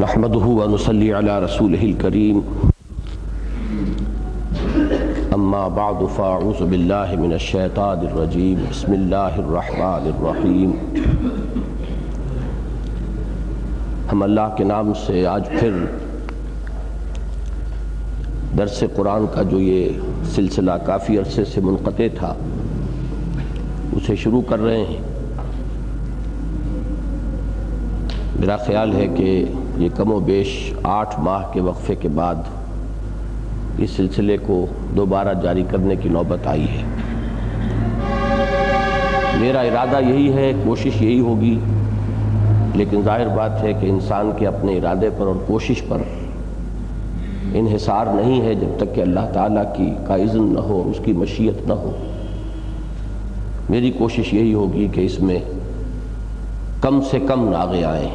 نحمده ونصلي على رسوله الكريم اما بعد فاعوذ بالله من الشیطان الرجیم بسم اللہ الرحمن الرحیم۔ ہم اللہ کے نام سے آج پھر درس قرآن کا جو یہ سلسلہ کافی عرصے سے منقطع تھا اسے شروع کر رہے ہیں۔ میرا خیال ہے کہ یہ کم و بیش 8 ماہ کے وقفے کے بعد اس سلسلے کو دوبارہ جاری کرنے کی نوبت آئی ہے۔ میرا ارادہ یہی ہے، کوشش یہی ہوگی، لیکن ظاہر بات ہے کہ انسان کے اپنے ارادے پر اور کوشش پر انحصار نہیں ہے جب تک کہ اللہ تعالیٰ کا اذن نہ ہو اور اس کی مشیت نہ ہو۔ میری کوشش یہی ہوگی کہ اس میں کم سے کم ناغے آئیں۔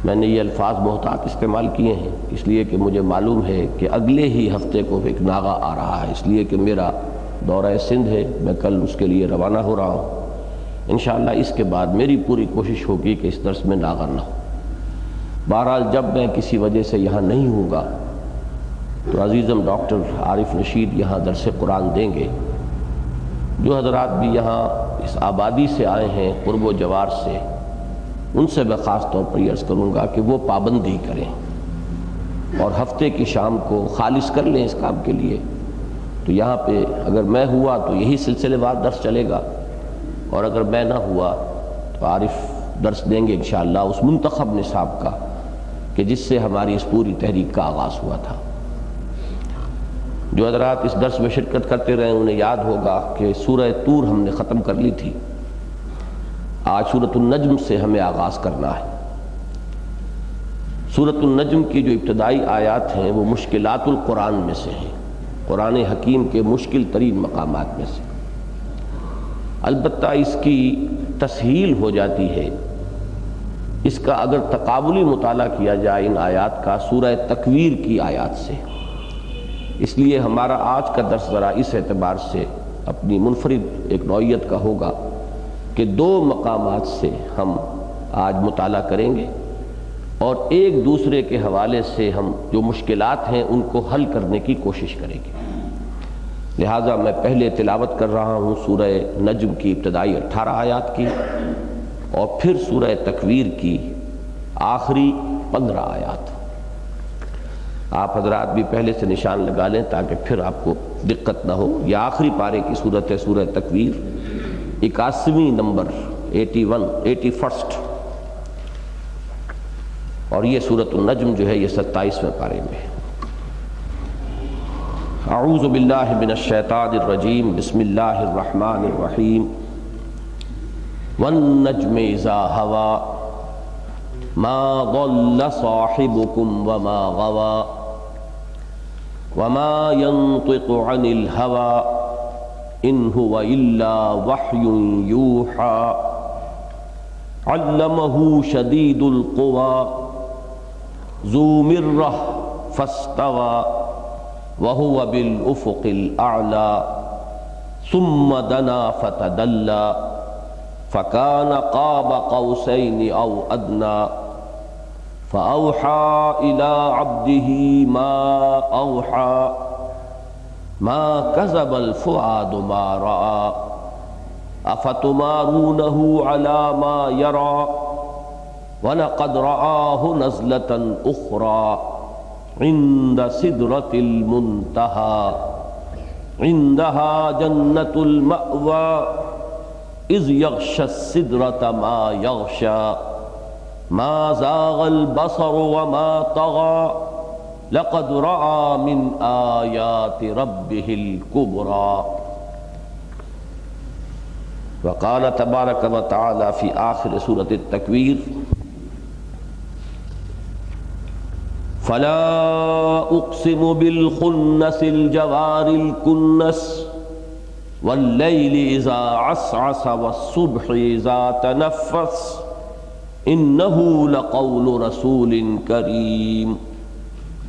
میں نے یہ الفاظ محتاط استعمال کیے ہیں اس لیے کہ مجھے معلوم ہے کہ اگلے ہی ہفتے کو ایک ناغہ آ رہا ہے، اس لیے کہ میرا دورہ سندھ ہے، میں کل اس کے لیے روانہ ہو رہا ہوں۔ انشاءاللہ اس کے بعد میری پوری کوشش ہوگی کہ اس درس میں ناغہ نہ ہو۔ بہرحال جب میں کسی وجہ سے یہاں نہیں ہوں گا تو عزیزم ڈاکٹر عارف رشید یہاں درس قرآن دیں گے۔ جو حضرات بھی یہاں اس آبادی سے آئے ہیں، قرب و جوار سے، ان سے میں خاص طور پر یہ عرض کروں گا کہ وہ پابندی کریں اور ہفتے کی شام کو خالص کر لیں اس کام کے لیے۔ تو یہاں پہ اگر میں ہوا تو یہی سلسلے وار درس چلے گا، اور اگر میں نہ ہوا تو عارف درس دیں گے انشاءاللہ اس منتخب نصاب کا کہ جس سے ہماری اس پوری تحریک کا آغاز ہوا تھا۔ جو حضرات اس درس میں شرکت کرتے رہے انہیں یاد ہوگا کہ سورہ طور ہم نے ختم کر لی تھی۔ آج سورۃ النجم سے ہمیں آغاز کرنا ہے۔ سورۃ النجم کی جو ابتدائی آیات ہیں وہ مشکلات القرآن میں سے ہیں، قرآن حکیم کے مشکل ترین مقامات میں سے۔ البتہ اس کی تسہیل ہو جاتی ہے اس کا اگر تقابلی مطالعہ کیا جائے ان آیات کا سورہ تکویر کی آیات سے۔ اس لیے ہمارا آج کا درس ذرا اس اعتبار سے اپنی منفرد ایک نوعیت کا ہوگا کہ 2 مقامات سے ہم آج مطالعہ کریں گے اور ایک دوسرے کے حوالے سے ہم جو مشکلات ہیں ان کو حل کرنے کی کوشش کریں گے۔ لہٰذا میں پہلے تلاوت کر رہا ہوں سورہ نجم کی ابتدائی 18 آیات کی، اور پھر سورہ تکویر کی آخری 15 آیات۔ آپ حضرات بھی پہلے سے نشان لگا لیں تاکہ پھر آپ کو دقت نہ ہو۔ یہ آخری پارے کی صورت ہے سورہ تکویر، 81ویں نمبر 81 اور یہ سورۃ النجم جو ہے یہ 27ویں پارے میں ہے۔ اعوذ باللہ من الشیطان الرجیم بسم اللہ الرحمن الرحیم۔ والنجم اذا ہوا ما ضل صاحبكم وما غوى وما ينطق عن الهوى ان هو الا وحی یوحى علمه شدید القوى ذو مرة فاستوى وهو بالافق الاعلى ثم دنا فتدلى فكان قاب قوسين او ادنى فاوحى الى عبده ما اوحى ما كذب الفؤاد ما رأى افتمارونه على ما يرى ولقد رآه نزلة اخرى عند سدرة المنتهى عندها جنة المأوى اذ يغشى السدرة ما يغشى ما زاغ البصر وما طغى لقد رأى من آیات ربه الكبرى۔ وقال تبارک وتعالی فی آخر سورۃ التکویر فلا اقسم بالخنس الجوار الکنس واللیل اذا عسعس والصبح اذا تنفس انه لقول رسول کریم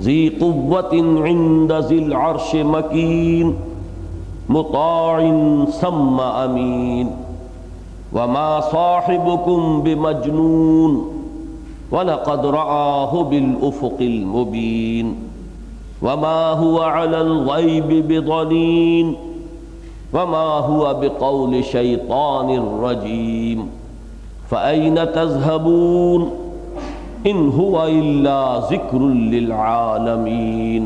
ذی قوة عند ذی العرش مکین مطاع ثم امین وما صاحبكم بمجنون وَلَقَدْ رَآهُ بِالْأُفُقِ الْمُبِينِ وَمَا هُوَ عَلَى الْغَيْبِ بِضَنِينٍ وَمَا هُوَ بِقَوْلِ شَيْطَانٍ رَجِيمٍ فَأَيْنَ تَذْهَبُونَ إِنْ هُوَ إِلَّا ذِكْرٌ لِلْعَالَمِينَ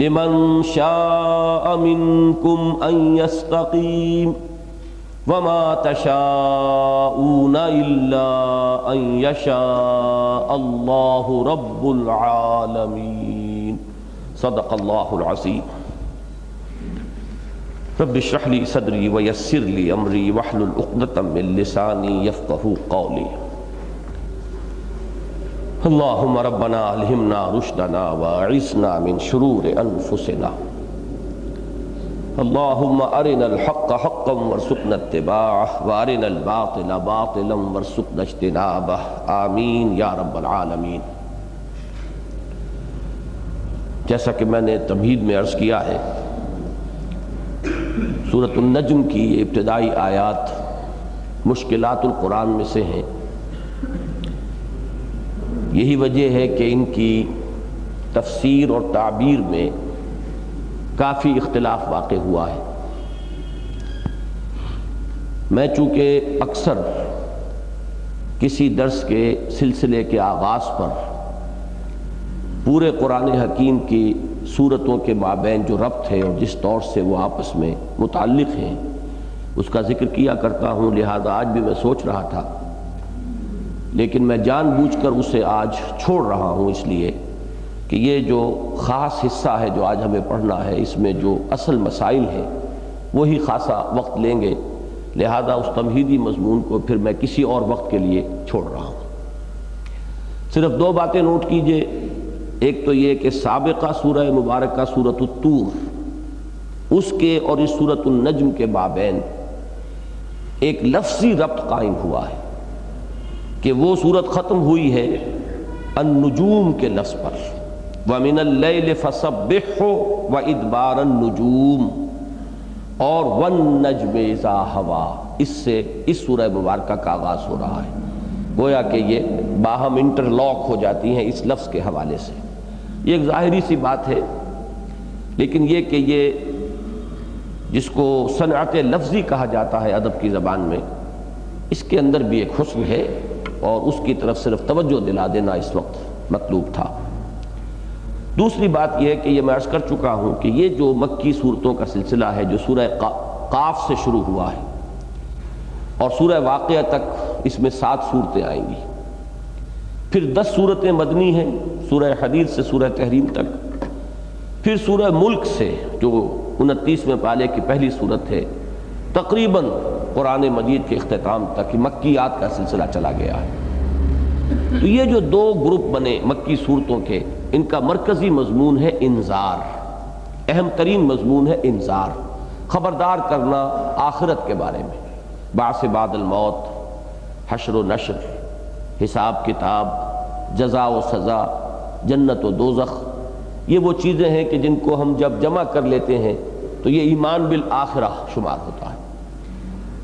لِمَنْ شَاءَ مِنْكُمْ أَنْ يَسْتَقِيمَ وَمَا تَشَاءُونَ إِلَّا أَنْ يَشَاءَ اللَّهُ رَبُّ الْعَالَمِينَ صدق اللہ العظیم۔ رب اشرح لي صدری ویسر لي امری واحلل عقدۃ من لسانی یفقہوا قولی۔ اللہم ربنا الہمنا رشدنا واعصمنا من شرور انفسنا۔ اللہم ارنا الحق حقا وارزقنا اتباعہ وارنا الباطل باطلا وارزقنا اجتنابہ، آمین یا رب العالمین۔ جیسا کہ میں نے تمہید میں عرض کیا ہے، سورۃ النجم کی ابتدائی آیات مشکلات القرآن میں سے ہیں۔ یہی وجہ ہے کہ ان کی تفسیر اور تعبیر میں کافی اختلاف واقع ہوا ہے۔ میں چونکہ اکثر کسی درس کے سلسلے کے آغاز پر پورے قرآن حکیم کی سورتوں کے مابین جو ربط ہے اور جس طور سے وہ آپس میں متعلق ہیں اس کا ذکر کیا کرتا ہوں، لہذا آج بھی میں سوچ رہا تھا، لیکن میں جان بوجھ کر اسے آج چھوڑ رہا ہوں، اس لیے کہ یہ جو خاص حصہ ہے جو آج ہمیں پڑھنا ہے، اس میں جو اصل مسائل ہیں وہی خاصا وقت لیں گے، لہذا اس تمہیدی مضمون کو پھر میں کسی اور وقت کے لیے چھوڑ رہا ہوں۔ صرف دو باتیں نوٹ کیجئے، ایک تو یہ کہ سابقہ سورہ مبارکہ سورۃ الطور، اس کے اور اس سورۃ النجم کے مابین ایک لفظی ربط قائم ہوا ہے کہ وہ سورت ختم ہوئی ہے النجوم کے لفظ پر، وَمِنَ اللَّيْلِ فَسَبِّحْهُ وَإِدْبَارَ النُّجُومِ، اور وَالنَّجْمِ إِذَا هَوَىٰ، اس سے اس سورہ مبارکہ کا آغاز ہو رہا ہے، گویا کہ یہ باہم انٹرلاک ہو جاتی ہیں اس لفظ کے حوالے سے۔ یہ ایک ظاہری سی بات ہے، لیکن یہ کہ یہ جس کو صنعت لفظی کہا جاتا ہے ادب کی زبان میں، اس کے اندر بھی ایک حسن ہے اور اس کی طرف صرف توجہ دلا دینا اس وقت مطلوب تھا۔ دوسری بات یہ ہے کہ یہ میں عرض کر چکا ہوں کہ یہ جو مکی صورتوں کا سلسلہ ہے جو سورہ قاف سے شروع ہوا ہے اور سورہ واقعہ تک اس میں 7 صورتیں آئیں گی، پھر 10 صورتیں مدنی ہیں سورہ حدید سے سورہ تحریم تک، پھر سورہ ملک سے جو 29ویں پالے کی پہلی صورت ہے تقریباً قرآن مجید کے اختتام تک مکیات کا سلسلہ چلا گیا ہے۔ تو یہ جو 2 گروپ بنے مکی صورتوں کے، ان کا مرکزی مضمون ہے انذار، اہم ترین مضمون ہے انذار، خبردار کرنا آخرت کے بارے میں، بعث بعد الموت، حشر و نشر، حساب کتاب، جزا و سزا، جنت و دوزخ، یہ وہ چیزیں ہیں کہ جن کو ہم جب جمع کر لیتے ہیں تو یہ ایمان بالآخرہ شمار ہوتا ہے۔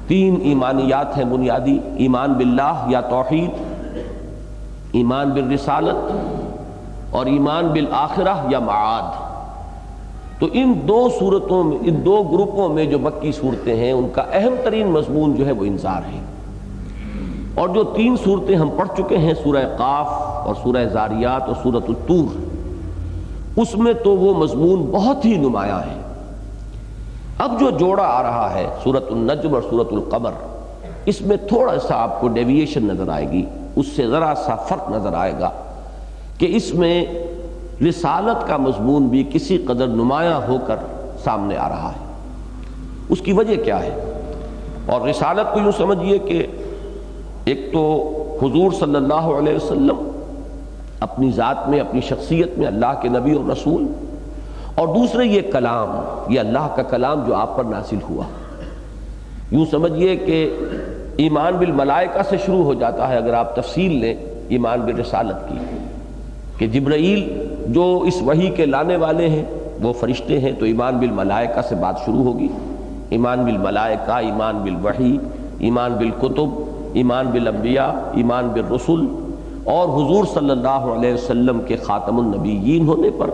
3 ایمانیات ہیں بنیادی، ایمان باللہ یا توحید، ایمان بالرسالت، اور ایمان بالآخرہ یا معاد۔ تو ان 2 صورتوں میں، ان 2 گروپوں میں جو مکی صورتیں ہیں ان کا اہم ترین مضمون جو ہے وہ انذار ہے، اور جو 3 صورتیں ہم پڑھ چکے ہیں سورہ قاف اور سورہ زاریات اور سورۃ الطور، اس میں تو وہ مضمون بہت ہی نمایاں ہے۔ اب جو جوڑا آ رہا ہے سورۃ النجم اور سورۃ القمر، اس میں تھوڑا سا آپ کو ڈیویشن نظر آئے گی، اس سے ذرا سا فرق نظر آئے گا کہ اس میں رسالت کا مضمون بھی کسی قدر نمایاں ہو کر سامنے آ رہا ہے۔ اس کی وجہ کیا ہے؟ اور رسالت کو یوں سمجھیے کہ ایک تو حضور صلی اللہ علیہ وسلم اپنی ذات میں، اپنی شخصیت میں اللہ کے نبی اور رسول، اور دوسرے یہ کلام، یہ اللہ کا کلام جو آپ پر نازل ہوا۔ یوں سمجھیے کہ ایمان بالملائکہ سے شروع ہو جاتا ہے اگر آپ تفصیل لیں ایمان بالرسالت کی، کہ جبرائیل جو اس وحی کے لانے والے ہیں وہ فرشتے ہیں، تو ایمان بالملائکہ سے بات شروع ہوگی، ایمان بالملائکہ، ایمان بالوحی، ایمان بالکتب، ایمان بالانبیاء، ایمان بالرسل، اور حضور صلی اللہ علیہ وسلم کے خاتم النبیین ہونے پر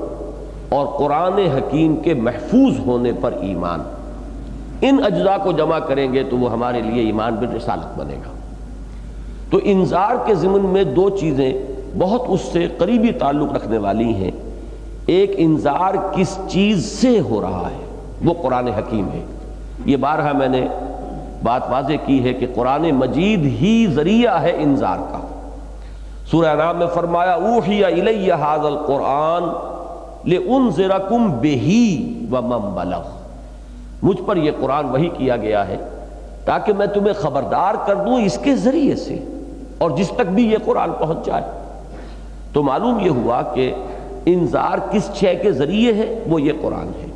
اور قرآن حکیم کے محفوظ ہونے پر ایمان، ان اجزاء کو جمع کریں گے تو وہ ہمارے لیے ایمان بالرسالت بنے گا۔ تو انذار کے ضمن میں دو چیزیں بہت اس سے قریبی تعلق رکھنے والی ہیں۔ ایک انذار کس چیز سے ہو رہا ہے، وہ قرآن حکیم ہے۔ یہ بارہا میں نے بات واضح کی ہے کہ قرآن مجید ہی ذریعہ ہے انذار کا۔ سورہ انعام میں فرمایا اوحی الی ھذا القرآن لانذرکم بہ ومن بلغ، مجھ پر یہ قرآن وحی کیا گیا ہے تاکہ میں تمہیں خبردار کر دوں اس کے ذریعے سے اور جس تک بھی یہ قرآن پہنچ جائے۔ تو معلوم یہ ہوا کہ انذار کس شے کے ذریعے ہے، وہ یہ قرآن ہے۔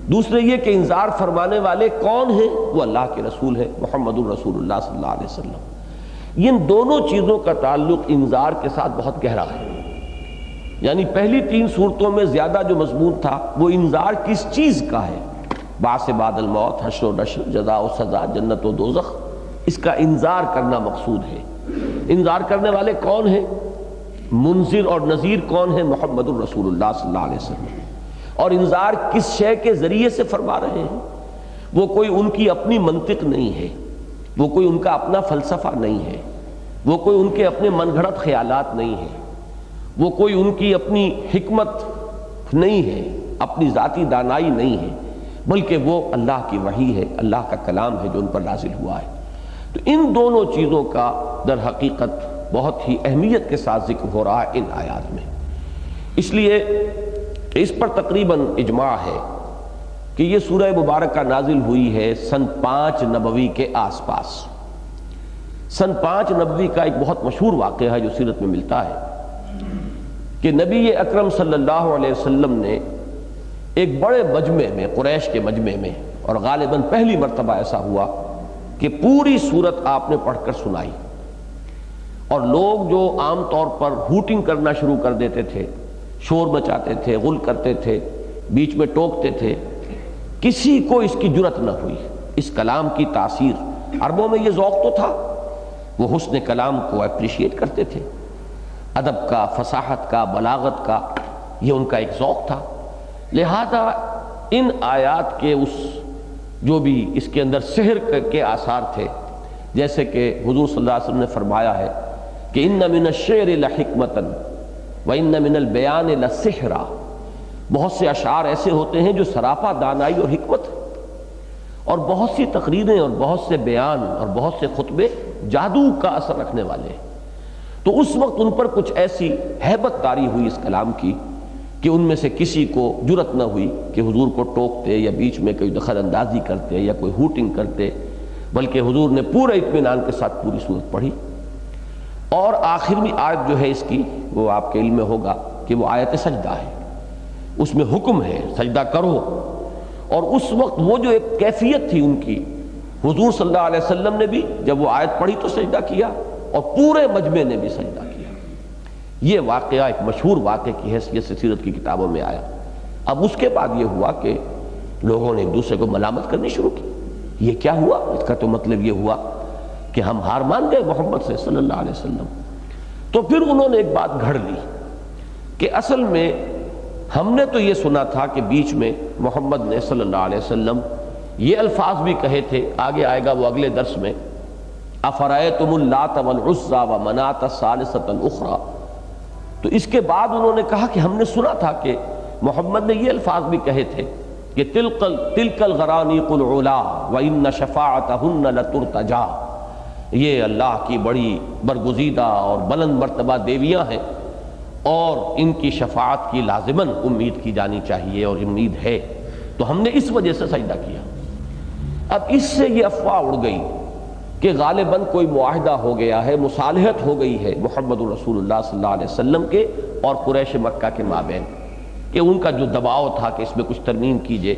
دوسرے یہ کہ انذار فرمانے والے کون ہیں، وہ اللہ کے رسول ہے محمد الرسول اللہ صلی اللہ علیہ وسلم۔ ان دونوں چیزوں کا تعلق انذار کے ساتھ بہت گہرا ہے، یعنی پہلی تین صورتوں میں زیادہ جو مضمون تھا وہ انذار کس چیز کا ہے، بعث بعد الموت، حشر و نشر، جزا و سزا، جنت و دوزخ، اس کا انذار کرنا مقصود ہے۔ انذار کرنے والے کون ہیں، منذر اور نذیر کون ہیں، محمد الرسول اللہ صلی اللہ علیہ وسلم۔ اور انذار کس شے کے ذریعے سے فرما رہے ہیں، وہ کوئی ان کی اپنی منطق نہیں ہے، وہ کوئی ان کا اپنا فلسفہ نہیں ہے، وہ کوئی ان کے اپنے من گھڑت خیالات نہیں ہیں، وہ کوئی ان کی اپنی حکمت نہیں ہے، اپنی ذاتی دانائی نہیں ہے، بلکہ وہ اللہ کی وحی ہے، اللہ کا کلام ہے جو ان پر نازل ہوا ہے۔ تو ان دونوں چیزوں کا در حقیقت بہت ہی اہمیت کے ساتھ ذکر ہو رہا ہے ان آیات میں۔ اس لیے اس پر تقریباً اجماع ہے کہ یہ سورہ مبارکہ نازل ہوئی ہے سن 5 نبوی کے آس پاس۔ سن 5 نبوی کا ایک بہت مشہور واقعہ ہے جو سیرت میں ملتا ہے کہ نبی اکرم صلی اللہ علیہ وسلم نے ایک بڑے مجمع میں، قریش کے مجمع میں، اور غالباً پہلی مرتبہ ایسا ہوا کہ پوری سورت آپ نے پڑھ کر سنائی، اور لوگ جو عام طور پر ہوٹنگ کرنا شروع کر دیتے تھے، شور مچاتے تھے، غل کرتے تھے، بیچ میں ٹوکتے تھے، کسی کو اس کی جرت نہ ہوئی۔ اس کلام کی تاثیر، عربوں میں یہ ذوق تو تھا، وہ حسن کلام کو اپریشیٹ کرتے تھے، ادب کا، فصاحت کا، بلاغت کا، یہ ان کا ایک ذوق تھا۔ لہذا ان آیات کے اس جو بھی اس کے اندر سحر کے آثار تھے، جیسے کہ حضور صلی اللہ علیہ وسلم نے فرمایا ہے کہ ان من الشعر لحکمۃ وان من البیان لسحرا، بہت سے اشعار ایسے ہوتے ہیں جو سراپا دانائی اور حکمت ہے، اور بہت سی تقریریں اور بہت سے بیان اور بہت سے خطبے جادو کا اثر رکھنے والے ہیں۔ تو اس وقت ان پر کچھ ایسی ہیبت طاری ہوئی اس کلام کی کہ ان میں سے کسی کو جرت نہ ہوئی کہ حضور کو ٹوکتے یا بیچ میں کوئی دخل اندازی کرتے یا کوئی ہوٹنگ کرتے، بلکہ حضور نے پورے اطمینان کے ساتھ پوری سورت پڑھی۔ اور آخری آیت جو ہے اس کی، وہ آپ کے علم میں ہوگا کہ وہ آیت سجدہ ہے، اس میں حکم ہے سجدہ کرو۔ اور اس وقت وہ جو ایک کیفیت تھی ان کی، حضور صلی اللہ علیہ وسلم نے بھی جب وہ آیت پڑھی تو سجدہ کیا، اور پورے مجمع نے بھی سجدہ کیا۔ یہ واقعہ ایک مشہور واقعے کی حیثیت سے سیرت کی کتابوں میں آیا۔ اب اس کے بعد یہ ہوا کہ لوگوں نے ایک دوسرے کو ملامت کرنی شروع کی، یہ کیا ہوا؟ اس کا تو مطلب یہ ہوا کہ ہم ہار مان گئے محمد سے صلی اللہ علیہ وسلم۔ تو پھر انہوں نے ایک بات گھڑ لی کہ اصل میں ہم نے تو یہ سنا تھا کہ بیچ میں محمد نے صلی اللہ علیہ وسلم یہ الفاظ بھی کہے تھے، آگے آئے گا وہ اگلے درس میں، افرأیتم اللات والعزی ومناۃ الثالثۃ الاخری۔ تو اس کے بعد انہوں نے کہا کہ ہم نے سنا تھا کہ محمد نے یہ الفاظ بھی کہے تھے کہ تلک الغرانیق العلا وان شفاعتہن لترتجا، یہ اللہ کی بڑی برگزیدہ اور بلند مرتبہ دیویاں ہیں، اور ان کی شفاعت کی لازماً امید کی جانی چاہیے، اور امید ہے، تو ہم نے اس وجہ سے سجدہ کیا۔ اب اس سے یہ افواہ اڑ گئی کہ غالباً کوئی معاہدہ ہو گیا ہے، مصالحت ہو گئی ہے محمد الرسول اللہ صلی اللہ علیہ وسلم کے اور قریش مکہ کے مابین، کہ ان کا جو دباؤ تھا کہ اس میں کچھ ترمیم کیجئے،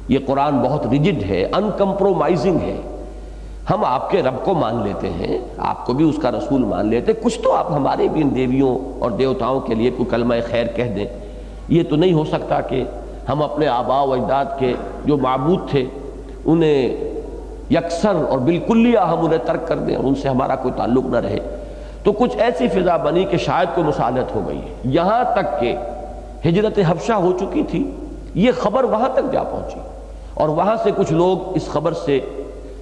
یہ قرآن بہت ریجڈ ہے، ان کمپرومائزنگ ہے، ہم آپ کے رب کو مان لیتے ہیں، آپ کو بھی اس کا رسول مان لیتے، کچھ تو آپ ہمارے بھی ان دیویوں اور دیوتاؤں کے لیے کوئی کلمہ خیر کہہ دیں۔ یہ تو نہیں ہو سکتا کہ ہم اپنے آباء و اجداد کے جو معبود تھے انہیں یکسر اور بالکلیہ ہم انہیں ترک کر دیں اور ان سے ہمارا کوئی تعلق نہ رہے۔ تو کچھ ایسی فضا بنی کہ شاید کوئی مصالحت ہو گئی ہے، یہاں تک کہ ہجرت حبشہ ہو چکی تھی، یہ خبر وہاں تک جا پہنچی، اور وہاں سے کچھ لوگ اس خبر سے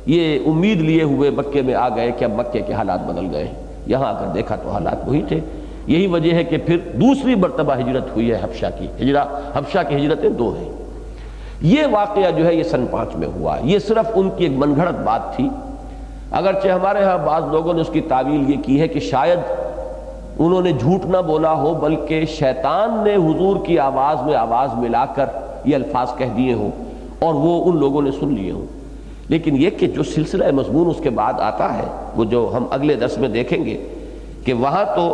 یہ امید لیے ہوئے مکے میں آ گئے کہ اب مکے کے حالات بدل گئے ہیں۔ یہاں اگر دیکھا تو حالات وہی تھے۔ یہی وجہ ہے کہ پھر دوسری مرتبہ ہجرت ہوئی ہے حبشہ کی، حبشہ کی ہجرتیں دو ہیں۔ یہ واقعہ جو ہے یہ سن 5 میں ہوا، یہ صرف ان کی ایک من گھڑت بات تھی، اگرچہ ہمارے ہاں بعض لوگوں نے اس کی تعویل یہ کی ہے کہ شاید انہوں نے جھوٹ نہ بولا ہو، بلکہ شیطان نے حضور کی آواز میں آواز ملا کر یہ الفاظ کہہ دیے ہوں اور وہ ان لوگوں نے سن لیے ہوں۔ لیکن یہ کہ جو سلسلہ مضمون اس کے بعد آتا ہے، وہ جو ہم اگلے درس میں دیکھیں گے کہ وہاں تو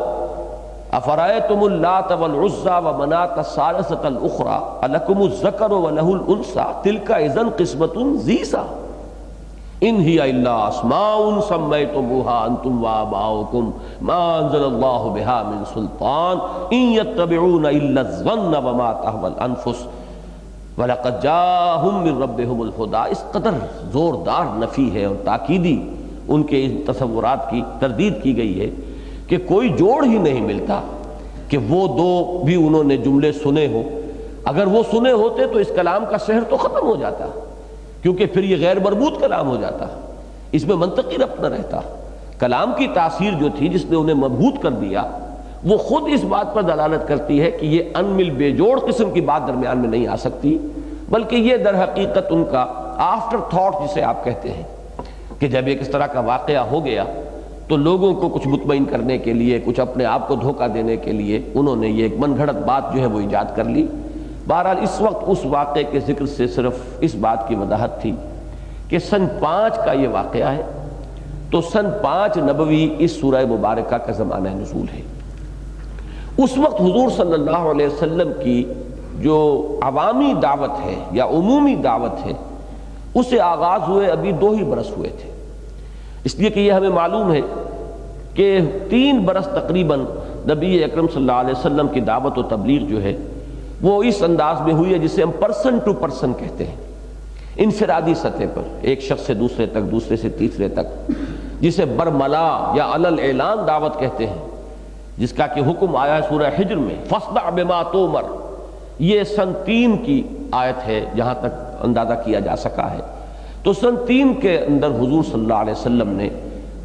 افرأیتم اللات والعزی ومناۃ الثالثۃ الاخری الکم الذکر ولہ الانثی تلک اذا قسمۃ ضیزی ان ہی الا اسماء سمیتموها انتم وآباؤکم ما انزل اللہ بها من سلطان ان یتبعون الا الظن وما تهوی الانفس وَلَقَدْ جَاءَهُم مِّن رَّبِّهُمُ الْهُدَىٰ۔ اس قدر زوردار نفی ہے اور تاکیدی ان کے ان تصورات کی تردید کی گئی ہے کہ کوئی جوڑ ہی نہیں ملتا کہ وہ دو بھی انہوں نے جملے سنے ہوں۔ اگر وہ سنے ہوتے تو اس کلام کا سحر تو ختم ہو جاتا، کیونکہ پھر یہ غیر مربوط کلام ہو جاتا، اس میں منطقی ربط نہ رہتا۔ کلام کی تاثیر جو تھی جس نے انہیں مبہوت کر دیا، وہ خود اس بات پر دلالت کرتی ہے کہ یہ ان مل بے جوڑ قسم کی بات درمیان میں نہیں آ سکتی، بلکہ یہ در حقیقت ان کا آفٹر تھاٹ جسے آپ کہتے ہیں کہ جب ایک اس طرح کا واقعہ ہو گیا تو لوگوں کو کچھ مطمئن کرنے کے لیے، کچھ اپنے آپ کو دھوکہ دینے کے لیے انہوں نے یہ ایک من گھڑت بات جو ہے وہ ایجاد کر لی۔ بہرحال اس وقت اس واقعے کے ذکر سے صرف اس بات کی وضاحت تھی کہ سن 5 کا یہ واقعہ ہے، تو سن 5 نبوی اس سورہ مبارکہ کا زمانہ نزول ہے۔ اس وقت حضور صلی اللہ علیہ وسلم کی جو عوامی دعوت ہے یا عمومی دعوت ہے، اسے آغاز ہوئے ابھی 2 ہی برس ہوئے تھے، اس لیے کہ یہ ہمیں معلوم ہے کہ 3 برس تقریباً نبی اکرم صلی اللہ علیہ وسلم کی دعوت و تبلیغ جو ہے وہ اس انداز میں ہوئی ہے جسے ہم پرسن ٹو پرسن کہتے ہیں، انفرادی سطح پر، ایک شخص سے دوسرے تک، دوسرے سے تیسرے تک، جسے برملا یا علل اعلان دعوت کہتے ہیں، جس کا کہ حکم آیا ہے سورہ حجر میں فاصدع بما تؤمر۔ یہ سن 3 کی آیت ہے جہاں تک اندازہ کیا جا سکا ہے۔ تو سن 3 کے اندر حضور صلی اللہ علیہ وسلم نے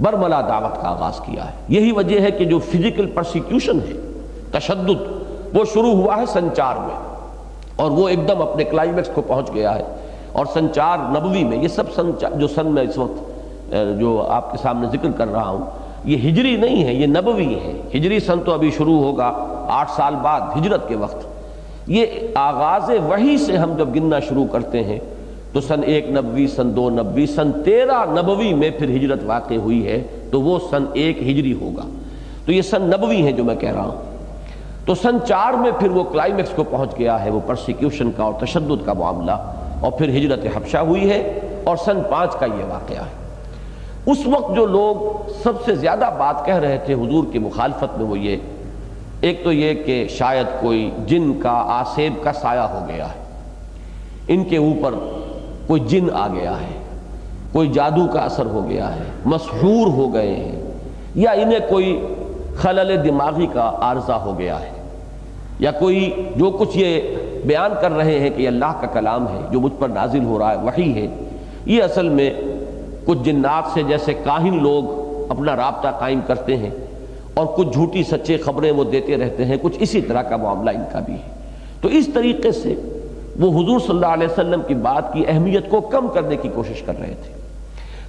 برملا دعوت کا آغاز کیا ہے۔ یہی وجہ ہے کہ جو فزیکل پرسیکیوشن ہے، تشدد، وہ شروع ہوا ہے سن 4 میں، اور وہ ایک دم اپنے کلائمیکس کو پہنچ گیا ہے، اور سن 4 نبوی میں یہ سب جو سن میں اس وقت جو آپ کے سامنے ذکر کر رہا ہوں، یہ ہجری نہیں ہے، یہ نبوی ہے۔ ہجری سن تو ابھی شروع ہوگا 8 سال بعد ہجرت کے وقت۔ یہ آغاز وحی سے ہم جب گننا شروع کرتے ہیں تو سن 1 نبوی، سن 2 نبوی، سن 13 نبوی میں پھر ہجرت واقع ہوئی ہے، تو وہ سن 1 ہجری ہوگا۔ تو یہ سن نبوی ہیں جو میں کہہ رہا ہوں۔ تو سن 4 میں پھر وہ کلائمیکس کو پہنچ گیا ہے، وہ پرسیکیوشن کا اور تشدد کا معاملہ، اور پھر ہجرت حبشہ ہوئی ہے، اور سن 5 کا یہ واقعہ ہے۔ اس وقت جو لوگ سب سے زیادہ بات کہہ رہے تھے حضور کی مخالفت میں، وہ یہ، ایک تو یہ کہ شاید کوئی جن کا آسیب کا سایہ ہو گیا ہے، ان کے اوپر کوئی جن آ گیا ہے، کوئی جادو کا اثر ہو گیا ہے، مسحور ہو گئے ہیں، یا انہیں کوئی خلل دماغی کا عارضہ ہو گیا ہے، یا کوئی جو کچھ یہ بیان کر رہے ہیں کہ یہ اللہ کا کلام ہے جو مجھ پر نازل ہو رہا ہے، وحی ہے، یہ اصل میں کچھ جنات سے جیسے کاہن لوگ اپنا رابطہ قائم کرتے ہیں اور کچھ جھوٹی سچے خبریں وہ دیتے رہتے ہیں، کچھ اسی طرح کا معاملہ ان کا بھی ہے۔ تو اس طریقے سے وہ حضور صلی اللہ علیہ وسلم کی بات کی اہمیت کو کم کرنے کی کوشش کر رہے تھے۔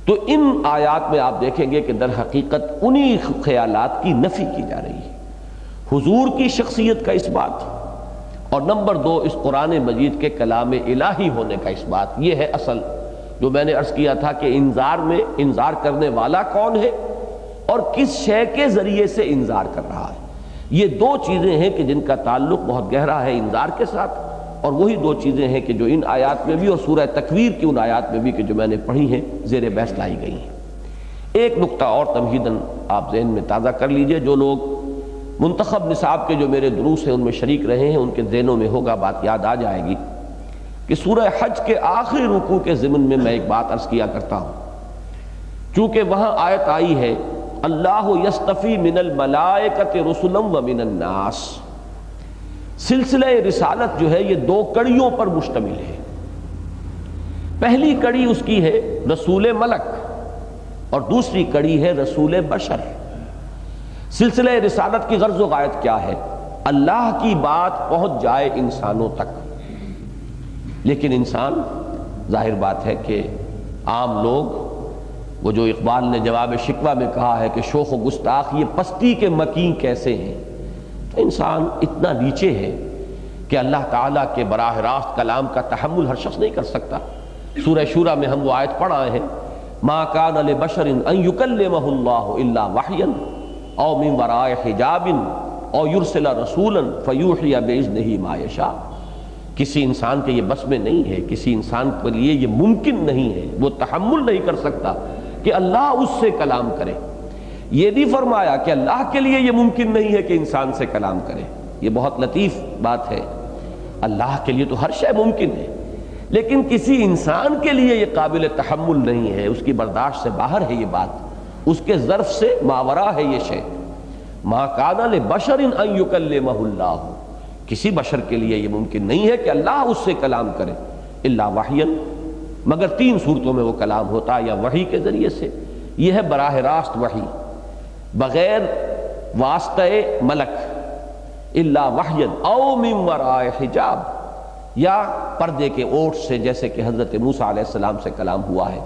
تو ان آیات میں آپ دیکھیں گے کہ در حقیقت انہی خیالات کی نفی کی جا رہی ہے، حضور کی شخصیت کا اس بات، اور نمبر 2 اس قرآن مجید کے کلام الہی ہونے کا اس بات۔ یہ ہے اصل جو میں نے عرض کیا تھا کہ انذار میں انذار کرنے والا کون ہے اور کس شے کے ذریعے سے انذار کر رہا ہے۔ یہ 2 چیزیں ہیں کہ جن کا تعلق بہت گہرا ہے انذار کے ساتھ، اور وہی 2 چیزیں ہیں کہ جو ان آیات میں بھی اور سورہ تکویر کی ان آیات میں بھی کہ جو میں نے پڑھی ہیں زیر بحث لائی گئی ہیں۔ ایک نقطہ اور تمہیداً آپ ذہن میں تازہ کر لیجئے، جو لوگ منتخب نصاب کے جو میرے دروس ہیں ان میں شریک رہے ہیں ان کے ذہنوں میں ہوگا، بات یاد آ جائے گی کہ سورہ حج کے آخری رکوع کے ضمن میں میں ایک بات عرض کیا کرتا ہوں، چونکہ وہاں آیت آئی ہے اللہ یستفی من الملائکۃ رسلا ومن الناس، سلسلہ رسالت جو ہے یہ دو کڑیوں پر مشتمل ہے۔ پہلی کڑی اس کی ہے رسول ملک اور دوسری کڑی ہے رسول بشر۔ سلسلہ رسالت کی غرض و غایت کیا ہے؟ اللہ کی بات پہنچ جائے انسانوں تک، لیکن انسان ظاہر بات ہے کہ عام لوگ، وہ جو اقبال نے جواب شکوہ میں کہا ہے کہ شوخ و گستاخ یہ پستی کے مکین کیسے ہیں، تو انسان اتنا نیچے ہے کہ اللہ تعالیٰ کے براہ راست کلام کا تحمل ہر شخص نہیں کر سکتا۔ سورہ شورى میں ہم وہ آیت پڑھ آئے ہیں، ما کان لبشر ان یکلمہ اللہ الا وحیا او من وراء حجاب او یرسل رسولا فیوحی باذنہ ما یشاء۔ کسی انسان کے یہ بس میں نہیں ہے، کسی انسان کے لیے یہ ممکن نہیں ہے، وہ تحمل نہیں کر سکتا کہ اللہ اس سے کلام کرے۔ یہ نہیں فرمایا کہ اللہ کے لیے یہ ممکن نہیں ہے کہ انسان سے کلام کرے۔ یہ بہت لطیف بات ہے، اللہ کے لیے تو ہر شے ممکن ہے، لیکن کسی انسان کے لیے یہ قابل تحمل نہیں ہے، اس کی برداشت سے باہر ہے یہ بات، اس کے ظرف سے ماورا ہے یہ شے۔ ما کان لبشر ان یکلمہ اللہ، کسی بشر کے لیے یہ ممکن نہیں ہے کہ اللہ اس سے کلام کرے، الا وحیا، مگر تین صورتوں میں وہ کلام ہوتا ہے، یا وحی کے ذریعے سے، یہ ہے براہ راست وحی بغیر واسطہ ملک، الا وحیا او من وراء حجاب، یا پردے کے اوٹ سے، جیسے کہ حضرت موسیٰ علیہ السلام سے کلام ہوا ہے،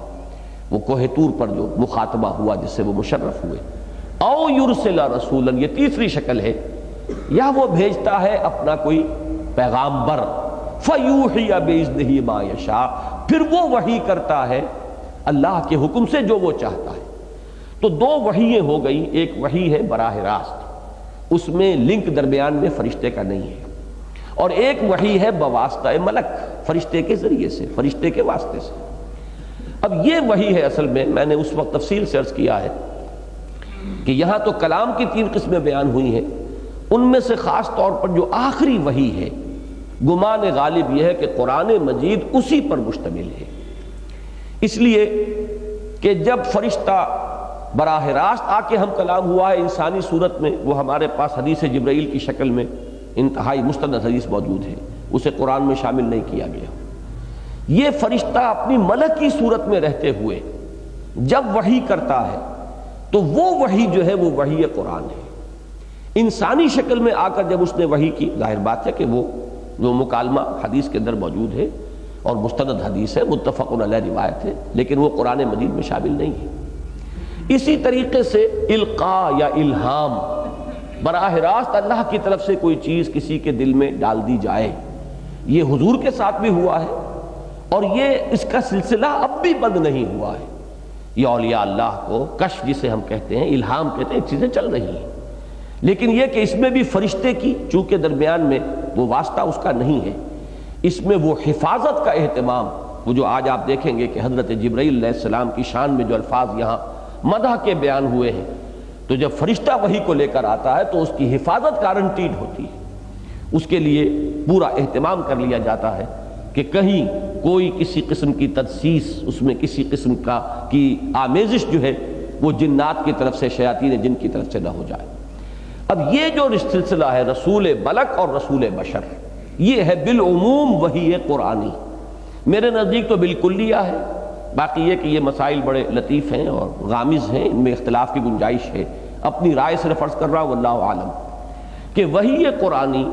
وہ کوہ طور پر جو مخاطبہ ہوا جس سے وہ مشرف ہوئے، او یرسل رسولا، یہ تیسری شکل ہے، یا وہ بھیجتا ہے اپنا کوئی پیغامبر، فیوحی باذنہ ما یشاء، پھر وہ وحی کرتا ہے اللہ کے حکم سے جو وہ چاہتا ہے۔ تو دو وحییں ہو گئی، ایک وحی ہے براہ راست، اس میں لنک درمیان میں فرشتے کا نہیں ہے، اور ایک وحی ہے بواسطہ ملک، فرشتے کے ذریعے سے، فرشتے کے واسطے سے۔ اب یہ وحی ہے اصل میں نے اس وقت تفصیل سے عرض کیا ہے کہ یہاں تو کلام کی تین قسمیں بیان ہوئی ہیں، ان میں سے خاص طور پر جو آخری وحی ہے، گمان غالب یہ ہے کہ قرآن مجید اسی پر مشتمل ہے، اس لیے کہ جب فرشتہ براہ راست آ کے ہم کلام ہوا ہے انسانی صورت میں، وہ ہمارے پاس حدیث جبرائیل کی شکل میں انتہائی مستند حدیث موجود ہے، اسے قرآن میں شامل نہیں کیا گیا۔ یہ فرشتہ اپنی ملکی صورت میں رہتے ہوئے جب وحی کرتا ہے تو وہ وحی جو ہے وہ وحی قرآن ہے۔ انسانی شکل میں آ کر جب اس نے وحی کی، ظاہر بات ہے کہ وہ جو مکالمہ حدیث کے اندر موجود ہے اور مستند حدیث ہے، متفق علیہ روایت ہے، لیکن وہ قرآن مجید میں شامل نہیں ہے۔ اسی طریقے سے القاء یا الہام، براہ راست اللہ کی طرف سے کوئی چیز کسی کے دل میں ڈال دی جائے، یہ حضور کے ساتھ بھی ہوا ہے، اور یہ اس کا سلسلہ اب بھی بند نہیں ہوا ہے۔ یہ اولیاء اللہ کو کشف جسے ہم کہتے ہیں، الہام کہتے ہیں، چیزیں چل رہی ہیں، لیکن یہ کہ اس میں بھی فرشتے کی چونکہ درمیان میں وہ واسطہ اس کا نہیں ہے، اس میں وہ حفاظت کا اہتمام، وہ جو آج آپ دیکھیں گے کہ حضرت جبرائیل علیہ السلام کی شان میں جو الفاظ یہاں مدح کے بیان ہوئے ہیں، تو جب فرشتہ وحی کو لے کر آتا ہے تو اس کی حفاظت گارنٹیڈ ہوتی ہے، اس کے لیے پورا اہتمام کر لیا جاتا ہے کہ کہیں کوئی کسی قسم کی تدسیس، اس میں کسی قسم کی آمیزش جو ہے وہ جنات کی طرف سے، شیاطین جن کی طرف سے نہ ہو جائے۔ اب یہ جو سلسلہ ہے رسول ملک اور رسول بشر، یہ ہے بالعموم وحی قرآنی، میرے نزدیک تو بالکلیہ ہے، باقی یہ کہ یہ مسائل بڑے لطیف ہیں اور غامض ہیں، ان میں اختلاف کی گنجائش ہے، اپنی رائے صرف عرض کر رہا ہوں واللہ عالم، کہ وحی قرآنی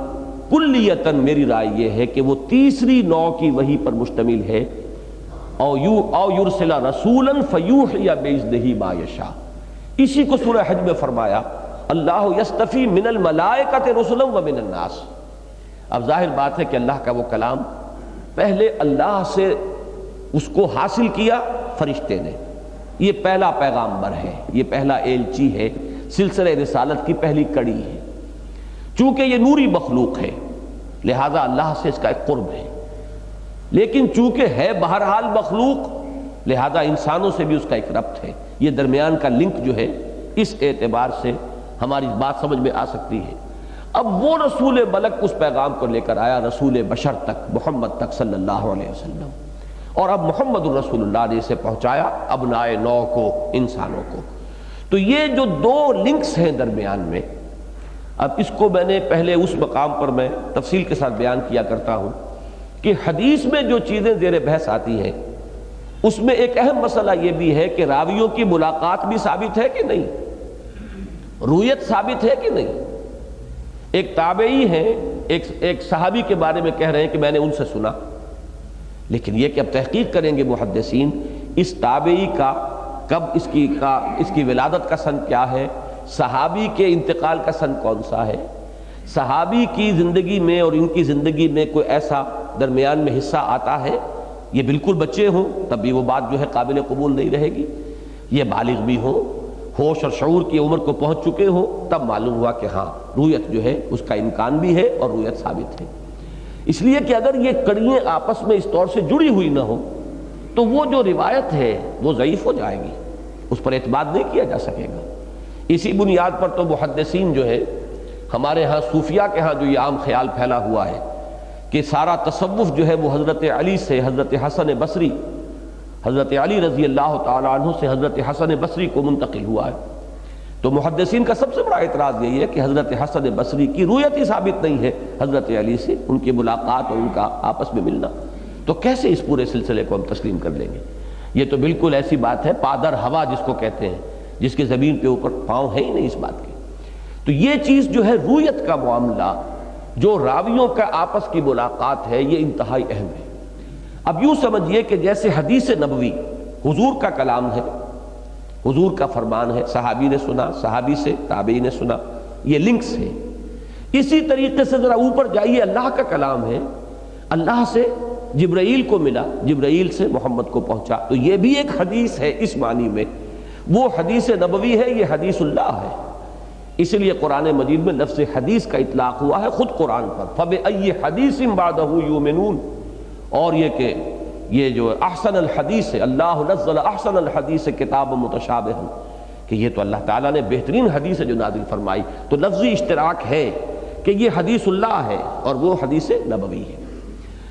کلیتاً میری رائے یہ ہے کہ وہ تیسری نوع کی وحی پر مشتمل ہے، او یرسل رسولا فیوحی باذنہ ما یشاء۔ اسی کو سورہ حج میں فرمایا اللہ یستفی من الملائکۃ رسلا ومن الناس۔ اب ظاہر بات ہے کہ اللہ کا وہ کلام پہلے اللہ سے اس کو حاصل کیا فرشتے نے، یہ پہلا پیغامبر ہے، یہ پہلا ایلچی ہے، سلسلہ رسالت کی پہلی کڑی ہے۔ چونکہ یہ نوری مخلوق ہے لہذا اللہ سے اس کا ایک قرب ہے، لیکن چونکہ ہے بہرحال مخلوق لہذا انسانوں سے بھی اس کا ایک ربط ہے۔ یہ درمیان کا لنک جو ہے اس اعتبار سے ہماری بات سمجھ میں آ سکتی ہے۔ اب وہ رسول ملک اس پیغام کو لے کر آیا رسول بشر تک، محمد تک صلی اللہ علیہ وسلم، اور اب محمد الرسول اللہ نے اسے پہنچایا ابنائے نو کو، انسانوں کو۔ تو یہ جو دو لنکس ہیں درمیان میں، اب اس کو میں نے پہلے اس مقام پر میں تفصیل کے ساتھ بیان کیا کرتا ہوں کہ حدیث میں جو چیزیں زیر بحث آتی ہیں اس میں ایک اہم مسئلہ یہ بھی ہے کہ راویوں کی ملاقات بھی ثابت ہے کہ نہیں، رویت ثابت ہے کہ نہیں۔ ایک تابعی ہیں، ایک صحابی کے بارے میں کہہ رہے ہیں کہ میں نے ان سے سنا، لیکن یہ کہ اب تحقیق کریں گے محدثین اس تابعی کا کب اس کی ولادت کا سن کیا ہے، صحابی کے انتقال کا سن کون سا ہے، صحابی کی زندگی میں اور ان کی زندگی میں کوئی ایسا درمیان میں حصہ آتا ہے، یہ بالکل بچے ہوں تب بھی وہ بات جو ہے قابل قبول نہیں رہے گی، یہ بالغ بھی ہوں، ہوش اور شعور کی عمر کو پہنچ چکے ہوں، تب معلوم ہوا کہ ہاں رویت جو ہے اس کا امکان بھی ہے اور رویت ثابت ہے۔ اس لیے کہ اگر یہ کڑیاں آپس میں اس طور سے جڑی ہوئی نہ ہو تو وہ جو روایت ہے وہ ضعیف ہو جائے گی، اس پر اعتماد نہیں کیا جا سکے گا۔ اسی بنیاد پر تو محدثین جو ہے ہمارے ہاں صوفیاء کے ہاں جو یہ عام خیال پھیلا ہوا ہے کہ سارا تصوف جو ہے وہ حضرت علی سے حضرت حسن بصری، حضرت علی رضی اللہ تعالیٰ عنہ سے حضرت حسن بصری کو منتقل ہوا ہے، تو محدثین کا سب سے بڑا اعتراض یہی ہے کہ حضرت حسن بصری کی رویت ہی ثابت نہیں ہے حضرت علی سے، ان کی ملاقات اور ان کا آپس میں ملنا، تو کیسے اس پورے سلسلے کو ہم تسلیم کر لیں گے؟ یہ تو بالکل ایسی بات ہے پادر ہوا جس کو کہتے ہیں، جس کے زمین پہ اوپر پاؤں ہے ہی نہیں اس بات کے۔ تو یہ چیز جو ہے رویت کا معاملہ، جو راویوں کا آپس کی ملاقات ہے، یہ انتہائی اہم ہے۔ اب یوں سمجھیے کہ جیسے حدیث نبوی حضور کا کلام ہے، حضور کا فرمان ہے، صحابی نے سنا، صحابی سے تابعی نے سنا، یہ لنکس ہے۔ اسی طریقے سے ذرا اوپر جائیے، اللہ کا کلام ہے، اللہ سے جبرائیل کو ملا، جبرائیل سے محمد کو پہنچا، تو یہ بھی ایک حدیث ہے اس معنی میں، وہ حدیث نبوی ہے، یہ حدیث اللہ ہے۔ اس لیے قرآن مجید میں لفظ حدیث کا اطلاق ہوا ہے خود قرآن پر، فَبِأَيِّ حَدِيثٍ بَعْدَهُ يُؤْمِنُونَ، اور یہ کہ یہ جو احسن الحدیث ہے، اللہ نزل احسن الحدیث کتاب متشابہ، کہ یہ تو اللہ تعالیٰ نے بہترین حدیث جو نازل فرمائی، تو لفظی اشتراک ہے کہ یہ حدیث اللہ ہے اور وہ حدیث نبوی ہے۔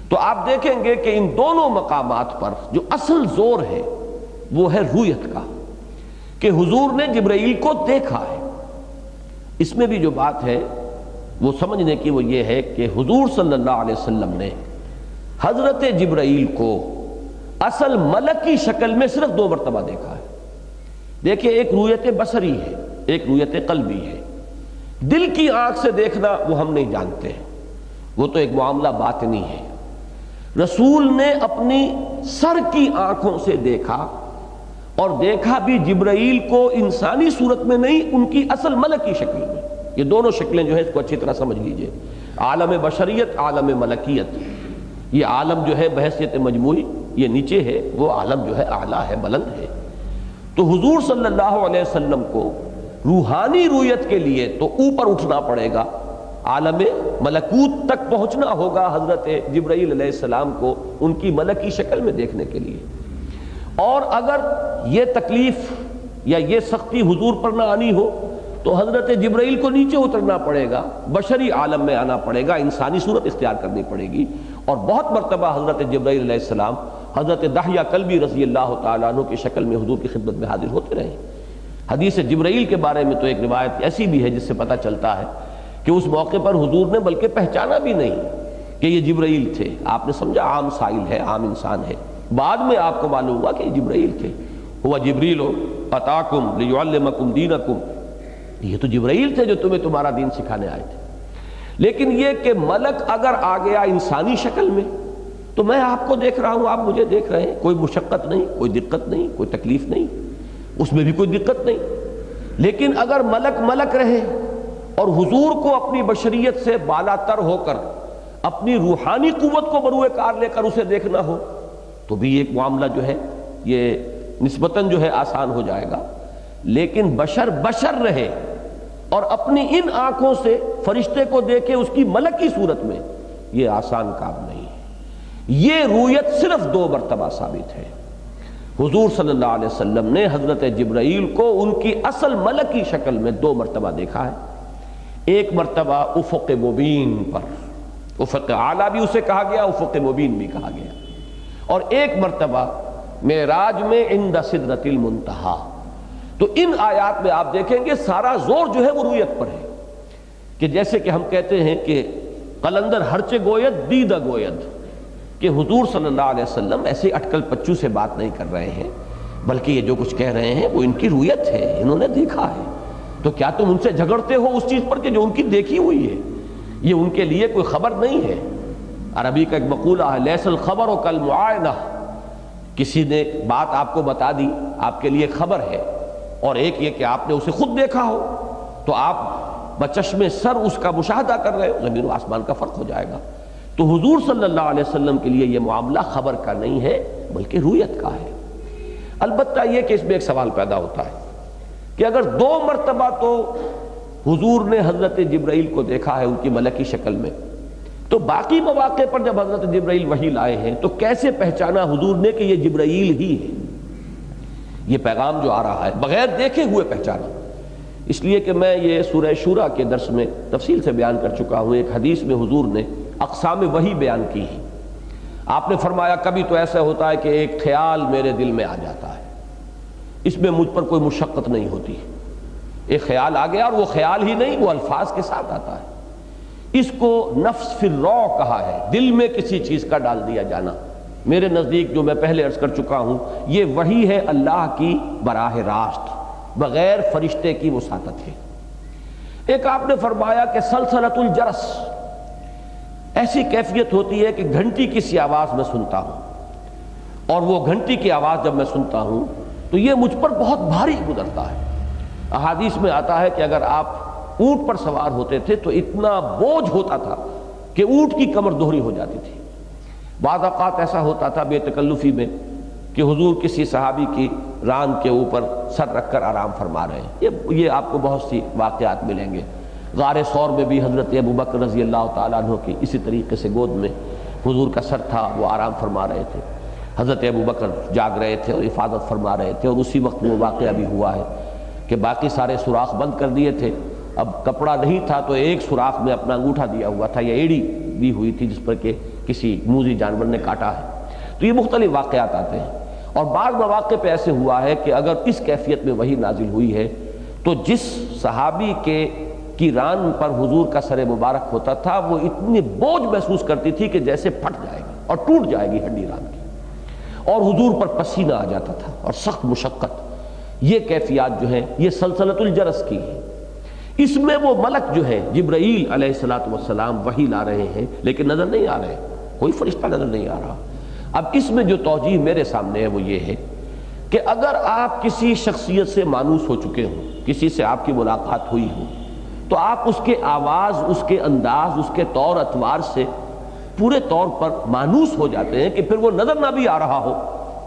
تو آپ دیکھیں گے کہ ان دونوں مقامات پر جو اصل زور ہے وہ ہے رویت کا، کہ حضور نے جبرائیل کو دیکھا ہے۔ اس میں بھی جو بات ہے وہ سمجھنے کی وہ یہ ہے کہ حضور صلی اللہ علیہ وسلم نے حضرت جبرائیل کو اصل ملک کی شکل میں صرف 2 مرتبہ دیکھا ہے۔ دیکھیں، ایک رویت بصری ہے، ایک رویت قلبی ہے۔ دل کی آنکھ سے دیکھنا وہ ہم نہیں جانتے ہیں، وہ تو ایک معاملہ باطنی ہے۔ رسول نے اپنی سر کی آنکھوں سے دیکھا، اور دیکھا بھی جبرائیل کو انسانی صورت میں نہیں، ان کی اصل ملکی شکل میں۔ یہ دونوں شکلیں جو ہے اس کو اچھی طرح سمجھ لیجئے، عالم بشریت، عالم ملکیت۔ یہ عالم جو ہے بحیثیت مجموعی یہ نیچے ہے، وہ عالم جو ہے اعلیٰ ہے، بلند ہے۔ تو حضور صلی اللہ علیہ وسلم کو روحانی رویت کے لیے تو اوپر اٹھنا پڑے گا، عالم ملکوت تک پہنچنا ہوگا حضرت جبرائیل علیہ السلام کو ان کی ملکی شکل میں دیکھنے کے لیے۔ اور اگر یہ تکلیف یا یہ سختی حضور پر نہ آنی ہو تو حضرت جبرائیل کو نیچے اترنا پڑے گا، بشری عالم میں آنا پڑے گا، انسانی صورت اختیار کرنی پڑے گی۔ اور بہت مرتبہ حضرت جبرائیل علیہ السلام حضرت دحیہ کلبی رضی اللہ تعالیٰ عنہ کی شکل میں حضور کی خدمت میں حاضر ہوتے رہے۔ حدیث جبرائیل کے بارے میں تو ایک روایت ایسی بھی ہے جس سے پتہ چلتا ہے کہ اس موقع پر حضور نے بلکہ پہچانا بھی نہیں کہ یہ جبرائیل تھے، آپ نے سمجھا عام سائل ہے، عام انسان ہے، بعد میں آپ کو معلوم ہوا کہ یہ جبرائیل تھے۔ ہوا جبریل اتاکم لیعلمکم دینکم، یہ تو جبرائیل تھے جو تمہیں تمہارا دین سکھانے آئے تھے۔ لیکن یہ کہ ملک اگر آ گیا انسانی شکل میں تو میں آپ کو دیکھ رہا ہوں، آپ مجھے دیکھ رہے ہیں، کوئی مشقت نہیں، کوئی دقت نہیں، کوئی تکلیف نہیں، اس میں بھی کوئی دقت نہیں۔ لیکن اگر ملک ملک رہے اور حضور کو اپنی بشریت سے بالا تر ہو کر اپنی روحانی قوت کو بروئے کار لے کر اسے دیکھنا ہو تو بھی ایک معاملہ جو ہے یہ نسبتاً جو ہے آسان ہو جائے گا۔ لیکن بشر بشر رہے اور اپنی ان آنکھوں سے فرشتے کو دیکھے اس کی ملکی صورت میں، یہ آسان کام نہیں ہے۔ یہ رویت صرف 2 مرتبہ ثابت ہے۔ حضور صلی اللہ علیہ وسلم نے حضرت جبرائیل کو ان کی اصل ملکی شکل میں 2 مرتبہ دیکھا ہے۔ ایک مرتبہ افق مبین پر، افق اعلیٰ بھی اسے کہا گیا، افق مبین بھی کہا گیا، اور ایک مرتبہ معراج میں عند سدرۃ المنتہا، تو ان آیات میں آپ دیکھیں گے سارا زور جو ہے وہ رویت پر ہے، کہ جیسے کہ ہم کہتے ہیں کہ قلندر ہرچے گوید دیدہ گوید، کہ حضور صلی اللہ علیہ وسلم ایسے اٹکل پچو سے بات نہیں کر رہے ہیں، بلکہ یہ جو کچھ کہہ رہے ہیں وہ ان کی رویت ہے، انہوں نے دیکھا ہے۔ تو کیا تم ان سے جھگڑتے ہو اس چیز پر کہ جو ان کی دیکھی ہوئی ہے؟ یہ ان کے لیے کوئی خبر نہیں ہے۔ عربی کا ایک مقولہ ہے لیس الخبر کالمعائنہ، کسی نے بات آپ کو بتا دی آپ کے لیے خبر ہے، اور ایک یہ کہ آپ نے اسے خود دیکھا ہو تو آپ بچشم سر اس کا مشاہدہ کر رہے ہو، زمین و آسمان کا فرق ہو جائے گا۔ تو حضور صلی اللہ علیہ وسلم کے لیے یہ معاملہ خبر کا نہیں ہے بلکہ رویت کا ہے۔ البتہ یہ کہ اس میں ایک سوال پیدا ہوتا ہے کہ اگر 2 مرتبہ تو حضور نے حضرت جبرائیل کو دیکھا ہے ان کی ملکی شکل میں، تو باقی مواقع پر جب حضرت جبرائیل وحی لائے ہیں تو کیسے پہچانا حضور نے کہ یہ جبرائیل ہی ہے؟ یہ پیغام جو آ رہا ہے بغیر دیکھے ہوئے پہچانا، اس لیے کہ میں یہ سورہ شورا کے درس میں تفصیل سے بیان کر چکا ہوں۔ ایک حدیث میں حضور نے اقسام وحی بیان کی ہے۔ آپ نے فرمایا کبھی تو ایسا ہوتا ہے کہ ایک خیال میرے دل میں آ جاتا ہے، اس میں مجھ پر کوئی مشقت نہیں ہوتی، ایک خیال آ گیا اور وہ خیال ہی نہیں، وہ الفاظ کے ساتھ آتا ہے۔ اس کو نفس فی الروع کہا ہے، دل میں کسی چیز کا ڈال دیا جانا۔ میرے نزدیک جو میں پہلے عرض کر چکا ہوں، یہ وحی ہے اللہ کی براہ راست، بغیر فرشتے کی وساطت کے۔ ایک آپ نے فرمایا کہ سلسلۃ الجرس، ایسی کیفیت ہوتی ہے کہ گھنٹی کی سی آواز میں سنتا ہوں، اور وہ گھنٹی کی آواز جب میں سنتا ہوں تو یہ مجھ پر بہت بھاری گزرتا ہے۔ احادیث میں آتا ہے کہ اگر آپ اونٹ پر سوار ہوتے تھے تو اتنا بوجھ ہوتا تھا کہ اونٹ کی کمر دوہری ہو جاتی تھی۔ بعض اوقات ایسا ہوتا تھا بے تکلفی میں کہ حضور کسی صحابی کی ران کے اوپر سر رکھ کر آرام فرما رہے ہیں۔ یہ آپ کو بہت سی واقعات ملیں گے۔ غار ثور میں بھی حضرت ابوبکر رضی اللہ تعالیٰ عنہ کی اسی طریقے سے گود میں حضور کا سر تھا، وہ آرام فرما رہے تھے، حضرت ابوبکر جاگ رہے تھے اور حفاظت فرما رہے تھے، اور اسی وقت وہ واقعہ بھی ہوا ہے کہ باقی سارے سوراخ بند کر دیے تھے، اب کپڑا نہیں تھا تو ایک سوراخ میں اپنا انگوٹھا دیا ہوا تھا یا ایڑی دی ہوئی تھی جس پر کہ کسی موذی جانور نے کاٹا ہے۔ تو یہ مختلف واقعات آتے ہیں، اور بعض مواقع پہ ایسے ہوا ہے کہ اگر اس کیفیت میں وحی نازل ہوئی ہے تو جس صحابی کی ران پر حضور کا سر مبارک ہوتا تھا وہ اتنی بوجھ محسوس کرتی تھی کہ جیسے پھٹ جائے گی اور ٹوٹ جائے گی ہڈی ران کی، اور حضور پر پسینہ آ جاتا تھا اور سخت مشقت۔ یہ کیفیات جو ہیں یہ سلسلۃ الجرس کی ہے۔ اس میں وہ ملک جو ہے جبرائیل علیہ السلام وحی لا رہے ہیں لیکن نظر نہیں آ رہے، کوئی فرشتہ نظر نہیں آ رہا۔ اب اس میں جو توجیہ میرے سامنے ہے وہ یہ ہے کہ اگر آپ کسی شخصیت سے مانوس ہو چکے ہوں، کسی سے آپ کی ملاقات ہوئی ہو، تو آپ اس کے آواز، اس کے انداز، اس کے طور اطوار سے پورے طور پر مانوس ہو جاتے ہیں کہ پھر وہ نظر نہ بھی آ رہا ہو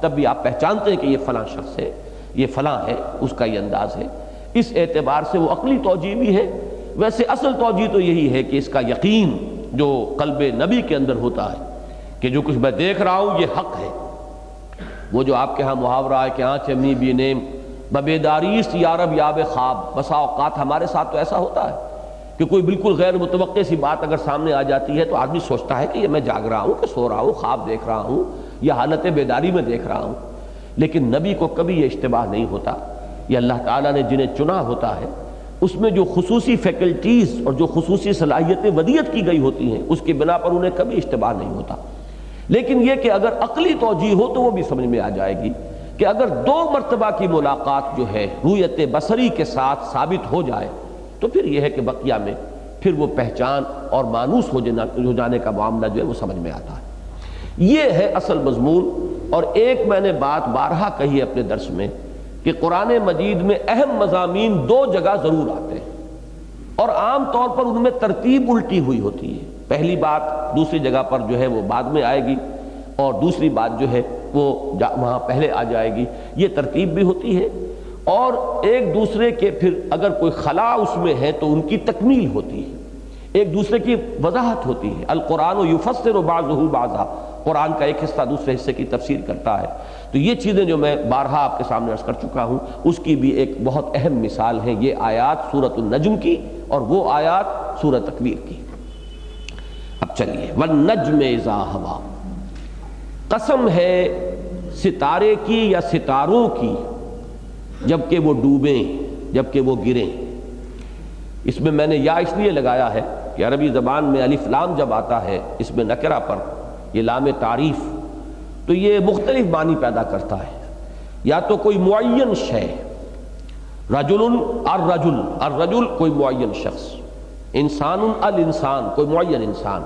تب بھی آپ پہچانتے ہیں کہ یہ فلاں شخص ہے، یہ فلاں ہے، اس کا یہ انداز ہے۔ اس اعتبار سے وہ عقلی توجیہ بھی ہے۔ ویسے اصل توجیہ تو یہی ہے کہ اس کا یقین جو قلب نبی کے اندر ہوتا ہے کہ جو کچھ میں دیکھ رہا ہوں یہ حق ہے۔ وہ جو آپ کے ہاں محاورہ ہے کہ آنچ امی بی نیم ببیداریست یارب یاب خواب، بسا اوقات ہمارے ساتھ تو ایسا ہوتا ہے کہ کوئی بالکل غیر متوقع سی بات اگر سامنے آ جاتی ہے تو آدمی سوچتا ہے کہ یہ میں جاگ رہا ہوں کہ سو رہا ہوں، خواب دیکھ رہا ہوں یا حالت بیداری میں دیکھ رہا ہوں۔ لیکن نبی کو کبھی یہ اشتباہ نہیں ہوتا۔ یہ اللہ تعالیٰ نے جنہیں چنا ہوتا ہے اس میں جو خصوصی فیکلٹیز اور جو خصوصی صلاحیتیں ودیعت کی گئی ہوتی ہیں اس کی بنا پر انہیں کبھی اشتباہ نہیں ہوتا۔ لیکن یہ کہ اگر عقلی توجیہ ہو تو وہ بھی سمجھ میں آ جائے گی کہ اگر 2 مرتبہ کی ملاقات جو ہے رویت بصری کے ساتھ ثابت ہو جائے تو پھر یہ ہے کہ بقیہ میں پھر وہ پہچان اور مانوس ہو جانے کا معاملہ جو ہے وہ سمجھ میں آتا ہے۔ یہ ہے اصل مضمون۔ اور ایک میں نے بات بارہا کہی ہے اپنے درس میں کہ قرآن مجید میں اہم مضامین 2 جگہ ضرور آتے ہیں اور عام طور پر ان میں ترتیب الٹی ہوئی ہوتی ہے۔ پہلی بات دوسری جگہ پر جو ہے وہ بعد میں آئے گی اور دوسری بات جو ہے وہ وہاں پہلے آ جائے گی، یہ ترتیب بھی ہوتی ہے۔ اور ایک دوسرے کے پھر اگر کوئی خلا اس میں ہے تو ان کی تکمیل ہوتی ہے، ایک دوسرے کی وضاحت ہوتی ہے۔ القرآن یفسر بعضہ بعضا، قرآن کا ایک حصہ دوسرے حصے کی تفسیر کرتا ہے۔ تو یہ چیزیں جو میں بارہا آپ کے سامنے عرض کر چکا ہوں اس کی بھی ایک بہت اہم مثال ہے یہ آیات سورۃ النجم کی اور وہ آیات سورۃ تکویر کی۔ اب چلیے، والنجم اذا ہوا، قسم ہے ستارے کی یا ستاروں کی جبکہ وہ ڈوبیں، جبکہ وہ گریں۔ اس میں نے یا اس لیے لگایا ہے کہ عربی زبان میں الف لام جب آتا ہے اس میں نکرہ پر، یہ لام تعریف، تو یہ مختلف معنی پیدا کرتا ہے۔ یا تو کوئی معین شے، رجل الرجل، الرجل کوئی معین شخص، انسان الانسان کوئی معین انسان،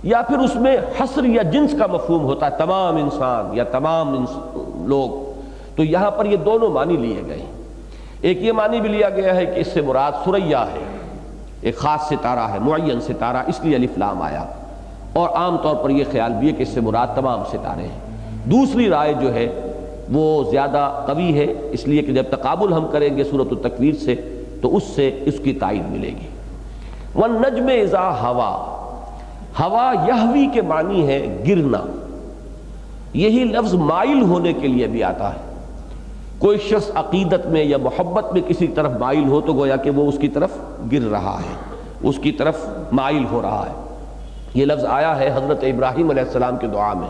یا پھر اس میں حصر یا جنس کا مفہوم ہوتا ہے، تمام انسان یا تمام لوگ۔ تو یہاں پر یہ دونوں معنی لیے گئے ہیں۔ ایک یہ معنی بھی لیا گیا ہے کہ اس سے مراد ثریا ہے، ایک خاص ستارہ ہے، معین ستارہ، اس لیے الف لام آیا، اور عام طور پر یہ خیال بھی ہے کہ اس سے مراد تمام ستارے ہیں۔ دوسری رائے جو ہے وہ زیادہ قوی ہے، اس لیے کہ جب تقابل ہم کریں گے سورۃ التکویر سے تو اس سے اس کی تائید ملے گی۔ والنجم اذا ہوا، ہوا یہوی کے معنی ہے گرنا، یہی لفظ مائل ہونے کے لیے بھی آتا ہے۔ کوئی شخص عقیدت میں یا محبت میں کسی طرف مائل ہو تو گویا کہ وہ اس کی طرف گر رہا ہے، اس کی طرف مائل ہو رہا ہے۔ یہ لفظ آیا ہے حضرت ابراہیم علیہ السلام کی دعا میں،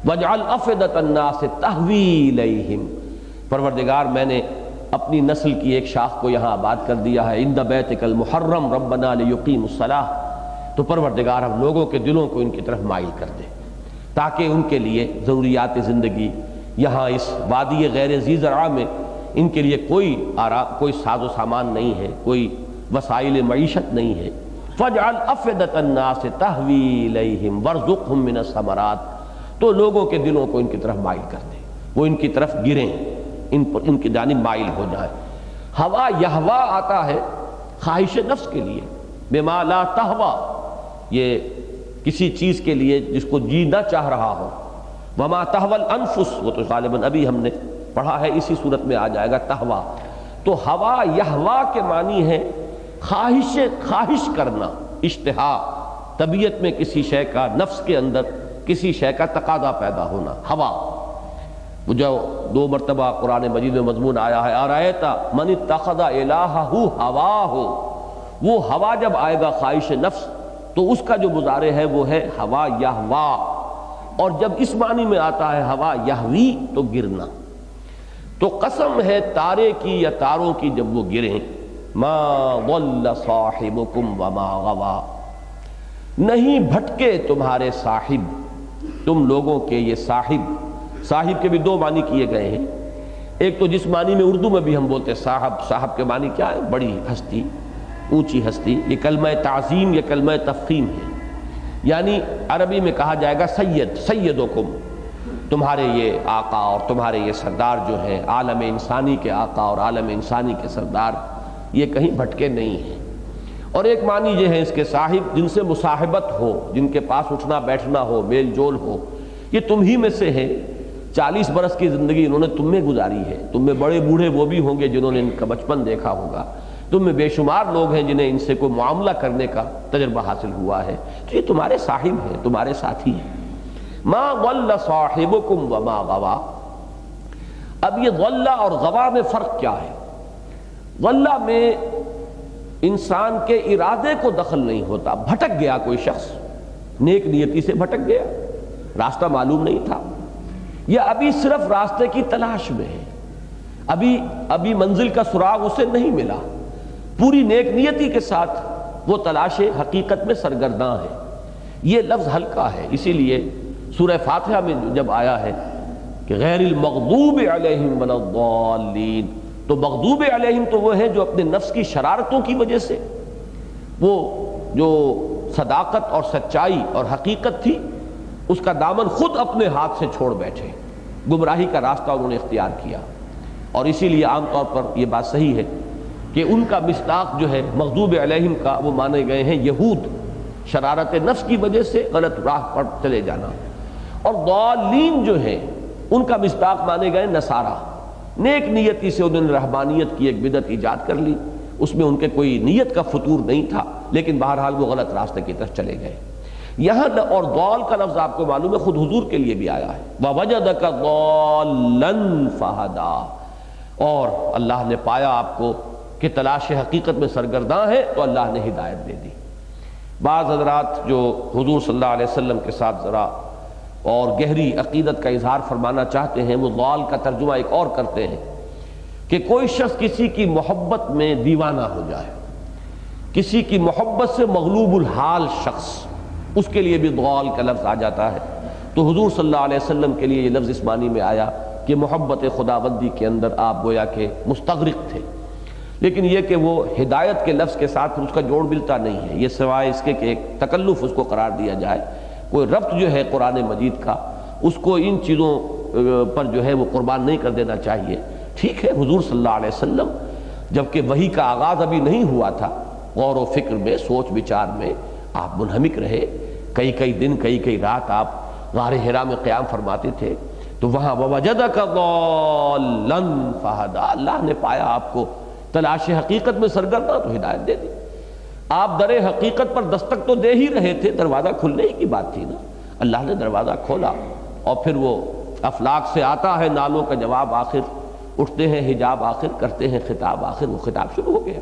وَاجْعَلْ أَفْئِدَةَ النَّاسِ تَهْوِي إِلَيْهِمْ، پروردگار میں نے اپنی نسل کی ایک شاخ کو یہاں آباد کر دیا ہے، عِنْدَ بَيْتِكَ الْمُحَرَّمْ رَبَّنَا لِيُقِيمُوا الصَّلَاةَ، تو پروردگار ہم لوگوں کے دلوں کو ان کی طرف مائل کر دے تاکہ ان کے لیے ضروریات زندگی یہاں اس وادی غیر ذی زرع میں ان کے لیے کوئی ساز و سامان نہیں ہے، کوئی وسائل معیشت نہیں ہے۔ فَاجْعَلْ أَفْئِدَةَ النَّاسِ تَهْوِي إِلَيْهِمْ وَارْزُقْهُم مِّنَ الثَّمَرَاتِ، تو لوگوں کے دلوں کو ان کی طرف مائل کر دے، وہ ان کی طرف گریں، ان کی جانب مائل ہو جائیں۔ ہوا یہوا آتا ہے خواہش نفس کے لیے، بما لا تہوا، یہ کسی چیز کے لیے جس کو جی نہ چاہ رہا ہو۔ وما تہوى الانفس، وہ تو غالباً ابھی ہم نے پڑھا ہے، اسی صورت میں آ جائے گا تہوا۔ تو ہوا یہوا کے معنی ہے خواہش کرنا، اشتہا، طبیعت میں کسی شے کا، نفس کے اندر کسی شے کا تقاضا پیدا ہونا، ہوا۔ وہ جو 2 مرتبہ قرآن مجید میں مضمون آیا ہے، ارأیت من اتخذ الہہ ہواہ، وہ ہوا جب آئے گا خواہش نفس تو اس کا جو مضارع ہے وہ ہے ہوا یہوا، اور جب اس معنی میں آتا ہے ہوا یہوی تو گرنا۔ تو قسم ہے تارے کی یا تاروں کی جب وہ گریں، ما ضل صاحبکم وما غوا، نہیں بھٹکے تمہارے صاحب، تم لوگوں کے یہ صاحب کے بھی 2 معنی کیے گئے ہیں۔ ایک تو جس معنی میں اردو میں بھی ہم بولتے صاحب کے معنی کیا ہے؟ بڑی ہستی، اونچی ہستی، یہ کلمہ تعظیم، یہ کلمہ تفخیم ہے، یعنی عربی میں کہا جائے گا سیدکم، تمہارے یہ آقا اور تمہارے یہ سردار جو ہیں، عالم انسانی کے آقا اور عالم انسانی کے سردار، یہ کہیں بھٹکے نہیں ہیں۔ اور ایک معنی یہ ہے اس کے صاحب، جن سے مصاحبت ہو، جن کے پاس اٹھنا بیٹھنا ہو، میل جول ہو، یہ تم ہی میں سے ہیں۔ 40 برس کی زندگی انہوں نے تم میں گزاری ہے، تم میں بڑے بوڑھے وہ بھی ہوں گے جنہوں نے ان کا بچپن دیکھا ہوگا، تم میں بے شمار لوگ ہیں جنہیں ان سے کوئی معاملہ کرنے کا تجربہ حاصل ہوا ہے، تو یہ تمہارے صاحب ہیں، تمہارے ساتھی ہیں۔ ما ضل صاحبکم وما غوا، اب یہ ضل اور غوا میں فرق کیا ہے؟ ضل میں انسان کے ارادے کو دخل نہیں ہوتا، بھٹک گیا کوئی شخص، نیک نیتی سے بھٹک گیا، راستہ معلوم نہیں تھا، یا ابھی صرف راستے کی تلاش میں ہے، ابھی منزل کا سراغ اسے نہیں ملا، پوری نیک نیتی کے ساتھ وہ تلاش حقیقت میں سرگرداں ہے۔ یہ لفظ ہلکا ہے، اسی لیے سورہ فاتحہ میں جب آیا ہے کہ غیر المغضوب علیہم ولا الضالین، تو مغضوب علیہم تو وہ ہیں جو اپنے نفس کی شرارتوں کی وجہ سے، وہ جو صداقت اور سچائی اور حقیقت تھی اس کا دامن خود اپنے ہاتھ سے چھوڑ بیٹھے، گمراہی کا راستہ انہوں نے اختیار کیا۔ اور اسی لیے عام طور پر یہ بات صحیح ہے کہ ان کا مصداق جو ہے مغضوب علیہم کا وہ مانے گئے ہیں یہود، شرارت نفس کی وجہ سے غلط راہ پر چلے جانا، اور ضالین جو ہیں ان کا مصداق مانے گئے نصارہ، نیک نیتی سے انہوں نے رہبانیت کی ایک بدعت ایجاد کر لی، اس میں ان کے کوئی نیت کا فطور نہیں تھا، لیکن بہرحال وہ غلط راستے کی طرف چلے گئے۔ یہاں اور ضال کا لفظ آپ کو معلوم ہے خود حضور کے لیے بھی آیا ہے، وَوَجَدَكَ ضَالًّا فَهَدَىٰ، اور اللہ نے پایا آپ کو کہ تلاش حقیقت میں سرگرداں ہے تو اللہ نے ہدایت دے دی۔ بعض حضرات جو حضور صلی اللہ علیہ وسلم کے ساتھ ذرا اور گہری عقیدت کا اظہار فرمانا چاہتے ہیں وہ ضال کا ترجمہ ایک اور کرتے ہیں کہ کہ کوئی شخص کسی کی محبت میں دیوانہ ہو جائے، کسی کی محبت سے مغلوب الحال شخص، اس کے لیے بھی ضال کا لفظ آ جاتا ہے۔ تو حضور صلی اللہ علیہ وسلم کے لیے یہ لفظ اس معنی میں آیا کہ محبت خداوندی کے اندر آپ گویا کہ مستغرق تھے، لیکن یہ کہ وہ ہدایت کے لفظ کے ساتھ اس کا جوڑ ملتا نہیں ہے، یہ سوائے اس کے کہ ایک تکلف اس کو قرار دیا جائے، کوئی ربط جو ہے قرآن مجید کا اس کو ان چیزوں پر جو ہے وہ قربان نہیں کر دینا چاہیے۔ ٹھیک ہے، حضور صلی اللہ علیہ وسلم جبکہ وحی کا آغاز ابھی نہیں ہوا تھا، غور و فکر میں، سوچ بچار میں آپ منہمک رہے، کئی دن کئی رات آپ غار حرا میں قیام فرماتے تھے، تو وہاں وَوَجَدَكَ ضَالًّا فَهَدَىٰ، اللہ نے پایا آپ کو تلاش حقیقت میں سرگرداں تو ہدایت دے دی۔ آپ در حقیقت پر دستک تو دے ہی رہے تھے، دروازہ کھلنے ہی کی بات تھی نا، اللہ نے دروازہ کھولا، اور پھر وہ افلاک سے آتا ہے نالوں کا جواب، آخر اٹھتے ہیں حجاب، آخر کرتے ہیں خطاب، آخر وہ خطاب شروع ہو گیا۔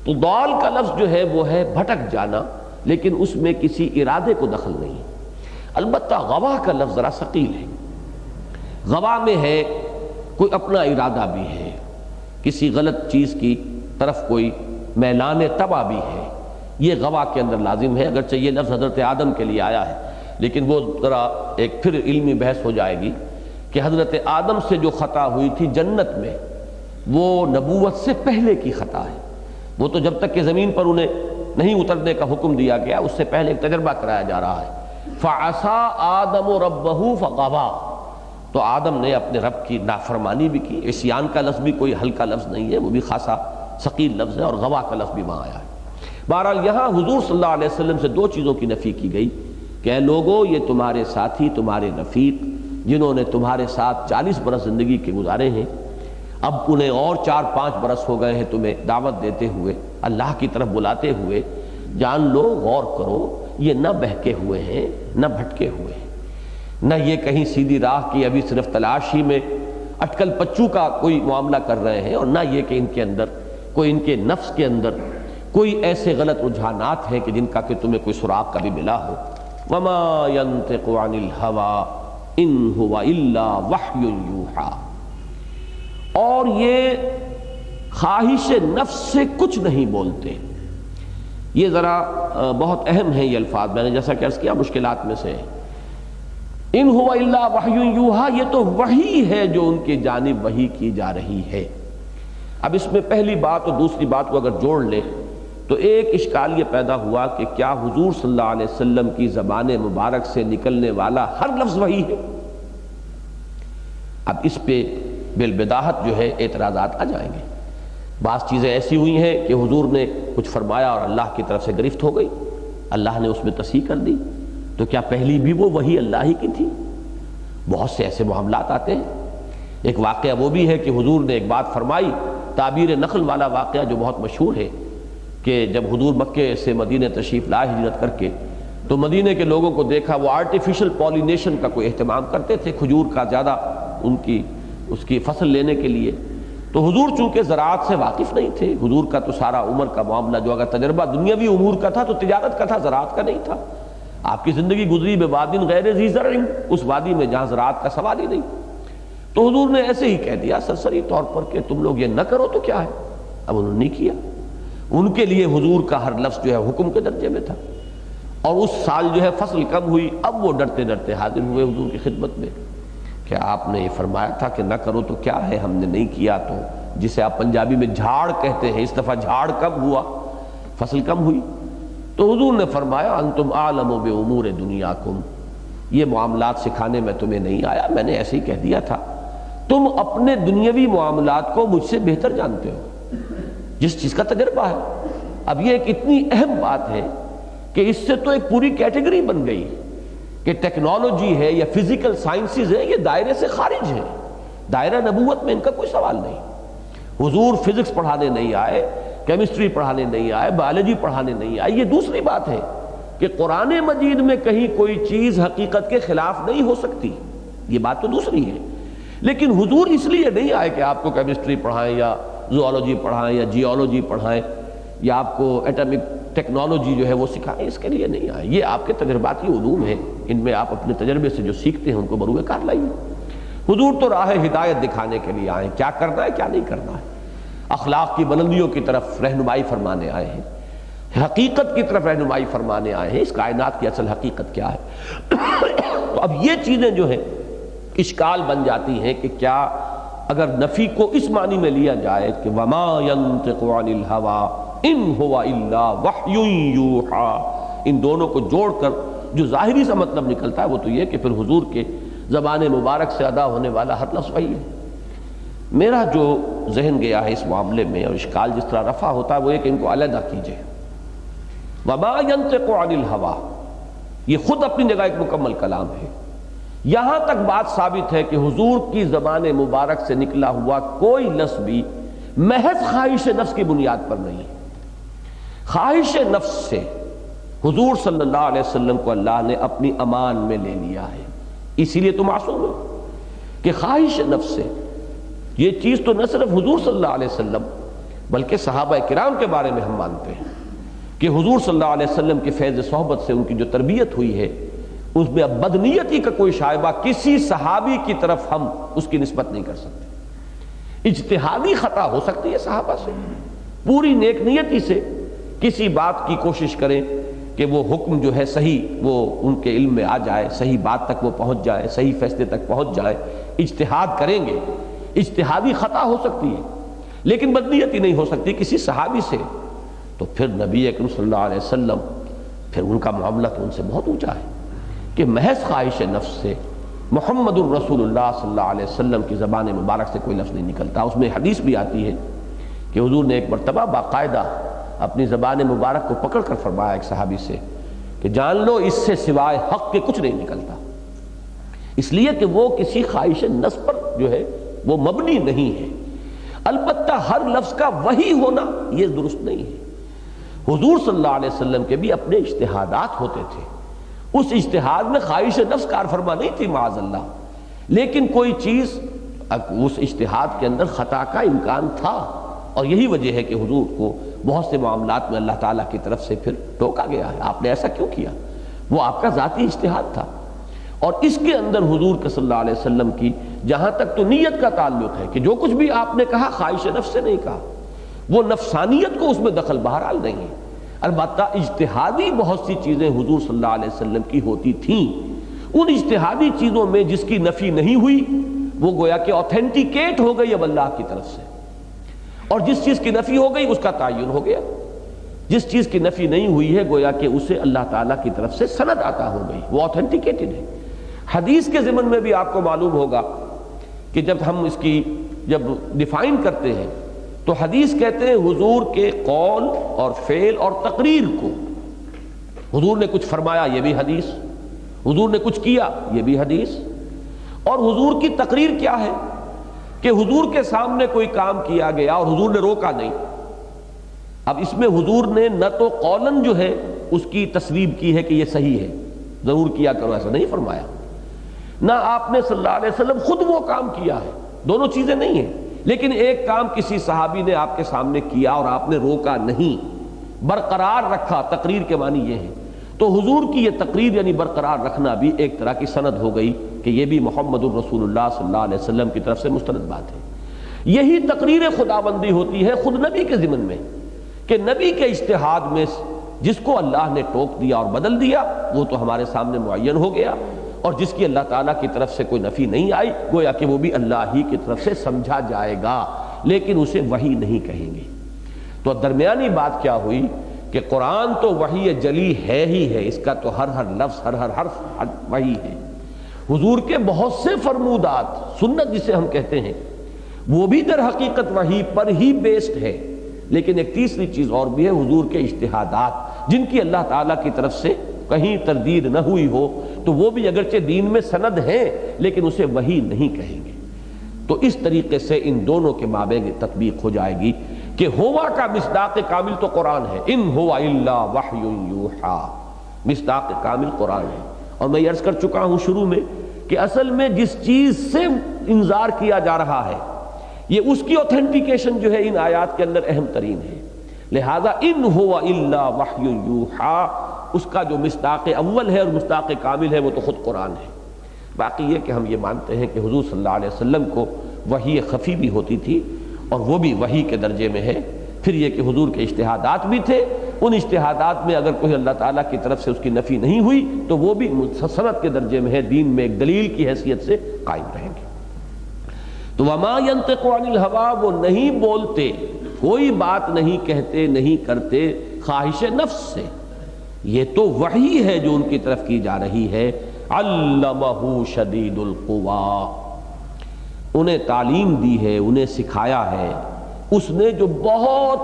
تو ضال کا لفظ جو ہے وہ ہے بھٹک جانا، لیکن اس میں کسی ارادے کو دخل نہیں۔ البتہ غوا کا لفظ ذرا ثقیل ہے، غوا میں ہے کوئی اپنا ارادہ بھی ہے، کسی غلط چیز کی طرف کوئی میلان طبع بھی ہے، یہ غوا کے اندر لازم ہے، اگرچہ یہ لفظ حضرت آدم کے لیے آیا ہے، لیکن وہ ذرا ایک پھر علمی بحث ہو جائے گی کہ حضرت آدم سے جو خطا ہوئی تھی جنت میں، وہ نبوت سے پہلے کی خطا ہے، وہ تو جب تک کہ زمین پر انہیں نہیں اترنے کا حکم دیا گیا اس سے پہلے ایک تجربہ کرایا جا رہا ہے۔ فَعَصَىٰ آدَمُ رَبَّهُ فَغَوَىٰ، تو آدم نے اپنے رب کی نافرمانی بھی کی۔ عصیان کا لفظ بھی کوئی ہلکا لفظ نہیں ہے، وہ بھی خاصا ثقیل لفظ ہے، اور غوا کا لفظ بھی وہاں آیا ہے۔ بہرحال یہاں حضور صلی اللہ علیہ وسلم سے دو چیزوں کی نفی کی گئی کہ اے لوگو، یہ تمہارے ساتھی، تمہارے رفیق، جنہوں نے تمہارے ساتھ 40 برس زندگی کے گزارے ہیں، اب انہیں اور 4-5 برس ہو گئے ہیں تمہیں دعوت دیتے ہوئے، اللہ کی طرف بلاتے ہوئے، جان لو، غور کرو، یہ نہ بہکے ہوئے ہیں نہ بھٹکے ہوئے ہیں، نہ یہ کہیں سیدھی راہ کی ابھی صرف تلاش ہی میں اٹکل پچو کا کوئی معاملہ کر رہے ہیں، اور نہ یہ کہ ان کے اندر کوئی، ان کے نفس کے اندر کوئی ایسے غلط رجحانات ہیں کہ جن کا کہ تمہیں کوئی سراغ کبھی ملا ہو۔ وَمَا يَنطِقُ عَنِ الْهَوَىٰ إِنْ هُوَ إِلَّا وَحْيٌ يُوحَىٰ، اور یہ خواہش نفس سے کچھ نہیں بولتے۔ یہ ذرا بہت اہم ہے یہ الفاظ، میں نے جیسا کہ عرض کیا مشکلات میں سے۔ ان هو الا وحی یوحیٰ، یہ تو وحی ہے جو ان کی جانب وحی کی جا رہی ہے۔ اب اس میں پہلی بات اور دوسری بات کو اگر جوڑ لیں تو ایک اشکال یہ پیدا ہوا کہ کیا حضور صلی اللہ علیہ وسلم کی زبان مبارک سے نکلنے والا ہر لفظ وحی ہے؟ اب اس پہ بالبداہت جو ہے اعتراضات آ جائیں گے۔ بعض چیزیں ایسی ہوئی ہیں کہ حضور نے کچھ فرمایا اور اللہ کی طرف سے گرفت ہو گئی، اللہ نے اس میں تصحیح کر دی، تو کیا پہلی بھی وہ وحی اللہ ہی کی تھی؟ بہت سے ایسے معاملات آتے ہیں۔ ایک واقعہ وہ بھی ہے کہ حضور نے ایک بات فرمائی، تعبیر نخل والا واقعہ جو بہت مشہور ہے، کہ جب حضور مکے سے مدینہ تشریف لائے ہجرت کر کے، تو مدینہ کے لوگوں کو دیکھا وہ آرٹیفیشل پولینیشن کا کوئی اہتمام کرتے تھے، کھجور کا زیادہ اس کی فصل لینے کے لیے۔ تو حضور چونکہ زراعت سے واقف نہیں تھے، حضور کا تو سارا عمر کا معاملہ جو اگر تجربہ دنیاوی امور کا تھا تو تجارت کا تھا، زراعت کا نہیں تھا۔ آپ کی زندگی گزری بوادٍ غیر ذی زرع، اس وادی میں جہاں زراعت کا سوال ہی نہیں۔ تو حضور نے ایسے ہی کہہ دیا سرسری طور پر کہ تم لوگ یہ نہ کرو تو کیا ہے۔ اب انہوں نے نہیں کیا، ان کے لیے حضور کا ہر لفظ جو ہے حکم کے درجے میں تھا، اور اس سال جو ہے فصل کم ہوئی، اب وہ ڈرتے ڈرتے حاضر ہوئے حضور کی خدمت میں کہ آپ نے یہ فرمایا تھا کہ نہ کرو تو کیا ہے، ہم نے نہیں کیا، تو جسے آپ پنجابی میں جھاڑ کہتے ہیں، اس دفعہ جھاڑ کب ہوا، فصل کم ہوئی۔ تو حضور نے فرمایا انتم اعلم بامور دنیاکم، یہ معاملات سکھانے میں تمہیں نہیں آیا، میں نے ایسے ہی کہہ دیا تھا، تم اپنے دنیاوی معاملات کو مجھ سے بہتر جانتے ہو، جس چیز کا تجربہ ہے۔ اب یہ ایک اتنی اہم بات ہے کہ اس سے تو ایک پوری کیٹیگری بن گئی کہ ٹیکنالوجی ہے یا فزیکل سائنسز ہے، یہ دائرے سے خارج ہے، دائرہ نبوت میں ان کا کوئی سوال نہیں۔ حضور فزکس پڑھانے نہیں آئے، کیمسٹری پڑھانے نہیں آئے، بایولوجی پڑھانے نہیں آئے۔ یہ دوسری بات ہے کہ قرآن مجید میں کہیں کوئی چیز حقیقت کے خلاف نہیں ہو سکتی، یہ بات تو دوسری ہے، لیکن حضور اس لیے نہیں آئے کہ آپ کو کیمسٹری پڑھائیں یا زوالوجی پڑھائیں یا جیولوجی پڑھائیں یا آپ کو ایٹمک ٹیکنالوجی جو ہے وہ سکھائیں، اس کے لیے نہیں آئے۔ یہ آپ کے تجرباتی علوم ہیں، ان میں آپ اپنے تجربے سے جو سیکھتے ہیں ان کو بروئے کار لائیے۔ حضور تو راہ ہدایت دکھانے کے لیے آئے ہیں، کیا کرنا ہے کیا نہیں کرنا ہے، اخلاق کی بلندیوں کی طرف رہنمائی فرمانے آئے ہیں، حقیقت کی طرف رہنمائی فرمانے آئے ہیں، اس کائنات کی اصل حقیقت کیا ہے۔ تو اب یہ چیزیں جو ہیں اشکال بن جاتی ہیں کہ کیا اگر نفی کو اس معنی میں لیا جائے کہ وما ينطق عن الهوى ان هو الا وحی یوحى، ان دونوں کو جوڑ کر جو ظاہری سا مطلب نکلتا ہے وہ تو یہ کہ پھر حضور کے زبان مبارک سے ادا ہونے والا ہر لفظ وحی ہے۔ میرا جو ذہن گیا ہے اس معاملے میں اور اشکال جس طرح رفع ہوتا ہے وہ یہ کہ ان کو علیحدہ کیجئے۔ وما ينطق عن الهوى یہ خود اپنی جگہ ایک مکمل کلام ہے، یہاں تک بات ثابت ہے کہ حضور کی زبان مبارک سے نکلا ہوا کوئی لفظ بھی محض خواہش نفس کی بنیاد پر نہیں ہے۔ خواہش نفس سے حضور صلی اللہ علیہ وسلم کو اللہ نے اپنی امان میں لے لیا ہے، اسی لیے تو معصوم ہے کہ خواہش نفس سے یہ چیز تو نہ صرف حضور صلی اللہ علیہ وسلم بلکہ صحابہ کرام کے بارے میں ہم مانتے ہیں کہ حضور صلی اللہ علیہ وسلم کے فیض صحبت سے ان کی جو تربیت ہوئی ہے اس میں اب بدنیتی کا کوئی شائبہ کسی صحابی کی طرف ہم اس کی نسبت نہیں کر سکتے۔ اجتہادی خطا ہو سکتی ہے صحابہ سے، پوری نیک نیتی سے کسی بات کی کوشش کریں کہ وہ حکم جو ہے صحیح وہ ان کے علم میں آ جائے، صحیح بات تک وہ پہنچ جائے، صحیح فیصلے تک پہنچ جائے، اجتہاد کریں گے، اجتہادی خطا ہو سکتی ہے لیکن بدنیتی نہیں ہو سکتی کسی صحابی سے۔ تو پھر نبی اکرم صلی اللہ علیہ وسلم پھر ان کا معاملہ تو ان سے بہت اونچا ہے کہ محض خواہش نفس سے محمد الرسول اللہ صلی اللہ علیہ وسلم کی زبان مبارک سے کوئی لفظ نہیں نکلتا۔ اس میں حدیث بھی آتی ہے کہ حضور نے ایک مرتبہ باقاعدہ اپنی زبان مبارک کو پکڑ کر فرمایا ایک صحابی سے کہ جان لو اس سے سوائے حق کے کچھ نہیں نکلتا، اس لیے کہ وہ کسی خواہش نفس پر جو ہے وہ مبنی نہیں ہے۔ البتہ ہر لفظ کا وحی ہونا یہ درست نہیں ہے۔ حضور صلی اللہ علیہ وسلم کے بھی اپنے اجتہادات ہوتے تھے، اس اجتہاد میں خواہش نفس کار فرما نہیں تھی معاذ اللہ، لیکن کوئی چیز اس اجتہاد کے اندر خطا کا امکان تھا، اور یہی وجہ ہے کہ حضور کو بہت سے معاملات میں اللہ تعالیٰ کی طرف سے پھر ٹوکا گیا ہے، آپ نے ایسا کیوں کیا؟ وہ آپ کا ذاتی اجتہاد تھا، اور اس کے اندر حضور صلی اللہ علیہ وسلم کی جہاں تک تو نیت کا تعلق ہے کہ جو کچھ بھی آپ نے کہا خواہش نفس سے نہیں کہا، وہ نفسانیت کو اس میں دخل بہرحال نہیں ہے۔ البتہ اجتہادی بہت سی چیزیں حضور صلی اللہ علیہ وسلم کی ہوتی تھیں، ان اجتہادی چیزوں میں جس کی نفی نہیں ہوئی وہ گویا کہ اوتھینٹیکیٹ ہو گئی اب اللہ کی طرف سے، اور جس چیز کی نفی ہو گئی اس کا تعین ہو گیا، جس چیز کی نفی نہیں ہوئی ہے گویا کہ اسے اللہ تعالیٰ کی طرف سے سند عطا ہو گئی، وہ اوتھینٹیکیٹڈ ہے۔ حدیث کے ضمن میں بھی آپ کو معلوم ہوگا کہ جب ہم اس کی جب ڈیفائن کرتے ہیں تو حدیث کہتے ہیں حضور کے قول اور فعل اور تقریر کو، حضور نے کچھ فرمایا یہ بھی حدیث، حضور نے کچھ کیا یہ بھی حدیث۔ اور حضور کی تقریر کیا ہے کہ حضور کے سامنے کوئی کام کیا گیا اور حضور نے روکا نہیں، اب اس میں حضور نے نہ تو قولاً جو ہے اس کی تصویب کی ہے کہ یہ صحیح ہے ضرور کیا کرو، ایسا نہیں فرمایا، نہ آپ نے صلی اللہ علیہ وسلم خود وہ کام کیا ہے، دونوں چیزیں نہیں ہیں، لیکن ایک کام کسی صحابی نے آپ کے سامنے کیا اور آپ نے روکا نہیں، برقرار رکھا، تقریر کے معنی یہ ہے۔ تو حضور کی یہ تقریر یعنی برقرار رکھنا بھی ایک طرح کی سند ہو گئی کہ یہ بھی محمد الرسول اللہ صلی اللہ علیہ وسلم کی طرف سے مستند بات ہے۔ یہی تقریر خداوندی ہوتی ہے خود نبی کے ضمن میں کہ نبی کے اجتہاد میں جس کو اللہ نے ٹوک دیا اور بدل دیا وہ تو ہمارے سامنے معین ہو گیا، اور جس کی اللہ تعالیٰ کی طرف سے کوئی نفی نہیں آئی گویا کہ وہ بھی اللہ ہی کی طرف سے سمجھا جائے گا، لیکن اسے وحی نہیں کہیں گے۔ تو درمیانی بات کیا ہوئی کہ قرآن تو وحی جلی ہے ہی ہے، اس کا تو ہر لفظ ہر حرف وحی ہے۔ حضور کے بہت سے فرمودات سنت جسے ہم کہتے ہیں وہ بھی در حقیقت وحی پر ہی بیسڈ ہے، لیکن ایک تیسری چیز اور بھی ہے حضور کے اجتہادات جن کی اللہ تعالیٰ کی طرف سے کہیں تردید نہ ہوئی ہو تو وہ بھی اگرچہ دین میں سند ہیں لیکن اسے وحی نہیں کہیں گے۔ تو اس طریقے سے ان دونوں کے مابین تطبیق ہو جائے گی کہ ہوا کا مصداق کامل تو قرآن ہے، ان ہوا الا وحی یوحا، مصداق کامل قرآن ہے۔ اور میں یہ عرض کر چکا ہوں شروع میں کہ اصل میں جس چیز سے انذار کیا جا رہا ہے یہ اس کی اوتھینٹیکیشن جو ہے ان آیات کے اندر اہم ترین ہے، لہذا ان ہوا الا وحی یوحا اس کا جو مصداق اول ہے اور مصداق کامل ہے وہ تو خود قرآن ہے۔ باقی یہ کہ ہم یہ مانتے ہیں کہ حضور صلی اللہ علیہ وسلم کو وحی خفی بھی ہوتی تھی اور وہ بھی وحی کے درجے میں ہے۔ پھر یہ کہ حضور کے اجتہادات بھی تھے، ان اجتہادات میں اگر کوئی اللہ تعالیٰ کی طرف سے اس کی نفی نہیں ہوئی تو وہ بھی سند کے درجے میں ہے، دین میں ایک دلیل کی حیثیت سے قائم رہیں گے۔ تو وما ينطق عن الهوى، وہ نہیں بولتے، کوئی بات نہیں کہتے، نہیں کرتے خواہش نفس سے، یہ تو وحی ہے جو ان کی طرف کی جا رہی ہے۔ علمہ شدید القویٰ، انہیں تعلیم دی ہے، انہیں سکھایا ہے اس نے جو بہت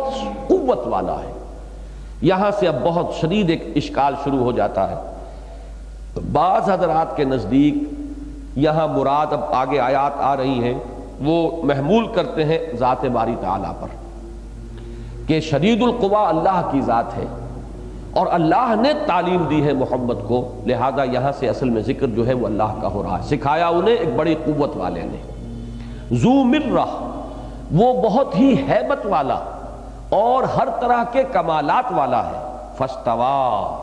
قوت والا ہے۔ یہاں سے اب بہت شدید ایک اشکال شروع ہو جاتا ہے۔ بعض حضرات کے نزدیک یہاں مراد، اب آگے آیات آ رہی ہیں، وہ محمول کرتے ہیں ذات باری تعالیٰ پر کہ شدید القویٰ اللہ کی ذات ہے اور اللہ نے تعلیم دی ہے محمد کو، لہذا یہاں سے اصل میں ذکر جو ہے وہ اللہ کا ہو رہا ہے۔ سکھایا انہیں ایک بڑی قوت والے نے۔ ذو مرہ، وہ بہت ہی ہیبت والا اور ہر طرح کے کمالات والا ہے۔ فاستویٰ،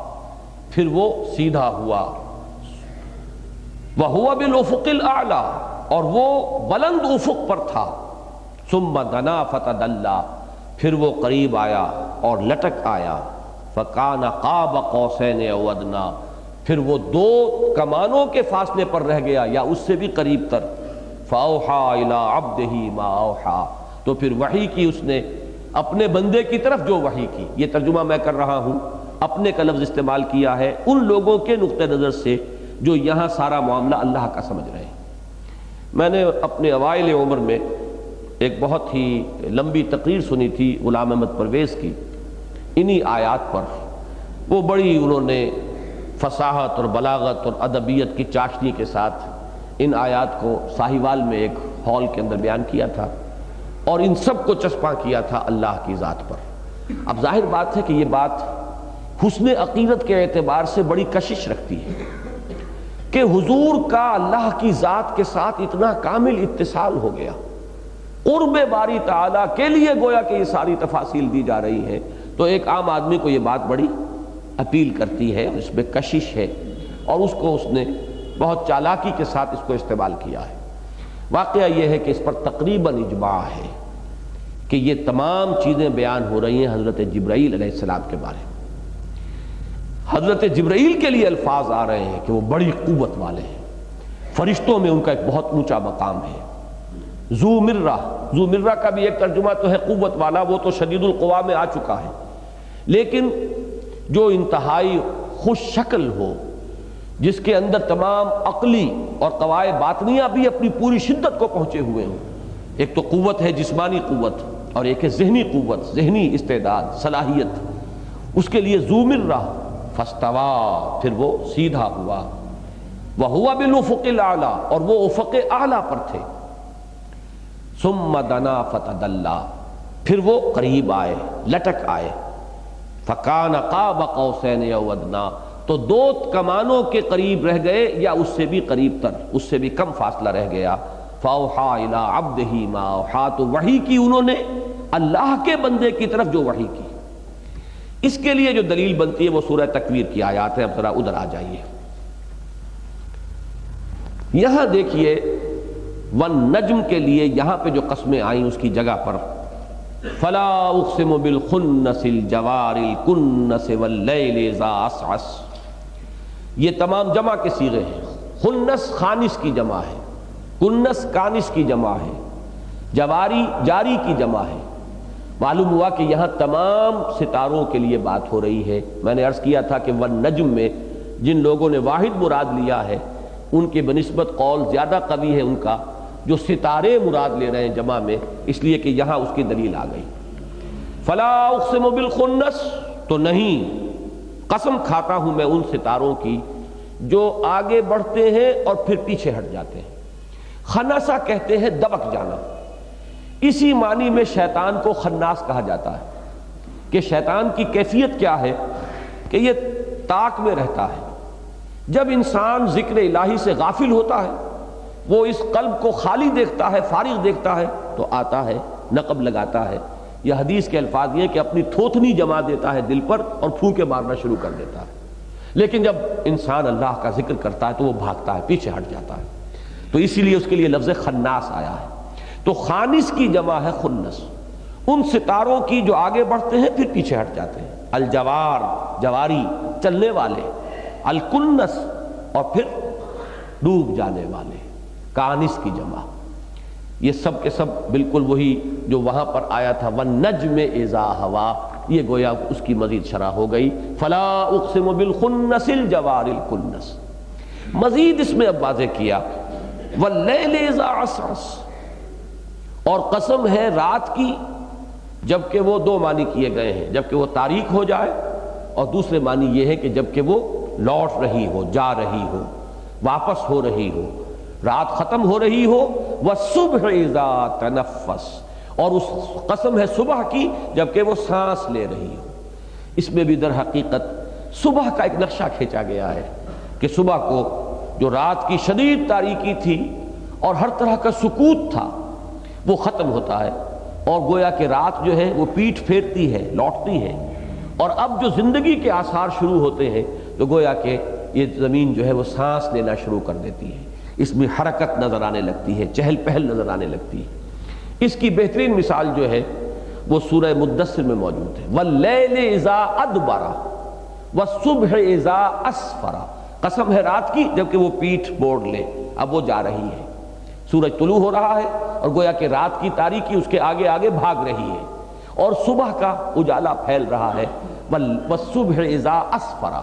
پھر وہ سیدھا ہوا۔ وَهُوَ بِالْأُفُقِ الْأَعْلَى، اور وہ بلند افق پر تھا۔ ثم دنا فتدلی، پھر وہ قریب آیا اور لٹک آیا۔ فَكَانَ قَابَ قَوْسَيْنِ أَوْ أَدْنَىٰ، پھر وہ دو کمانوں کے فاصلے پر رہ گیا یا اس سے بھی قریب تر۔ فَأَوْحَىٰ إِلَىٰ عَبْدِهِ مَا أَوْحَىٰ، تو پھر وحی کی اس نے اپنے بندے کی طرف جو وحی کی۔ یہ ترجمہ میں کر رہا ہوں، اپنے کا لفظ استعمال کیا ہے ان لوگوں کے نقطہ نظر سے جو یہاں سارا معاملہ اللہ کا سمجھ رہے ہیں۔ میں نے اپنے اوائل عمر میں ایک بہت ہی لمبی تقریر سنی تھی غلام احمد پرویز کی انہی آیات پر۔ وہ بڑی انہوں نے فصاحت اور بلاغت اور ادبیت کی چاشنی کے ساتھ ان آیات کو ساہیوال میں ایک ہال کے اندر بیان کیا تھا اور ان سب کو چسپاں کیا تھا اللہ کی ذات پر۔ اب ظاہر بات ہے کہ یہ بات حسن عقیدت کے اعتبار سے بڑی کشش رکھتی ہے کہ حضور کا اللہ کی ذات کے ساتھ اتنا کامل اتصال ہو گیا، قرب باری تعالیٰ کے لیے گویا کہ یہ ساری تفاصیل دی جا رہی ہیں، تو ایک عام آدمی کو یہ بات بڑی اپیل کرتی ہے اور اس میں کشش ہے، اور اس کو اس نے بہت چالاکی کے ساتھ اس کو استعمال کیا ہے۔ واقعہ یہ ہے کہ اس پر تقریباً اجماع ہے کہ یہ تمام چیزیں بیان ہو رہی ہیں حضرت جبرائیل علیہ السلام کے بارے میں۔ حضرت جبرائیل کے لیے الفاظ آ رہے ہیں کہ وہ بڑی قوت والے ہیں، فرشتوں میں ان کا ایک بہت اونچا مقام ہے۔ ذو مرہ، ذو مرہ کا بھی ایک ترجمہ تو ہے قوت والا، وہ تو شدید القوا میں آ چکا ہے، لیکن جو انتہائی خوش شکل ہو، جس کے اندر تمام عقلی اور قوائے باطنیہ بھی اپنی پوری شدت کو پہنچے ہوئے ہوں۔ ایک تو قوت ہے جسمانی قوت اور ایک ہے ذہنی قوت، ذہنی استعداد، صلاحیت، اس کے لیے ذو مرہ۔ فاستویٰ، پھر وہ سیدھا ہوا۔ وَهُوَ بِالْأُفُقِ الْأَعْلَىٰ، اور وہ افق اعلیٰ پر تھے۔ ثم دنا فتدلی، پھر وہ قریب آئے، لٹک آئے۔ فَكَانَ قَابَ قَوْسَيْنِ أَوْ أَدْنَىٰ، تو دو کمانوں کے قریب رہ گئے یا اس سے بھی قریب تر، اس سے بھی کم فاصلہ رہ گیا۔ فَأَوْحَىٰ إِلَىٰ عَبْدِهِ مَا أَوْحَىٰ، تو وحی کی انہوں نے اللہ کے بندے کی طرف جو وحی کی۔ اس کے لیے جو دلیل بنتی ہے وہ سورہ تکویر کی آیات ہے۔ اب ذرا ادھر آ جائیے، یہاں دیکھیے والنجم کے لیے یہاں پہ جو قسمیں آئیں اس کی جگہ پر فلا اقسم بالخنس الجوار الکنس واللیل اذا عسعس، یہ تمام جمع کے صیغے ہیں۔ خنس خانس کی جمع ہے، کنس کانس کی جمع ہے، جواری جاری کی جمع ہے۔ معلوم ہوا کہ یہاں تمام ستاروں کے لیے بات ہو رہی ہے۔ میں نے عرض کیا تھا کہ والنجم میں جن لوگوں نے واحد مراد لیا ہے ان کے بنسبت قول زیادہ قوی ہے ان کا، جو ستارے مراد لے رہے ہیں جمع میں، اس لیے کہ یہاں اس کی دلیل آ گئی۔ فلا اقسم بالخنس، تو نہیں، قسم کھاتا ہوں میں ان ستاروں کی جو آگے بڑھتے ہیں اور پھر پیچھے ہٹ جاتے ہیں۔ خنسا کہتے ہیں دبک جانا، اسی معنی میں شیطان کو خناس کہا جاتا ہے کہ شیطان کی کیفیت کیا ہے کہ یہ طاق میں رہتا ہے۔ جب انسان ذکر الہی سے غافل ہوتا ہے، وہ اس قلب کو خالی دیکھتا ہے، فارغ دیکھتا ہے، تو آتا ہے، نقب لگاتا ہے۔ یہ حدیث کے الفاظ یہ کہ اپنی تھوتنی جما دیتا ہے دل پر اور پھونکے مارنا شروع کر دیتا ہے۔ لیکن جب انسان اللہ کا ذکر کرتا ہے تو وہ بھاگتا ہے، پیچھے ہٹ جاتا ہے، تو اسی لیے اس کے لیے لفظ خناس آیا ہے۔ تو خانس کی جمع ہے خنس، ان ستاروں کی جو آگے بڑھتے ہیں پھر پیچھے ہٹ جاتے ہیں، الجوار جواری چلنے والے، الکنس اور پھر ڈوب جانے والے، کانس کی جمع۔ یہ سب کے سب بالکل وہی جو وہاں پر آیا تھا والنجم اذا ہوا، یہ گویا اس کی مزید شرح ہو گئی۔ فلا اقسم بالخنس الجوار الکنس، مزید اس میں اب واضح کیا واللیل اذا عسعس، اور قسم ہے رات کی جبکہ وہ دو معنی کیے گئے ہیں، جبکہ وہ تاریک ہو جائے، اور دوسرے معنی یہ ہے کہ جبکہ وہ لوٹ رہی ہو، جا رہی ہو، واپس ہو رہی ہو، رات ختم ہو رہی ہو۔ والصبح اذا تنفس، اور اس قسم ہے صبح کی جبکہ وہ سانس لے رہی ہو۔ اس میں بھی در حقیقت صبح کا ایک نقشہ کھینچا گیا ہے کہ صبح کو جو رات کی شدید تاریکی تھی اور ہر طرح کا سکوت تھا وہ ختم ہوتا ہے، اور گویا کہ رات جو ہے وہ پیٹھ پھیرتی ہے، لوٹتی ہے، اور اب جو زندگی کے آثار شروع ہوتے ہیں تو گویا کہ یہ زمین جو ہے وہ سانس لینا شروع کر دیتی ہے، اس میں حرکت نظر آنے لگتی ہے، چہل پہل نظر آنے لگتی ہے۔ اس کی بہترین مثال جو ہے وہ سورہ مدثر میں موجود ہے، واللیل اذا ادبر والصبح اذا اسفر، قسم ہے رات کی جبکہ وہ پیٹھ موڑ لے، اب وہ جا رہی ہے، سورج طلوع ہو رہا ہے اور گویا کہ رات کی تاریکی اس کے آگے آگے بھاگ رہی ہے، اور صبح کا اجالا پھیل رہا ہے۔ والصبح اذا اسفر،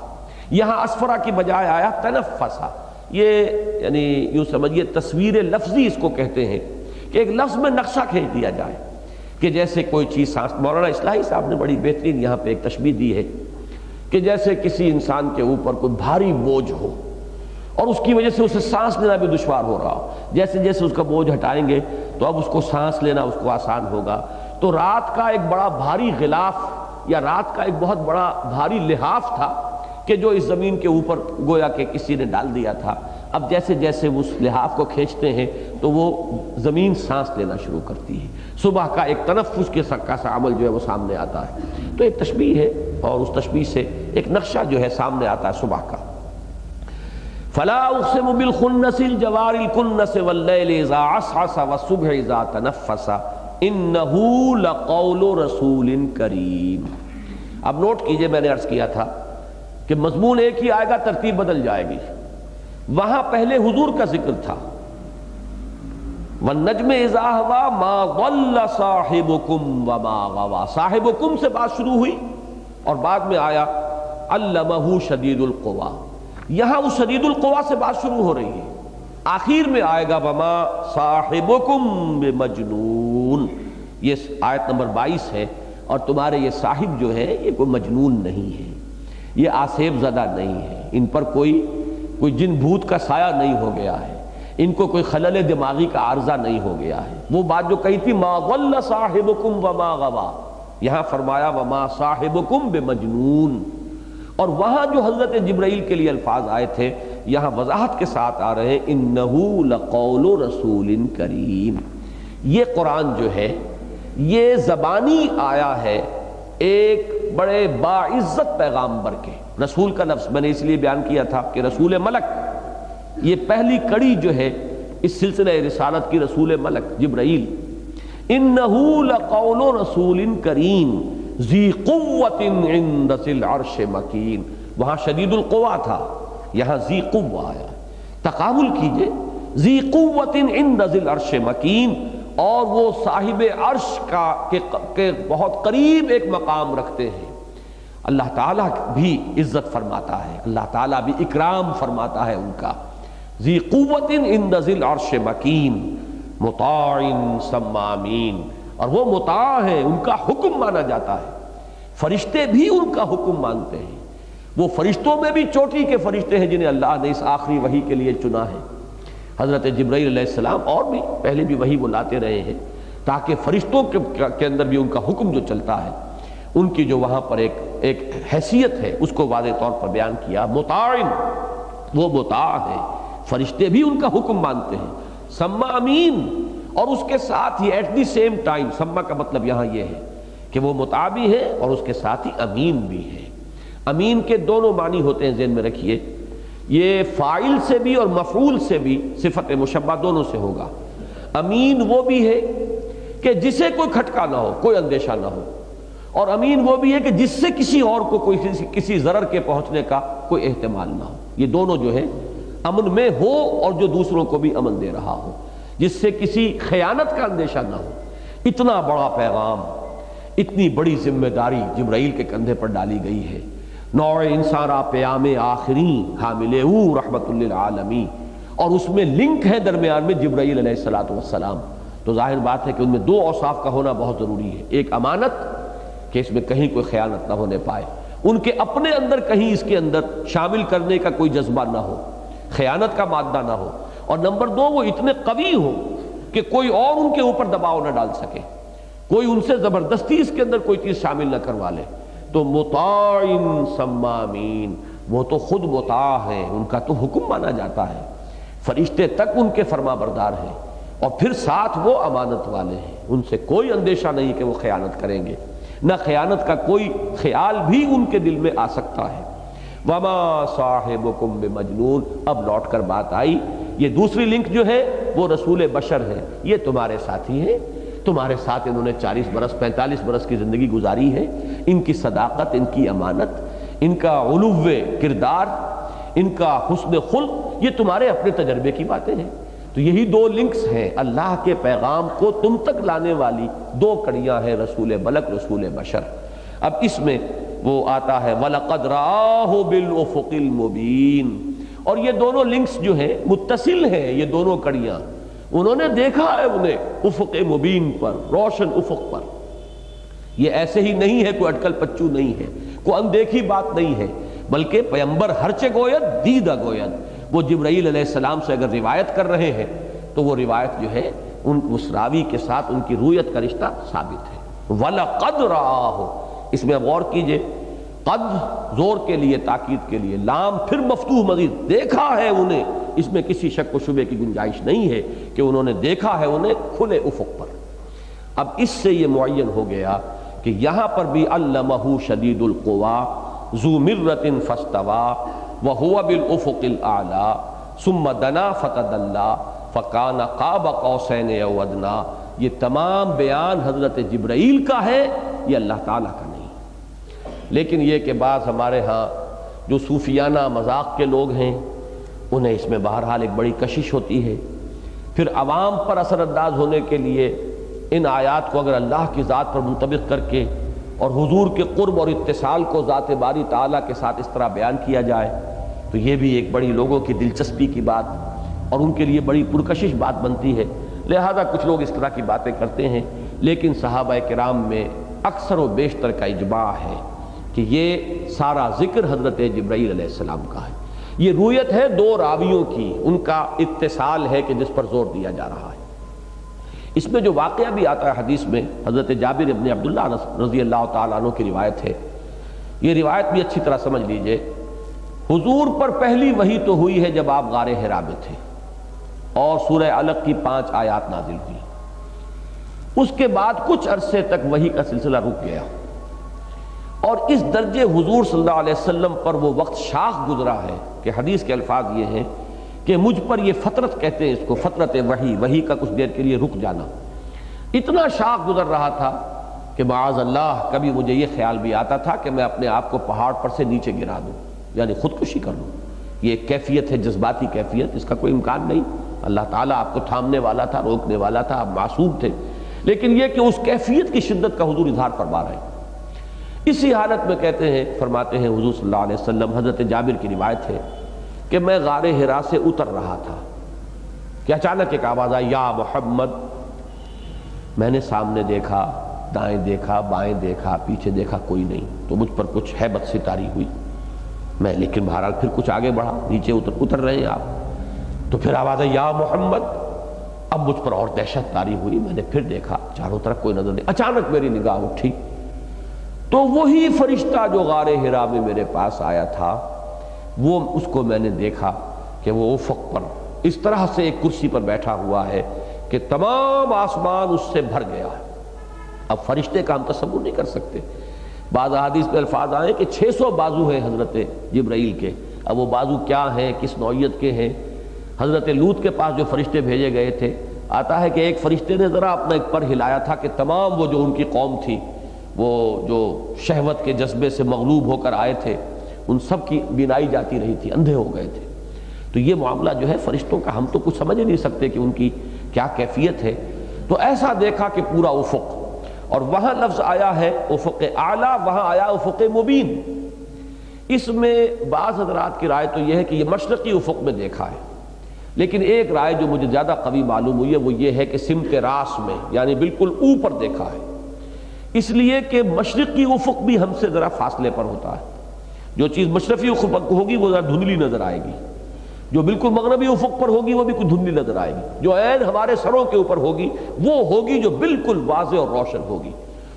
یہاں اسفرا کی بجائے آیا تنفسا، یہ یعنی یوں سمجھیے تصویر لفظی اس کو کہتے ہیں کہ ایک لفظ میں نقشہ کھینچ دیا جائے کہ جیسے کوئی چیز سانس، مولانا اصلاحی صاحب نے بڑی بہترین یہاں پہ ایک تشبیہ دی ہے کہ جیسے کسی انسان کے اوپر کوئی بھاری بوجھ ہو اور اس کی وجہ سے اسے سانس لینا بھی دشوار ہو رہا ہو، جیسے جیسے اس کا بوجھ ہٹائیں گے تو اب اس کو سانس لینا اس کو آسان ہوگا۔ تو رات کا ایک بڑا بھاری غلاف یا رات کا ایک بہت بڑا بھاری لحاف تھا کہ جو اس زمین کے اوپر گویا کہ کسی نے ڈال دیا تھا، اب جیسے جیسے اس لحاف کو کھینچتے ہیں تو وہ زمین سانس لینا شروع کرتی ہے، صبح کا ایک تنفس کے کا سا عمل جو ہے وہ سامنے آتا ہے۔ تو ایک تشبیہ ہے اور اس تشبیہ سے ایک نقشہ جو ہے سامنے آتا ہے صبح کا۔ فلا اقسم بالخنس الجوار الکنس واللیل اذا عسعس والصبح اذا تنفس انہ لقول رسول کریم۔ اب نوٹ کیجئے، میں نے عرض کیا تھا کہ مضمون ایک ہی آئے گا، ترتیب بدل جائے گی۔ وہاں پہلے حضور کا ذکر تھا، والنجم اذا ہوا ما ضل صاحبکم وما غوا، صاحبکم سے بات شروع ہوئی اور بعد میں آیا علمہ شدید القوا، یہاں اس شدید القوا سے بات شروع ہو رہی ہے، آخر میں آئے گا وما صاحبکم بمجنون، یہ آیت نمبر 22 ہے، اور تمہارے یہ صاحب جو ہے یہ کوئی مجنون نہیں ہے، یہ آسیب زدہ نہیں ہے، ان پر کوئی جن بھوت کا سایہ نہیں ہو گیا ہے، ان کو کوئی خلل دماغی کا عارضہ نہیں ہو گیا ہے۔ وہ بات جو کہی تھی ما ضل صاحبکم وما غوا، یہاں فرمایا وما صاحبکم بمجنون، اور وہاں جو حضرت جبرائیل کے لیے الفاظ آئے تھے یہاں وضاحت کے ساتھ آ رہے ہیں انہو لقول رسول کریم۔ یہ قرآن جو ہے یہ زبانی آیا ہے ایک بڑے باعزت پیغامبر کے، رسول کا لفظ میں نے اس لیے بیان کیا تھا کہ رسول ملک، یہ پہلی کڑی جو ہے اس سلسلہ رسالت کی، رسول ملک جبرائیل۔ انہو لقول رسول کریم ذی قوت عند ذی العرش مکین، وہاں شدید القوا تھا، یہاں ذی قوہ آیا، تقابل کیجئے، ذی قوت عند ذی العرش مکین، اور وہ صاحب عرش کے بہت قریب ایک مقام رکھتے ہیں۔ اللہ تعالیٰ بھی عزت فرماتا ہے، اللہ تعالیٰ بھی اکرام فرماتا ہے ان کا۔ ذی قوت عند ذی العرش مکین مطاع ثم امین، اور وہ مطاع ہیں، ان کا حکم مانا جاتا ہے، فرشتے بھی ان کا حکم مانتے ہیں، وہ فرشتوں میں بھی چوٹی کے فرشتے ہیں جنہیں اللہ نے اس آخری وحی کے لیے چنا ہے۔ حضرت جبرائیل علیہ السلام اور بھی پہلے بھی وحی وہ لاتے رہے ہیں تاکہ فرشتوں کے اندر بھی ان کا حکم جو چلتا ہے، ان کی جو وہاں پر ایک حیثیت ہے اس کو واضح طور پر بیان کیا۔ مطاعن، وہ مطاع ہیں، فرشتے بھی ان کا حکم مانتے ہیں، ثم امین، اور اس کے ساتھ ہی ایٹ دی سیم ٹائم، سما کا مطلب یہاں یہ ہے کہ وہ مطاع بھی ہے اور اس کے ساتھ ہی امین بھی ہے۔ امین کے دونوں معنی ہوتے ہیں، ذہن میں رکھیے، یہ فاعل سے بھی اور مفعول سے بھی صفت مشبہ دونوں سے ہوگا۔ امین وہ بھی ہے کہ جسے کوئی کھٹکا نہ ہو، کوئی اندیشہ نہ ہو، اور امین وہ بھی ہے کہ جس سے کسی اور کو کوئی کسی ضرر کے پہنچنے کا کوئی احتمال نہ ہو۔ یہ دونوں جو ہے امن میں ہو اور جو دوسروں کو بھی امن دے رہا ہو، جس سے کسی خیانت کا اندیشہ نہ ہو۔ اتنا بڑا پیغام، اتنی بڑی ذمہ داری جبرائیل کے کندھے پر ڈالی گئی ہے۔ نوع انسانہ پیام آخری حامل او رحمت للعالمین، اور اس میں لنک ہے درمیان میں جبرائیل علیہ السلام، تو ظاہر بات ہے کہ ان میں دو اوصاف کا ہونا بہت ضروری ہے۔ ایک امانت، کہ اس میں کہیں کوئی خیانت نہ ہونے پائے، ان کے اپنے اندر کہیں اس کے اندر شامل کرنے کا کوئی جذبہ نہ ہو، خیانت کا مادہ نہ ہو، اور نمبر دو وہ اتنے قوی ہو کہ کوئی اور ان کے اوپر دباؤ نہ ڈال سکے، کوئی ان سے زبردستی اس کے اندر کوئی چیز شامل نہ کروا لے۔ تو مطاع ثم امین، وہ تو خود مطاع ہیں، ان کا تو حکم مانا جاتا ہے، فرشتے تک ان کے فرما بردار ہیں، اور پھر ساتھ وہ امانت والے ہیں، ان سے کوئی اندیشہ نہیں کہ وہ خیانت کریں گے، نہ خیانت کا کوئی خیال بھی ان کے دل میں آ سکتا ہے۔ وما صاحبکم بمجنون، اب لوٹ کر بات آئی، یہ دوسری لنک جو ہے وہ رسول بشر ہے، یہ تمہارے ساتھی ہیں، تمہارے ساتھ انہوں نے 40 برس 45 برس کی زندگی گزاری ہے، ان کی صداقت، ان کی امانت، ان کا علو کردار، ان کا حسن خلق، یہ تمہارے اپنے تجربے کی باتیں ہیں۔ تو یہی دو لنکس ہیں اللہ کے پیغام کو تم تک لانے والی، دو کڑیاں ہیں، رسول ملک، رسول بشر۔ اب اس میں وہ آتا ہے وَلَقَدْ رَآهُ بِالْأُفُقِ الْمُبِينِ، اور یہ دونوں لنکس جو ہیں متصل ہیں، یہ دونوں کڑیاں، انہوں نے دیکھا ہے انہیں افق مبین پر، روشن افق پر۔ یہ ایسے ہی نہیں ہے، کوئی اٹکل پچو نہیں ہے، کوئی اندیکھی بات نہیں ہے، بلکہ پیغمبر ہرچے گوید دیدہ گوید، وہ جبرائیل علیہ السلام سے اگر روایت کر رہے ہیں تو وہ روایت جو ہے اس راوی کے ساتھ ان کی رویت کا رشتہ ثابت ہے۔ وَلَقَدْ رَآهُ، اس میں اب غور کیجئے، قد زور کے لیے، تاکید کے لیے، لام پھر مفتوح مزید، دیکھا ہے انہیں، اس میں کسی شک و شبے کی گنجائش نہیں ہے کہ انہوں نے دیکھا ہے انہیں کھلے افق پر۔ اب اس سے یہ معین ہو گیا کہ یہاں پر بھی علمہ شدید القوا ذو مرۃ فاستوى وهو بالافق الاعلی ثم دنا فتدلی فکان قاب قوسین او ادنی، یہ تمام بیان حضرت جبرائیل کا ہے، یہ اللہ تعالیٰ کا نہیں۔ لیکن یہ کہ بعض ہمارے ہاں جو صوفیانہ مذاق کے لوگ ہیں، انہیں اس میں بہرحال ایک بڑی کشش ہوتی ہے، پھر عوام پر اثر انداز ہونے کے لیے ان آیات کو اگر اللہ کی ذات پر منطبق کر کے اور حضور کے قرب اور اتصال کو ذات باری تعالیٰ کے ساتھ اس طرح بیان کیا جائے تو یہ بھی ایک بڑی لوگوں کی دلچسپی کی بات اور ان کے لیے بڑی پرکشش بات بنتی ہے، لہذا کچھ لوگ اس طرح کی باتیں کرتے ہیں۔ لیکن صحابہ کرام میں اکثر و بیشتر کا اجماع ہے کہ یہ سارا ذکر حضرت جبرائیل علیہ السلام کا ہے، یہ رویت ہے دو راویوں کی، ان کا اتصال ہے کہ جس پر زور دیا جا رہا ہے۔ اس میں جو واقعہ بھی آتا ہے حدیث میں، حضرت جابر ابن عبداللہ رضی اللہ تعالیٰ عنہ کی روایت ہے، یہ روایت بھی اچھی طرح سمجھ لیجئے۔ حضور پر پہلی وحی تو ہوئی ہے جب آپ غار حرا میں تھے اور سورہ علق کی 5 آیات نازل ہوئی، اس کے بعد کچھ عرصے تک وحی کا سلسلہ رک گیا، اور اس درجے حضور صلی اللہ علیہ وسلم پر وہ وقت شاخ گزرا ہے کہ حدیث کے الفاظ یہ ہیں کہ مجھ پر یہ فترت کہتے ہیں اس کو، فترت وحی کا کچھ دیر کے لیے رک جانا، اتنا شاخ گزر رہا تھا کہ معاذ اللہ کبھی مجھے یہ خیال بھی آتا تھا کہ میں اپنے آپ کو پہاڑ پر سے نیچے گرا دوں، یعنی خودکشی کر لوں۔ یہ ایک کیفیت ہے، جذباتی کیفیت، اس کا کوئی امکان نہیں، اللہ تعالیٰ آپ کو تھامنے والا تھا، روکنے والا تھا، آپ معصوم تھے، لیکن یہ کہ اس کیفیت کی شدت کا حضور اظہار فرما رہے ہیں۔ اسی حالت میں کہتے ہیں، فرماتے ہیں حضور صلی اللہ علیہ وسلم، حضرت جابر کی روایت ہے کہ میں غار حرا سے اتر رہا تھا کہ اچانک ایک آواز آئی، یا محمد۔ میں نے سامنے دیکھا، دائیں دیکھا، بائیں دیکھا، پیچھے دیکھا، کوئی نہیں، تو مجھ پر کچھ ہیبت سی طاری ہوئی، میں لیکن بہرحال پھر کچھ آگے بڑھا، نیچے اتر رہے ہیں آپ، تو پھر آواز آئی، یا محمد۔ اب مجھ پر اور دہشت طاری ہوئی، میں نے پھر دیکھا، چاروں طرف کوئی نظر نہیں، اچانک میری نگاہ اٹھی تو وہی فرشتہ جو غار حرا میں میرے پاس آیا تھا، وہ اس کو میں نے دیکھا کہ وہ افق پر اس طرح سے ایک کرسی پر بیٹھا ہوا ہے کہ تمام آسمان اس سے بھر گیا ہے۔ اب فرشتے کا ہم تصور نہیں کر سکتے، بعض احادیث میں الفاظ آئے کہ 600 بازو ہیں حضرت جبرائیل کے. اب وہ بازو کیا ہیں، کس نوعیت کے ہیں؟ حضرت لوط کے پاس جو فرشتے بھیجے گئے تھے، آتا ہے کہ ایک فرشتے نے ذرا اپنا ایک پر ہلایا تھا کہ تمام وہ جو ان کی قوم تھی، وہ جو شہوت کے جذبے سے مغلوب ہو کر آئے تھے، ان سب کی بینائی جاتی رہی تھی، اندھے ہو گئے تھے. تو یہ معاملہ جو ہے فرشتوں کا ہم تو کچھ سمجھ ہی نہیں سکتے کہ ان کی کیا کیفیت ہے. تو ایسا دیکھا کہ پورا افق، اور وہاں لفظ آیا ہے افق اعلیٰ، وہاں آیا افق مبین. اس میں بعض حضرات کی رائے تو یہ ہے کہ یہ مشرقی افق میں دیکھا ہے، لیکن ایک رائے جو مجھے زیادہ قوی معلوم ہوئی ہے وہ یہ ہے کہ سمت راس میں، یعنی بالکل اوپر دیکھا ہے. اس لیے کہ مشرقی افق بھی ہم سے ذرا فاصلے پر ہوتا ہے. جو چیز مشرقی افق ہوگی وہ ذرا دھندلی نظر آئے گی، جو بالکل مغربی افق پر ہوگی وہ بھی کچھ دھندلی نظر آئے گی، جو عین ہمارے سروں کے اوپر ہوگی وہ ہوگی جو بالکل واضح اور روشن ہوگی.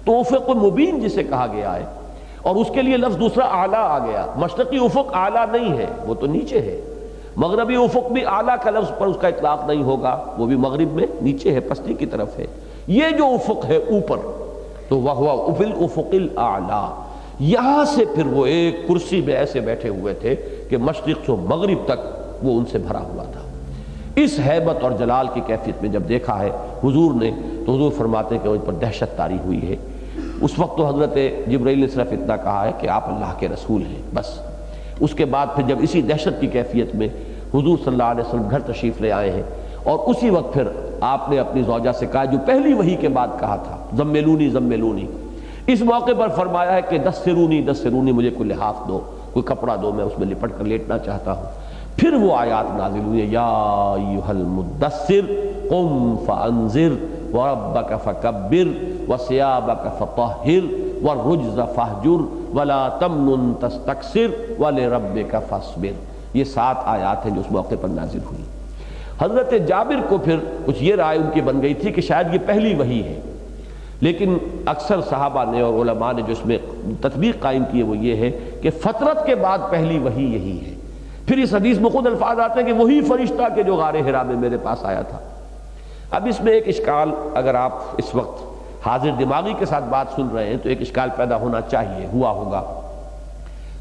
تو افق مبین جسے کہا گیا ہے، اور اس کے لیے لفظ دوسرا اعلیٰ آ گیا. مشرقی افق اعلیٰ نہیں ہے، وہ تو نیچے ہے. مغربی افق بھی اعلیٰ کا لفظ پر اس کا اطلاق نہیں ہوگا، وہ بھی مغرب میں نیچے ہے، پستی کی طرف ہے. یہ جو افق ہے اوپر، تو وہ فی الافق الاعلیٰ، یہاں سے پھر وہ ایک کرسی میں ایسے بیٹھے ہوئے تھے کہ مشرق سے مغرب تک وہ ان سے بھرا ہوا تھا. اس ہیبت اور جلال کی کیفیت میں جب دیکھا ہے حضور نے، تو حضور فرماتے ہیں کہ ان پر دہشت طاری ہوئی ہے. اس وقت تو حضرت جبرائیل نے صرف اتنا کہا ہے کہ آپ اللہ کے رسول ہیں، بس. اس کے بعد پھر جب اسی دہشت کی کیفیت میں حضور صلی اللہ علیہ وسلم گھر تشریف لے آئے ہیں، اور اسی وقت پھر آپ نے اپنی زوجہ سے کہا جو پہلی وحی کے بعد کہا تھا، زمیلونی زمیلونی. اس موقع پر فرمایا ہے کہ دثرونی دثرونی، مجھے کوئی لحاف دو، کوئی کپڑا دو، میں اس میں لپٹ کر لیٹنا چاہتا ہوں. پھر وہ آیات نازل ہوئی، یا ایھا المدثر قم فانذر وربک فکبر وثیابک فطہر والرجز فاہجر ولا تمنن تستکثر ولربک فاصبر. یہ 7 آیات ہیں جو اس موقع پر نازل ہوئی. حضرت جابر کو پھر کچھ یہ رائے ان کی بن گئی تھی کہ شاید یہ پہلی وحی ہے، لیکن اکثر صحابہ نے اور علماء نے جو اس میں تطبیق قائم کی ہے وہ یہ ہے کہ فطرت کے بعد پہلی وحی یہی ہے. پھر اس حدیث میں خود الفاظ آتے ہیں کہ وہی فرشتہ کہ جو غار حرا میں میرے پاس آیا تھا. اب اس میں ایک اشکال، اگر آپ اس وقت حاضر دماغی کے ساتھ بات سن رہے ہیں تو ایک اشکال پیدا ہونا چاہیے، ہوا ہوگا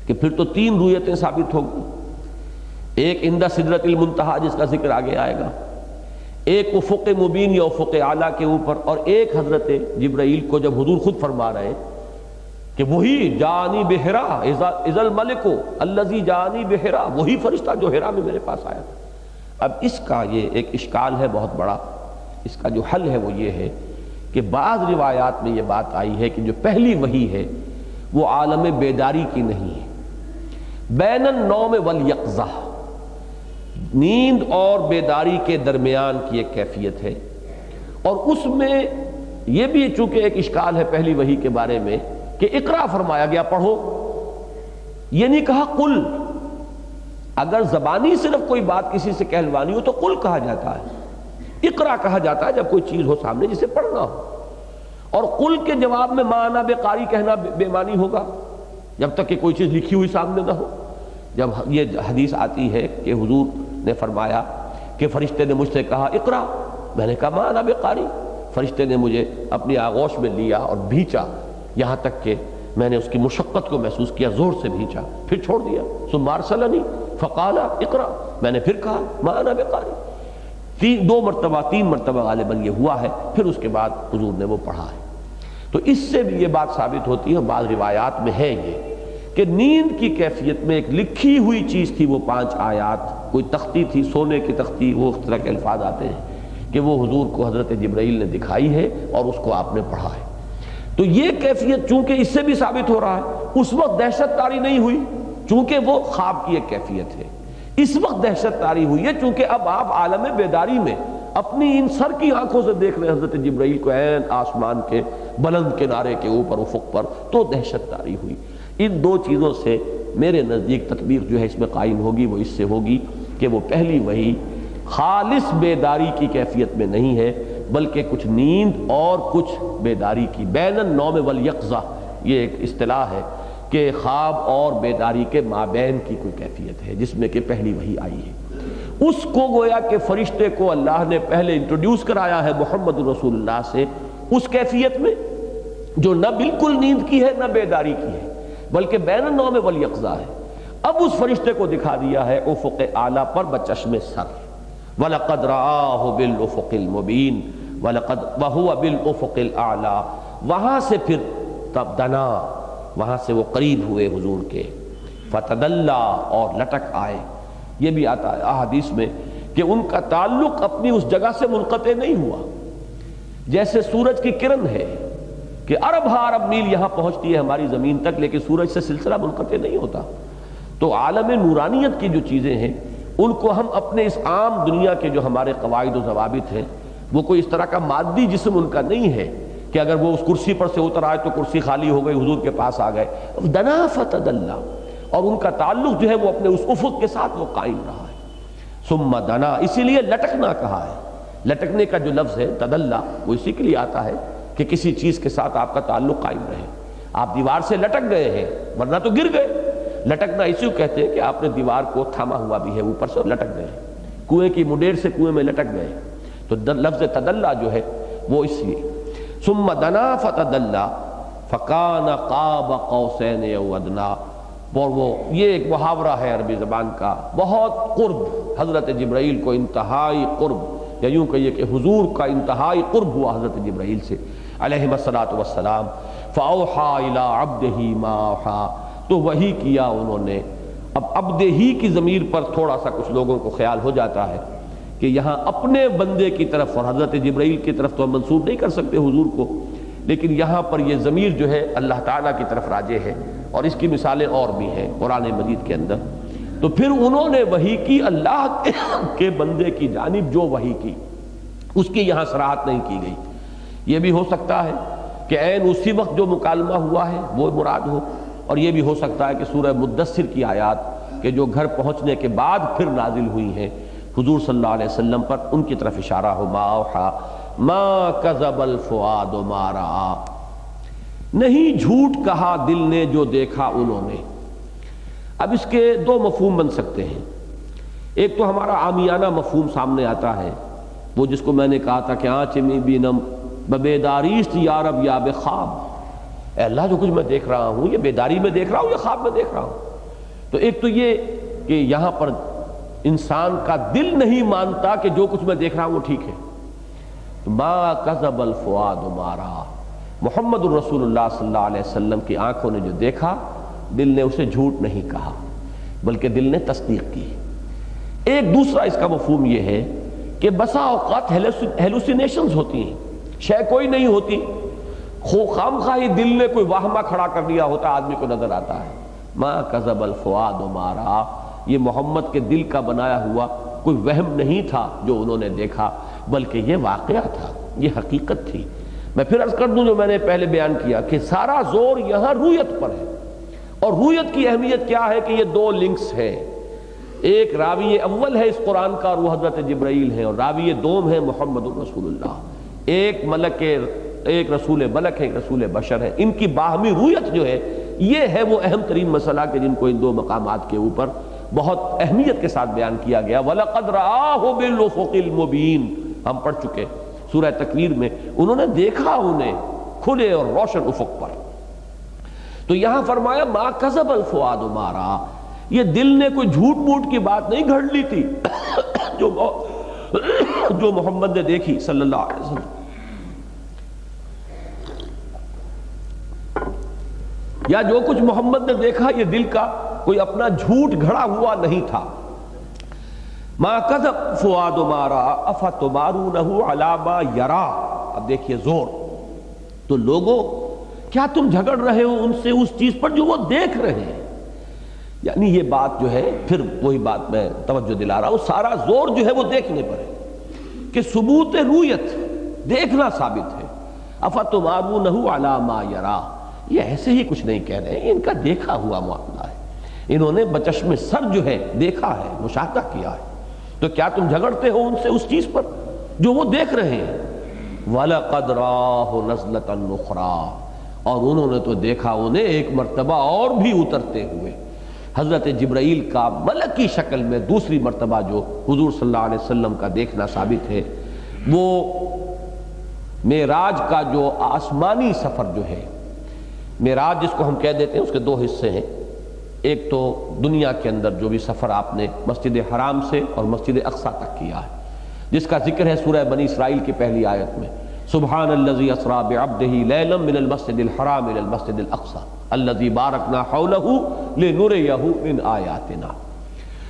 کہ پھر تو 3 رویتیں ثابت ہوگی. ایک عند سدرۃ المنتہا جس کا ذکر آگے آئے گا، ایک افق مبین یا افق اعلیٰ کے اوپر، اور ایک حضرت جبرائیل کو جب حضور خود فرما رہے ہیں کہ وہی جانی بحرا اذا الملک الذی جانی بحرا، وہی فرشتہ جو حرا میں میرے پاس آیا تھا. اب اس کا یہ ایک اشکال ہے بہت بڑا. اس کا جو حل ہے وہ یہ ہے کہ بعض روایات میں یہ بات آئی ہے کہ جو پہلی وحی ہے وہ عالم بیداری کی نہیں ہے، بین النوم والیقظہ، نیند اور بیداری کے درمیان کی ایک کیفیت ہے. اور اس میں یہ بھی چونکہ ایک اشکال ہے پہلی وحی کے بارے میں کہ اقرا فرمایا گیا، پڑھو، یہ نہیں کہا قل. اگر زبانی صرف کوئی بات کسی سے کہلوانی ہو تو قل کہا جاتا ہے، اقرا کہا جاتا ہے جب کوئی چیز ہو سامنے جسے پڑھنا ہو. اور قل کے جواب میں ما انا بقاری کہنا بے معنی ہوگا جب تک کہ کوئی چیز لکھی ہوئی سامنے نہ ہو. جب یہ حدیث آتی ہے کہ حضور نے فرمایا کہ فرشتے نے مجھ سے کہا اقرا، میں نے کہا ما انا بقاری، فرشتے نے مجھے اپنی آغوش میں لیا اور بھینچا یہاں تک کہ میں نے اس کی مشقت کو محسوس کیا، زور سے بھینچا، پھر چھوڑ دیا. ثم ارسلنی فقال اقرا، میں نے پھر کہا ما انا بقاری. 3 مرتبہ غالباً یہ ہوا ہے. پھر اس کے بعد حضور نے وہ پڑھا ہے. تو اس سے بھی یہ بات ثابت ہوتی ہے، بعض روایات میں ہے یہ کہ نیند کی کیفیت میں ایک لکھی ہوئی چیز تھی، وہ 5 آیات، کوئی تختی تھی، سونے کی تختی، وہ اس طرح کے الفاظ آتے ہیں کہ وہ حضور کو حضرت جبرائیل نے دکھائی ہے اور اس کو آپ نے پڑھا ہے. تو یہ کیفیت چونکہ اس سے بھی ثابت ہو رہا ہے، اس وقت دہشت طاری نہیں ہوئی چونکہ وہ خواب کی ایک کیفیت ہے. اس وقت دہشت طاری ہوئی ہے چونکہ اب آپ عالم بیداری میں اپنی ان سر کی آنکھوں سے دیکھ رہے ہیں حضرت جبرائیل کو عین آسمان کے بلند کنارے کے اوپر افق پر، تو دہشت طاری ہوئی. ان 2 چیزوں سے میرے نزدیک تطبیق جو ہے اس میں قائم ہوگی، وہ اس سے ہوگی کہ وہ پہلی وحی خالص بیداری کی کیفیت میں نہیں ہے بلکہ کچھ نیند اور کچھ بیداری کی، بین النوم والیقظہ، یہ ایک اصطلاح ہے کہ خواب اور بیداری کے مابین کی کوئی کیفیت ہے جس میں کہ پہلی وحی آئی ہے. اس کو گویا کہ فرشتے کو اللہ نے پہلے انٹروڈیوس کرایا ہے محمد رسول اللہ سے اس کیفیت میں، جو نہ بالکل نیند کی ہے نہ بیداری کی ہے بلکہ بین النوم والیقظہ ہے، اب اس فرشتے کو دکھا دیا ہے افق اعلیٰ پر بچشم سر، وَلَقَدْ رَآهُ بِالْأُفُقِ الْمُبِينِ وَهُوَ بِالْأُفُقِ الْأَعْلَى، وہاں سے پھر تب دنا، وہاں سے وہ قریب ہوئے حضور کے، فتدلا، اور لٹک آئے۔ یہ بھی آتا ہے احادیث میں کہ ان کا تعلق اپنی اس جگہ سے منقطع نہیں ہوا، جیسے سورج کی کرن ہے کہ ارب ارب میل یہاں پہنچتی ہے ہماری زمین تک، لیکن سورج سے سلسلہ منقطع نہیں ہوتا۔ تو عالم نورانیت کی جو چیزیں ہیں ان کو ہم اپنے اس عام دنیا کے جو ہمارے قواعد و ضوابط ہیں، وہ کوئی اس طرح کا مادی جسم ان کا نہیں ہے کہ اگر وہ اس کرسی پر سے اتر آئے تو کرسی خالی ہو گئی، حضور کے پاس آ گئے۔ دنا فتدلا، اور ان کا تعلق جو ہے وہ اپنے اس افق کے ساتھ وہ قائم رہا ہے۔ ثم دنا، اسی لیے لٹکنا کہا ہے۔ لٹکنے کا جو لفظ ہے تدلا، وہ اسی کے لیے آتا ہے کہ کسی چیز کے ساتھ آپ کا تعلق قائم رہے۔ آپ دیوار سے لٹک گئے ہیں ورنہ تو گر گئے۔ لٹکنا اسی کو کہتے ہیں کہ آپ نے دیوار کو تھاما ہوا بھی ہے اوپر سے، اور لٹک گئے، کنویں کی منڈیر سے کنویں میں لٹک گئے۔ تو لفظ تدلا جو ہے وہ اس لیے۔ ثم دنا فتدلا فکان قاب قوسین او ادنی، اور وہ یہ ایک محاورہ ہے عربی زبان کا، بہت قرب حضرت جبرائیل کو، انتہائی قرب، یا یوں کہیے کہ حضور کا انتہائی قرب ہوا حضرت جبرائیل سے علیہ الصلاۃ والسلام۔ فاوحیٰ الی عبدہ ما اوحیٰ، تو وحی کیا انہوں نے۔ اب عبد ہی کی ضمیر پر تھوڑا سا کچھ لوگوں کو خیال ہو جاتا ہے کہ یہاں اپنے بندے کی طرف اور حضرت جبرائیل کی طرف تو ہم منسوب نہیں کر سکتے حضور کو، لیکن یہاں پر یہ ضمیر جو ہے اللہ تعالیٰ کی طرف راجع ہے، اور اس کی مثالیں اور بھی ہیں قرآن مجید کے اندر۔ تو پھر انہوں نے وحی کی اللہ کے بندے کی جانب، جو وحی کی اس کی یہاں صراحت نہیں کی گئی۔ یہ بھی ہو سکتا ہے کہ عین اسی وقت جو مکالمہ ہوا ہے وہ مراد ہو، اور یہ بھی ہو سکتا ہے کہ سورہ مدثر کی آیات کہ جو گھر پہنچنے کے بعد پھر نازل ہوئی ہیں حضور صلی اللہ علیہ وسلم پر، ان کی طرف اشارہ ہو۔ ما اوحیٰ ما کذب الفؤاد ما رأى، نہیں جھوٹ کہا دل نے جو دیکھا انہوں نے۔ اب اس کے دو مفہوم بن سکتے ہیں۔ ایک تو ہمارا عامیانہ مفہوم سامنے آتا ہے، وہ جس کو میں نے کہا تھا کہ آنچ میں بینم ببیداریست یا رب یا بخواب، اے اللہ جو کچھ میں دیکھ رہا ہوں یہ بیداری میں دیکھ رہا ہوں یا خواب میں دیکھ رہا ہوں۔ تو ایک تو یہ کہ یہاں پر انسان کا دل نہیں مانتا کہ جو کچھ میں دیکھ رہا ہوں وہ ٹھیک ہے۔ ما کذب الفؤاد ما رأى، محمد الرسول اللہ صلی اللہ علیہ وسلم کی آنکھوں نے جو دیکھا، دل نے اسے جھوٹ نہیں کہا بلکہ دل نے تصدیق کی۔ ایک دوسرا اس کا مفہوم یہ ہے کہ بسا اوقات ہیلوسینیشنز ہوتی ہیں، شے کوئی نہیں ہوتی، خام خواہی دل نے کوئی واہمہ کھڑا کر دیا ہوتا، آدمی کو نظر آتا ہے۔ ما کذب الفؤاد ما رأى، یہ محمد کے دل کا بنایا ہوا کوئی وہم نہیں تھا جو انہوں نے دیکھا، بلکہ یہ واقعہ تھا، یہ حقیقت تھی۔ میں پھر عرض کر دوں جو میں نے پہلے بیان کیا کہ سارا زور یہاں رویت پر ہے، اور رویت کی اہمیت کیا ہے کہ یہ دو لنکس ہیں، ایک راوی اول ہے اس قرآن کا اور وہ حضرت جبرائیل ہے، اور راوی دوم ہے محمد الرسول اللہ، ایک ملک ایک رسول ملک ہے، ایک رسول بشر ہے۔ ان کی باہمی رویت جو ہے یہ ہے وہ اہم ترین مسئلہ کہ جن کو ان دو مقامات کے اوپر بہت اہمیت کے ساتھ بیان کیا گیا۔ وَلَقَدْ رَآهُ بِالْأُفُقِ الْمُبِينِ، ہم پڑھ چکے سورہ تکویر میں، انہوں نے دیکھا انہیں کھلے اور روشن افق پر۔ تو یہاں فرمایا ما کذب الفؤاد ما رأى، یہ دل نے کوئی جھوٹ موٹ کی بات نہیں گھڑ لی تھی جو محمد نے دیکھی صلی اللہ علیہ وسلم، یا جو کچھ محمد نے دیکھا یہ دل کا کوئی اپنا جھوٹ گھڑا ہوا نہیں تھا۔ ما کذب فؤاد ما رأى افتمارونہ علی ما یرا، اب دیکھیے زور، تو لوگوں کیا تم جھگڑ رہے ہو ان سے اس چیز پر جو وہ دیکھ رہے ہیں؟ یعنی یہ بات جو ہے پھر وہی بات میں توجہ دلا رہا ہوں، سارا زور جو ہے وہ دیکھنے پر ہے کہ ثبوت رویت، دیکھنا ثابت ہے۔ افتمارونہ علی ما یرا، یہ ایسے ہی کچھ نہیں کہہ رہے ہیں، ان کا دیکھا ہوا معاملہ ہے، انہوں نے بچشم سر جو ہے دیکھا ہے، مشاہدہ کیا ہے، تو کیا تم جھگڑتے ہو ان سے اس چیز پر جو وہ دیکھ رہے ہیں؟ وَلَقَدْ رَآهُ نَزْلَةً أُخْرَىٰ، اور انہوں نے تو دیکھا انہیں ایک مرتبہ اور بھی اترتے ہوئے، حضرت جبرائیل کا ملک کی شکل میں دوسری مرتبہ جو حضور صلی اللہ علیہ وسلم کا دیکھنا ثابت ہے، وہ معراج کا جو آسمانی سفر جو ہے، معراج جس کو ہم کہہ دیتے ہیں، اس کے دو حصے ہیں۔ ایک تو دنیا کے اندر جو بھی سفر آپ نے مسجد حرام سے اور مسجد اقصیٰ تک کیا ہے، جس کا ذکر ہے سورہ بنی اسرائیل کی پہلی آیت میں، سبحان الذی اسریٰ بعبدہ لیلا من المسجد الحرام الى المسجد الاقصیٰ الذی بارکنا حولہ لنریہ من آیاتنا۔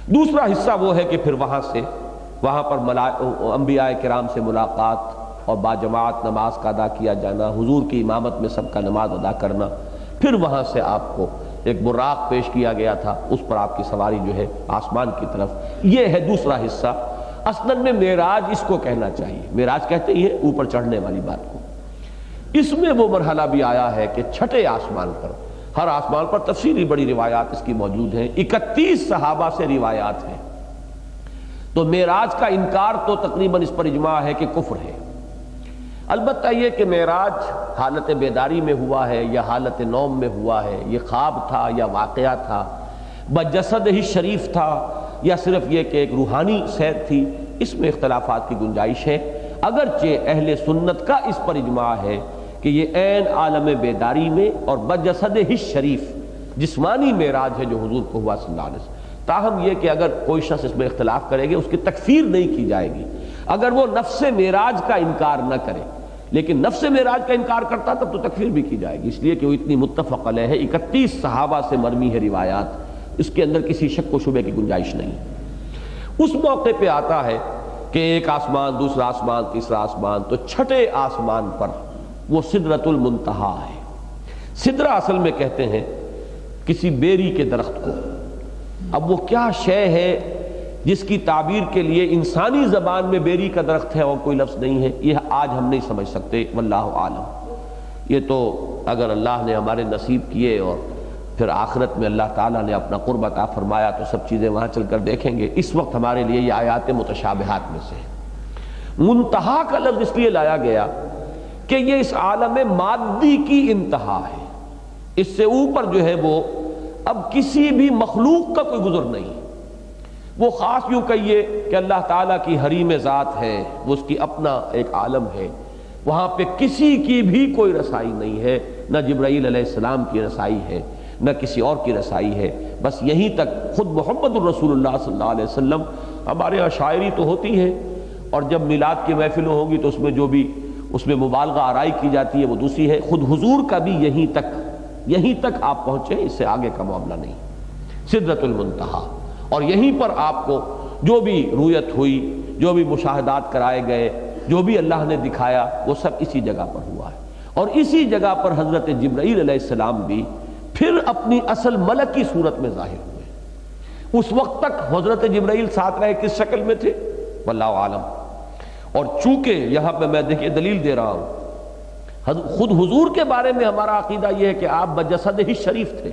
دوسرا حصہ وہ ہے کہ پھر وہاں پر انبیاء کرام سے ملاقات اور باجماعت نماز کا ادا کیا جانا، حضور کی امامت میں سب کا نماز ادا کرنا، پھر وہاں سے آپ کو ایک براق پیش کیا گیا تھا، اس پر آپ کی سواری جو ہے آسمان کی طرف، یہ ہے دوسرا حصہ۔ اصلاً میں معراج اس کو کہنا چاہیے، معراج کہتے ہی ہے اوپر چڑھنے والی بات کو۔ اس میں وہ مرحلہ بھی آیا ہے کہ چھٹے آسمان پر، ہر آسمان پر تفصیلی بڑی روایات اس کی موجود ہیں، 31 صحابہ سے روایات ہیں۔ تو معراج کا انکار تو تقریباً اس پر اجماع ہے کہ کفر ہے۔ البتہ یہ کہ معراج حالت بیداری میں ہوا ہے یا حالت نوم میں ہوا ہے، یہ خواب تھا یا واقعہ تھا، بجسد ہی شریف تھا یا صرف یہ کہ ایک روحانی سیر تھی، اس میں اختلافات کی گنجائش ہے۔ اگرچہ اہل سنت کا اس پر اجماع ہے کہ یہ عین عالم بیداری میں اور بجسد ہی شریف جسمانی معراج ہے جو حضور کو ہوا صلی اللہ علیہ وسلم۔ تاہم یہ کہ اگر کوئی شخص اس میں اختلاف کرے گی، اس کی تکفیر نہیں کی جائے گی اگر وہ نفس معراج کا انکار نہ کرے، لیکن نفس معراج کا انکار کرتا تب تو تکفیر بھی کی جائے گی، اس لیے کہ وہ اتنی متفق علیہ ہے، 31 صحابہ سے مرمی ہے روایات، اس کے اندر کسی شک و شبہ کی گنجائش نہیں۔ اس موقع پہ آتا ہے کہ ایک آسمان، دوسرا آسمان، تیسرا آسمان، تو چھٹے آسمان پر وہ سدرۃ المنتہا ہے۔ سدرہ اصل میں کہتے ہیں کسی بیری کے درخت کو۔ اب وہ کیا شے ہے جس کی تعبیر کے لیے انسانی زبان میں بیری کا درخت ہے اور کوئی لفظ نہیں ہے، یہ آج ہم نہیں سمجھ سکتے، واللہ عالم۔ یہ تو اگر اللہ نے ہمارے نصیب کیے اور پھر آخرت میں اللہ تعالیٰ نے اپنا قرب عطا فرمایا تو سب چیزیں وہاں چل کر دیکھیں گے۔ اس وقت ہمارے لیے یہ آیات متشابہات میں سے ہے۔ منتہا کا لفظ اس لیے لایا گیا کہ یہ اس عالم مادی کی انتہا ہے، اس سے اوپر جو ہے وہ اب کسی بھی مخلوق کا کوئی گزر نہیں۔ وہ خاص یوں کہیے کہ اللہ تعالیٰ کی حریم ذات ہے، وہ اس کی اپنا ایک عالم ہے، وہاں پہ کسی کی بھی کوئی رسائی نہیں ہے، نہ جبرائیل علیہ السلام کی رسائی ہے، نہ کسی اور کی رسائی ہے، بس یہیں تک خود محمد الرسول اللہ صلی اللہ علیہ وسلم۔ ہمارے یہاں شاعری تو ہوتی ہے، اور جب میلاد کی محفلیں ہوں گی تو اس میں جو بھی اس میں مبالغہ آرائی کی جاتی ہے وہ دوسری ہے، خود حضور کا بھی یہیں تک آپ پہنچے، اس سے آگے کا معاملہ نہیں۔ سدرۃ المنتہا، اور یہیں پر آپ کو جو بھی رویت ہوئی، جو بھی مشاہدات کرائے گئے، جو بھی اللہ نے دکھایا، وہ سب اسی جگہ پر ہوا ہے۔ اور اسی جگہ پر حضرت جبرائیل علیہ السلام بھی پھر اپنی اصل ملک کی صورت میں ظاہر ہوئے۔ اس وقت تک حضرت جبرائیل ساتھ رہے کس شکل میں تھے، واللہ عالم۔ اور چونکہ یہاں پہ میں دیکھیے دلیل دے رہا ہوں، خود حضور کے بارے میں ہمارا عقیدہ یہ ہے کہ آپ بجسد ہی شریف تھے،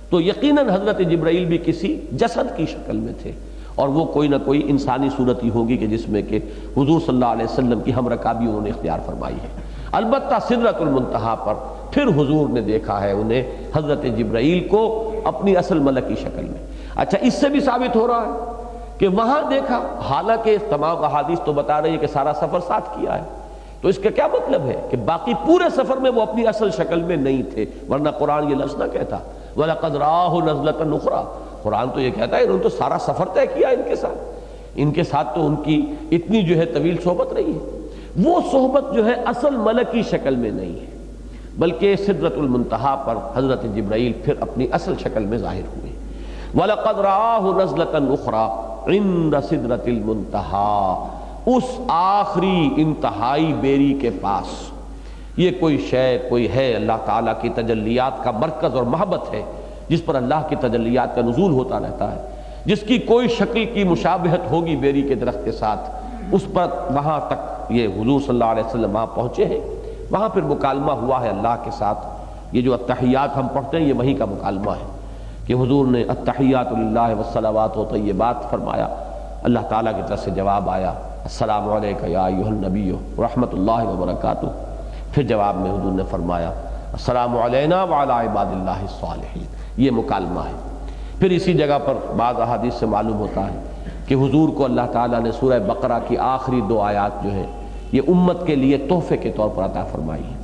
تو یقیناً حضرت جبرائیل بھی کسی جسد کی شکل میں تھے، اور وہ کوئی نہ کوئی انسانی صورت ہی ہوگی کہ جس میں کہ حضور صلی اللہ علیہ وسلم کی ہم رکابی انہوں نے اختیار فرمائی ہے۔ البتہ سدرۃ المنتہا پر پھر حضور نے دیکھا ہے انہیں، حضرت جبرائیل کو اپنی اصل ملکی شکل میں۔ اچھا، اس سے بھی ثابت ہو رہا ہے کہ وہاں دیکھا، حالانکہ تمام احادیث تو بتا رہی ہے کہ سارا سفر ساتھ کیا ہے، تو اس کا کیا مطلب ہے کہ باقی پورے سفر میں وہ اپنی اصل شکل میں نہیں تھے، ورنہ قرآن یہ لفظ نہ کہتا وَلَقَدْ رَآهُ نَزْلَةً أُخْرَىٰ۔ قرآن تو یہ کہتا ہے انہوں نے تو سارا سفر طے کیا ان کے ساتھ تو ان کی اتنی جو ہے طویل صحبت رہی ہے۔ وہ صحبت جو ہے اصل ملکی شکل میں نہیں ہے، بلکہ سدرۃ المنتہا پر حضرت جبرائیل پھر اپنی اصل شکل میں ظاہر ہوئے۔ وَلَقَدْ رَآهُ نَزْلَةً أُخْرَىٰ عِندَ سِدْرَةِ الْمُنتَهَا، اس آخری انتہائی بیری کے پاس۔ یہ کوئی شے کوئی ہے اللہ تعالیٰ کی تجلیات کا مرکز اور محبت ہے، جس پر اللہ کی تجلیات کا نزول ہوتا رہتا ہے، جس کی کوئی شکل کی مشابہت ہوگی بیری کے درخت کے ساتھ، اس پر وہاں تک یہ حضور صلی اللہ علیہ وسلم وہاں پہنچے ہیں، وہاں پھر مکالمہ ہوا ہے اللہ کے ساتھ۔ یہ جو التحیات ہم پڑھتے ہیں یہ وہی کا مکالمہ ہے کہ حضور نے التحیات للہ والصلوات و طیبات فرمایا، اللہ تعالیٰ کی طرف سے جواب آیا السلام علیکم یا ایھا النبی ورحمۃ اللہ وبرکاتہ۔ پھر جواب میں حضور نے فرمایا السلام علینا وعلی عباد اللہ الصالحین۔ یہ مکالمہ ہے۔ پھر اسی جگہ پر بعض احادیث سے معلوم ہوتا ہے کہ حضور کو اللہ تعالیٰ نے سورہ بقرہ کی آخری 2 آیات جو ہیں یہ امت کے لیے تحفے کے طور پر عطا فرمائی ہے۔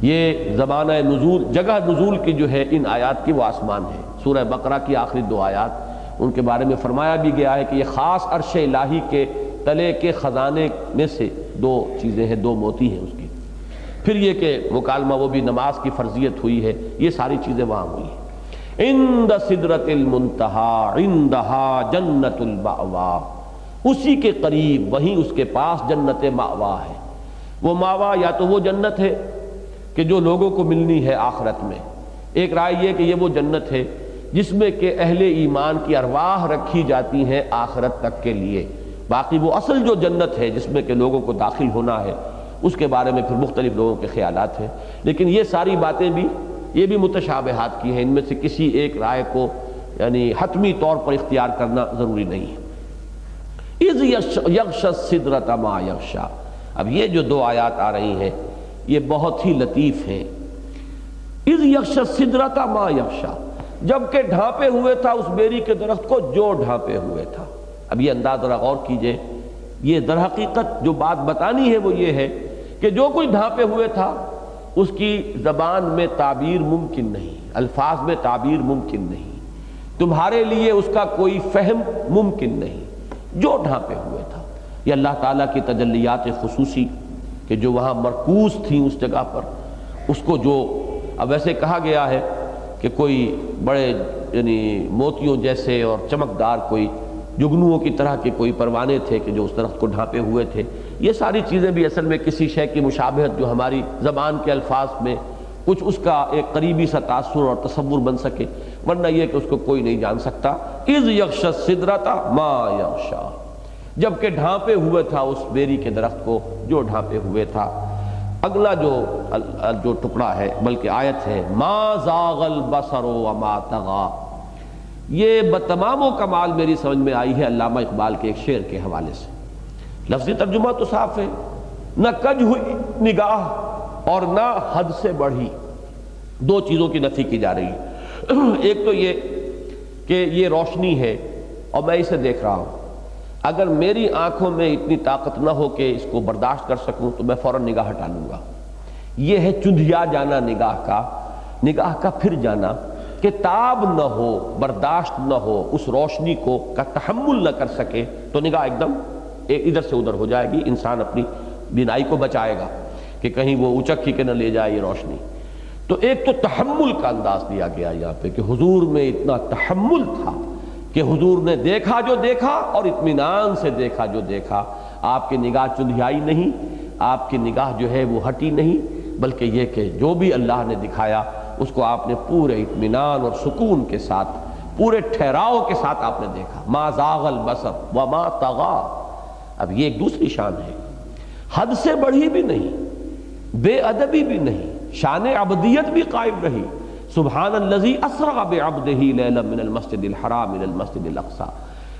یہ زمانہ نزول، جگہ نزول کی جو ہے ان آیات کی وہ آسمان ہے۔ سورہ بقرہ کی آخری 2 آیات ان کے بارے میں فرمایا بھی گیا ہے کہ یہ خاص عرش الہی کے تلے کے خزانے میں سے 2 چیزیں ہیں، 2 موتی ہیں اس کی۔ پھر یہ کہ مکالمہ وہ بھی نماز کی فرضیت ہوئی ہے، یہ ساری چیزیں وہاں ہوئی ہیں۔ عند سدرۃ المنتہی عندہا جنت المأوا، اسی کے قریب وہیں اس کے پاس جنت مأوا ہے۔ وہ مأوا یا تو وہ جنت ہے کہ جو لوگوں کو ملنی ہے آخرت میں، ایک رائے یہ کہ یہ وہ جنت ہے جس میں کہ اہل ایمان کی ارواح رکھی جاتی ہیں آخرت تک کے لیے۔ باقی وہ اصل جو جنت ہے جس میں کہ لوگوں کو داخل ہونا ہے، اس کے بارے میں پھر مختلف لوگوں کے خیالات ہیں، لیکن یہ ساری باتیں بھی یہ بھی متشابہات کی ہیں، ان میں سے کسی ایک رائے کو یعنی حتمی طور پر اختیار کرنا ضروری نہیں ہے۔ اذ یغشی السدرۃ ما یغشی، اب یہ جو 2 آیات آ رہی ہیں یہ بہت ہی لطیف ہیں۔ اذ یغشی السدرۃ ما یغشی، جبکہ ڈھانپے ہوئے تھا اس بیری کے درخت کو جو ڈھانپے ہوئے تھا۔ اب یہ انداز ذرا غور کیجئے، یہ در حقیقت جو بات بتانی ہے وہ یہ ہے کہ جو کچھ ڈھانپے ہوئے تھا اس کی زبان میں تعبیر ممکن نہیں، الفاظ میں تعبیر ممکن نہیں، تمہارے لیے اس کا کوئی فہم ممکن نہیں، جو ڈھانپے ہوئے تھا۔ یہ اللہ تعالیٰ کی تجلیات خصوصی کہ جو وہاں مرکوز تھیں اس جگہ پر، اس کو جو اب ویسے کہا گیا ہے کہ کوئی بڑے یعنی موتیوں جیسے اور چمکدار کوئی جگنوؤں کی طرح کے کوئی پروانے تھے کہ جو اس درخت کو ڈھانپے ہوئے تھے۔ یہ ساری چیزیں بھی اصل میں کسی شے کی مشابہت جو ہماری زبان کے الفاظ میں کچھ اس کا ایک قریبی سا تاثر اور تصور بن سکے، ورنہ یہ کہ اس کو کوئی نہیں جان سکتا۔ اذ یغشی السدرۃ ما یغشی، جبکہ ڈھانپے ہوئے تھا اس بیری کے درخت کو جو ڈھانپے ہوئے تھا۔ اگلا جو ٹکڑا ہے بلکہ آیت ہے، ما زاغ البصر وما طغی، یہ بتمام و کمال میری سمجھ میں آئی ہے علامہ اقبال کے ایک شعر کے حوالے سے۔ لفظی ترجمہ تو صاف ہے، نہ کج ہوئی نگاہ اور نہ حد سے بڑھی، 2 چیزوں کی نفی کی جا رہی ہے۔ ایک تو یہ کہ یہ روشنی ہے اور میں اسے دیکھ رہا ہوں، اگر میری آنکھوں میں اتنی طاقت نہ ہو کہ اس کو برداشت کر سکوں تو میں فوراً نگاہ ہٹا لوں گا۔ یہ ہے چندھیا جانا نگاہ کا پھر جانا کہ تاب نہ ہو، برداشت نہ ہو، اس روشنی کو کا تحمل نہ کر سکے تو نگاہ ایک دم ادھر سے ادھر ہو جائے گی۔ انسان اپنی بینائی کو بچائے گا کہ کہیں وہ اچک ہی کے نہ لے جائے یہ روشنی۔ تو ایک تو تحمل کا انداز دیا گیا یہاں پہ کہ حضور میں اتنا تحمل تھا کہ حضور نے دیکھا جو دیکھا اور اطمینان سے دیکھا جو دیکھا۔ آپ کی نگاہ چندھیائی نہیں، آپ کی نگاہ جو ہے وہ ہٹی نہیں، بلکہ یہ کہ جو بھی اللہ نے دکھایا اس کو آپ نے پورے اطمینان اور سکون کے ساتھ، پورے ٹھہراؤ کے ساتھ آپ نے دیکھا۔ ما زاغ البصر وما طغی، اب یہ ایک دوسری شان ہے، حد سے بڑھی بھی نہیں، بے ادبی بھی نہیں، شان عبدیت بھی قائم رہی۔ سبحان الذی اسرا بعبدہ لیلا من المسجد الحرام الى المسجد الاقصی،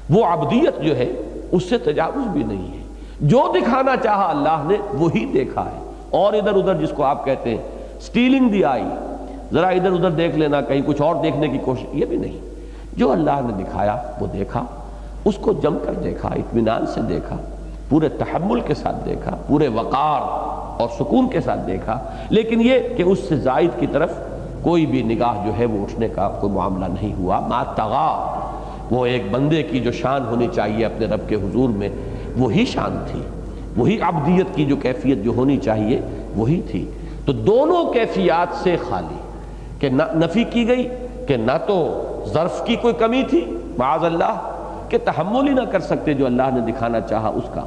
وہ عبدیت جو ہے اس سے تجاوز بھی نہیں ہے۔ جو دکھانا چاہا اللہ نے وہی دیکھا ہے، اور ادھر ادھر جس کو آپ کہتے ہیں سٹیلنگ دی آئی، ذرا ادھر ادھر دیکھ لینا، کہیں کچھ اور دیکھنے کی کوشش، یہ بھی نہیں۔ جو اللہ نے دکھایا وہ دیکھا، اس کو جم کر دیکھا، اطمینان سے دیکھا، پورے تحمل کے ساتھ دیکھا، پورے وقار اور سکون کے ساتھ دیکھا، لیکن یہ کہ اس سے زائد کی طرف کوئی بھی نگاہ جو ہے وہ اٹھنے کا کوئی معاملہ نہیں ہوا۔ ما طغی، وہ ایک بندے کی جو شان ہونی چاہیے اپنے رب کے حضور میں وہی شان تھی، وہی عبدیت کی جو کیفیت جو ہونی چاہیے وہی تھی۔ تو دونوں کیفیات سے خالی کہ نہ نفی کی گئی کہ نہ تو ظرف کی کوئی کمی تھی معاذ اللہ کہ تحمل ہی نہ کر سکتے جو اللہ نے دکھانا چاہا اس کا،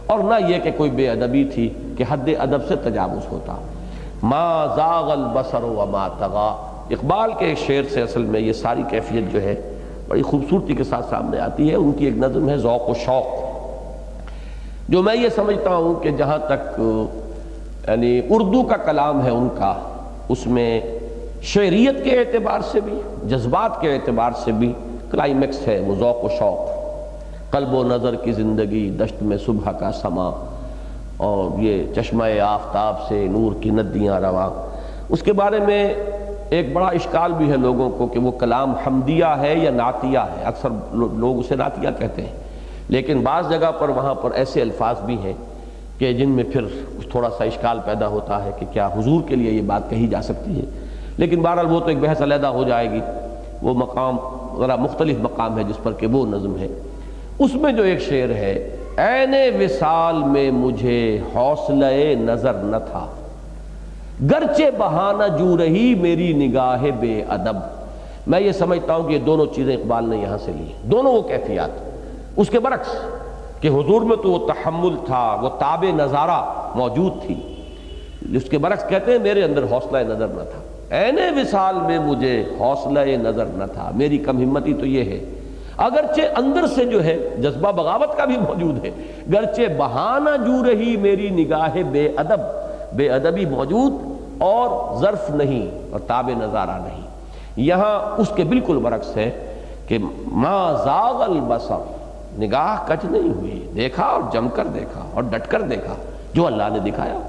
اور نہ یہ کہ کوئی بے ادبی تھی کہ حد ادب سے تجاوز ہوتا۔ ما زاغ البصر وما طغی، اقبال کے شعر سے اصل میں یہ ساری کیفیت جو ہے بڑی خوبصورتی کے ساتھ سامنے آتی ہے۔ ان کی ایک نظم ہے ذوق و شوق، جو میں یہ سمجھتا ہوں کہ جہاں تک یعنی اردو کا کلام ہے ان کا، اس میں شعریت کے اعتبار سے بھی جذبات کے اعتبار سے بھی کلائمیکس ہے وہ ذوق و شوق۔ قلب و نظر کی زندگی دشت میں صبح کا سما، اور یہ چشمہ آفتاب سے نور کی ندیاں رواں۔ اس کے بارے میں ایک بڑا اشکال بھی ہے لوگوں کو کہ وہ کلام حمدیہ ہے یا نعتیہ ہے، اکثر لوگ اسے نعتیہ کہتے ہیں، لیکن بعض جگہ پر وہاں پر ایسے الفاظ بھی ہیں کہ کہ جن میں پھر کچھ تھوڑا سا اشکال پیدا ہوتا ہے کہ کیا حضور کے لیے یہ بات کہی جا سکتی ہے، لیکن بہرحال وہ تو ایک بحث علیحدہ ہو جائے گی، وہ مقام ذرا مختلف مقام ہے جس پر کہ وہ نظم ہے۔ اس میں جو ایک شعر ہے، عین وصال میں مجھے حوصلہ نظر نہ تھا، گرچہ بہانہ جو رہی میری نگاہ بے ادب۔ میں یہ سمجھتا ہوں کہ یہ دونوں چیزیں اقبال نے یہاں سے لی، دونوں وہ کیفیات، اس کے برعکس کہ حضور میں تو وہ تحمل تھا، وہ تاب نظارہ موجود تھی، اس کے برعکس کہتے ہیں میرے اندر حوصلہ نظر نہ تھا، عین وصال میں مجھے حوصلہ نظر نہ تھا۔ میری کم ہمتی تو یہ ہے، اگرچہ اندر سے جو ہے جذبہ بغاوت کا بھی موجود ہے، گرچہ بہانہ جو رہی میری نگاہ بے ادب، بے ادبی موجود اور ظرف نہیں اور تاب نظارہ نہیں۔ یہاں اس کے بالکل برعکس ہے کہ ما زاغ البصر، نگاہ کج نہیں ہوئی، دیکھا اور جم کر دیکھا اور ڈٹ کر دیکھا جو اللہ نے دکھایا،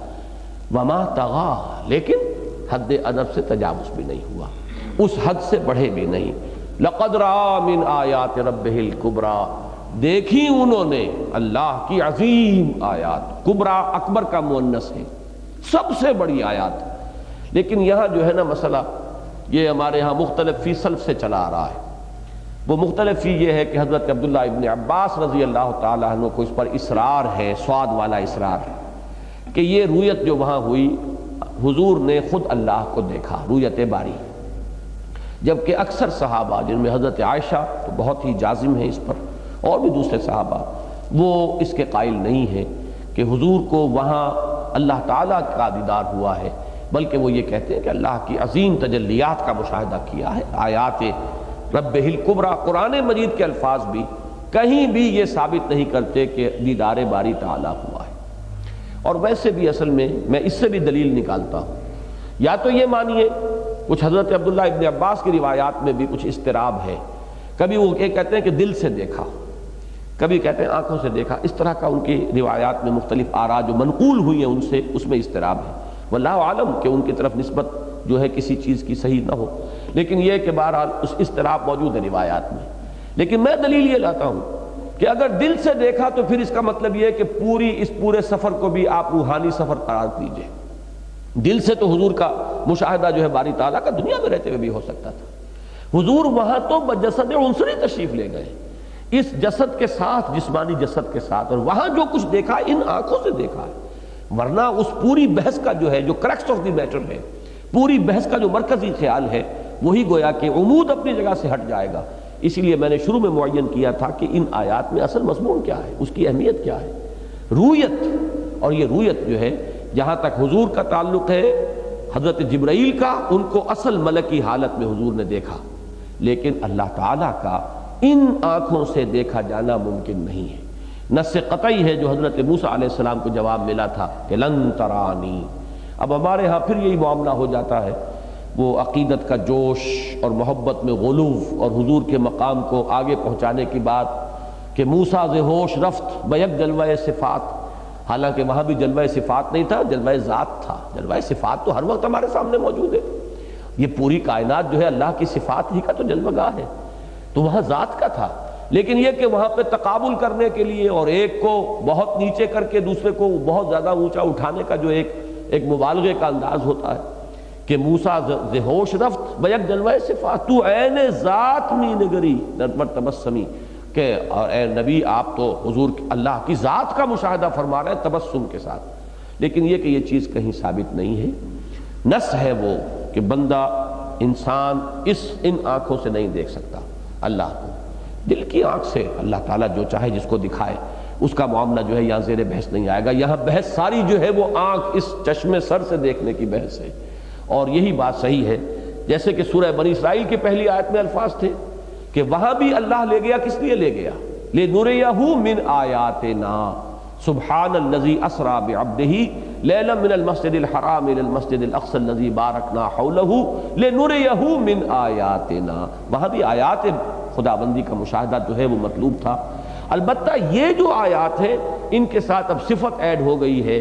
وما طغا، لیکن حد ادب سے تجاوز بھی نہیں ہوا، اس حد سے بڑھے بھی نہیں۔ لقد رأى من آیات ربہ الکبریٰ، دیکھی انہوں نے اللہ کی عظیم آیات، کبریٰ اکبر کا مؤنث ہے، سب سے بڑی آیات۔ لیکن یہاں جو ہے نا مسئلہ، یہ ہمارے ہاں مختلف فی سلف سے چلا آ رہا ہے، وہ مختلف فی یہ ہے کہ حضرت عبداللہ ابن عباس رضی اللہ تعالیٰ عنہ کو اس پر اصرار ہے، سواد والا اصرار ہے کہ یہ رویت جو وہاں ہوئی، حضور نے خود اللہ کو دیکھا، رویت باری، جبکہ اکثر صحابہ جن میں حضرت عائشہ تو بہت ہی جازم ہے اس پر، اور بھی دوسرے صحابہ وہ اس کے قائل نہیں ہیں کہ حضور کو وہاں اللہ تعالیٰ کا دیدار ہوا ہے، بلکہ وہ یہ کہتے ہیں کہ اللہ کی عظیم تجلیات کا مشاہدہ کیا ہے۔ آیات ربہ الکبریٰ، قرآن مجید کے الفاظ بھی کہیں بھی یہ ثابت نہیں کرتے کہ دیدار باری تعالیٰ ہوا ہے۔ اور ویسے بھی اصل میں اس سے بھی دلیل نکالتا ہوں، یا تو یہ مانیے کچھ حضرت عبداللہ ابن عباس کی روایات میں بھی کچھ اضطراب ہے، کبھی وہ یہ کہتے ہیں کہ دل سے دیکھا، کبھی کہتے ہیں آنکھوں سے دیکھا، اس طرح کا ان کی روایات میں مختلف آراء جو منقول ہوئی ہیں ان سے، اس میں اضطراب ہے، واللہ عالم کہ ان کی طرف نسبت جو ہے کسی چیز کی صحیح نہ ہو، لیکن یہ کہ بہرحال اس اضطراب موجود ہے روایات میں۔ لیکن میں دلیل یہ لاتا ہوں کہ اگر دل سے دیکھا تو پھر اس کا مطلب یہ ہے کہ اس پورے سفر کو بھی آپ روحانی سفر قرار دیجئے۔ دل سے تو حضور کا مشاہدہ جو ہے باری تعالیٰ کا دنیا میں رہتے ہوئے بھی ہو سکتا تھا، حضور وہاں تو بجسد عنصری تشریف لے گئے، اس جسد کے ساتھ، جسمانی جسد کے ساتھ، اور وہاں جو کچھ دیکھا ان آنکھوں سے دیکھا ہے، ورنہ اس پوری بحث کا جو ہے جو کریکس آف دی میٹر ہے، پوری بحث کا جو مرکزی خیال ہے، وہی گویا کہ عمود اپنی جگہ سے ہٹ جائے گا۔ اسی لیے میں نے شروع میں معین کیا تھا کہ ان آیات میں اصل مضمون کیا ہے، اس کی اہمیت کیا ہے، رویت۔ اور یہ رویت جو ہے جہاں تک حضور کا تعلق ہے، حضرت جبرائیل کا، ان کو اصل ملکی حالت میں حضور نے دیکھا، لیکن اللہ تعالیٰ کا ان آنکھوں سے دیکھا جانا ممکن نہیں ہے۔ نص قطعی ہے جو حضرت موسیٰ علیہ السلام کو جواب ملا تھا کہ لن ترانی۔ اب ہمارے ہاں پھر یہی معاملہ ہو جاتا ہے، وہ عقیدت کا جوش اور محبت میں غلو اور حضور کے مقام کو آگے پہنچانے کی بات کہ موسیٰ ز ہوش رفت بیک جلوہ صفات، حالانکہ وہاں بھی جلوہ صفات نہیں تھا، جلوہ ذات تھا۔ جلوہ صفات تو ہر وقت ہمارے سامنے موجود ہے، یہ پوری کائنات جو ہے اللہ کی صفات ہی کا تو جلوہ گاہ ہے، تو وہاں ذات کا تھا۔ لیکن یہ کہ وہاں پہ تقابل کرنے کے لیے اور ایک کو بہت نیچے کر کے دوسرے کو بہت زیادہ اونچا اٹھانے کا جو ایک مبالغے کا انداز ہوتا ہے کہ موسیٰ ز ہوش رفت بیک جلوہ صفات، تو عین ذات می نگری در تبسمی، کہ اے نبی آپ تو حضور اللہ کی ذات کا مشاہدہ فرما رہے ہیں تبسم کے ساتھ۔ لیکن یہ کہ یہ چیز کہیں ثابت نہیں ہے، نص ہے وہ کہ بندہ انسان ان آنکھوں سے نہیں دیکھ سکتا اللہ کو، دل کی آنکھ سے اللہ تعالیٰ جو چاہے جس کو دکھائے، اس کا معاملہ جو ہے یہاں زیر بحث نہیں آئے گا۔ یہاں بحث ساری جو ہے وہ آنکھ اس چشم سر سے دیکھنے کی بحث ہے، اور یہی بات صحیح ہے۔ جیسے کہ سورہ بنی اسرائیل کی پہلی آیت میں الفاظ تھے کہ وہاں بھی اللہ لے گیا، کس لیے لے گیا؟ لِنُرِيَهُ مِنْ آیَاتِنَا سبحان الذی اسریٰ بعبدہ لیلا من المسجد الحرام الى المسجد الاقصی الذی بارکنا حولہ لِنُرِيَهُ مِنْ آیَاتِنَا، وہاں بھی آیات خداوندی کا مشاہدہ جو ہے وہ مطلوب تھا۔ البتہ یہ جو آیات ہیں ان کے ساتھ اب صفت ایڈ ہو گئی ہے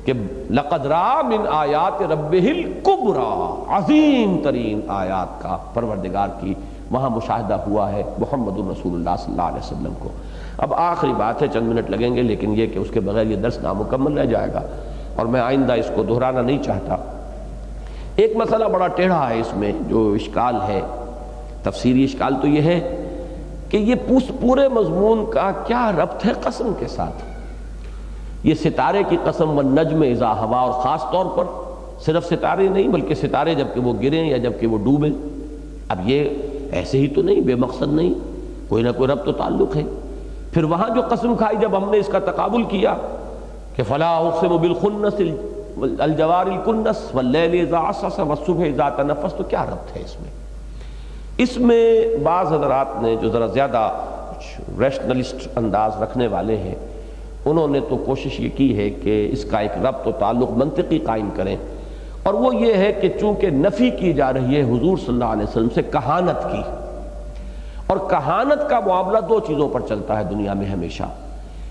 کہ لقد رأى من آیات ربہ الکبریٰ، عظیم ترین آیات کا پروردگار کی وہاں مشاہدہ ہوا ہے محمد الرسول اللہ صلی اللہ علیہ وسلم کو۔ اب آخری بات ہے، چند منٹ لگیں گے، لیکن یہ کہ اس کے بغیر یہ درس نامکمل رہ جائے گا اور میں آئندہ اس کو دہرانا نہیں چاہتا۔ ایک مسئلہ بڑا ٹیڑھا ہے اس میں، جو اشکال ہے، تفسیری اشکال تو یہ ہے کہ یہ پورے مضمون کا کیا ربط ہے قسم کے ساتھ۔ یہ ستارے کی قسم والنجم اذا ہوا، اور خاص طور پر صرف ستارے نہیں بلکہ ستارے جب کہ وہ گریں یا جب کہ وہ ڈوبیں، اب یہ ایسے ہی تو نہیں، بے مقصد نہیں، کوئی نہ کوئی ربط و تعلق ہے۔ پھر وہاں جو قسم کھائی جب ہم نے اس کا تقابل کیا کہ فلا اقسم بالخنس الجوار الکنس واللیل اذا عسعس والصبح اذا تنفس، تو کیا ربط ہے اس میں بعض حضرات نے جو ذرا زیادہ ریشنلسٹ انداز رکھنے والے ہیں، انہوں نے تو کوشش یہ کی ہے کہ اس کا ایک ربط و تعلق منطقی قائم کریں، اور وہ یہ ہے کہ چونکہ نفی کی جا رہی ہے حضور صلی اللہ علیہ وسلم سے کہانت کی، اور کہانت کا معاملہ دو چیزوں پر چلتا ہے دنیا میں ہمیشہ۔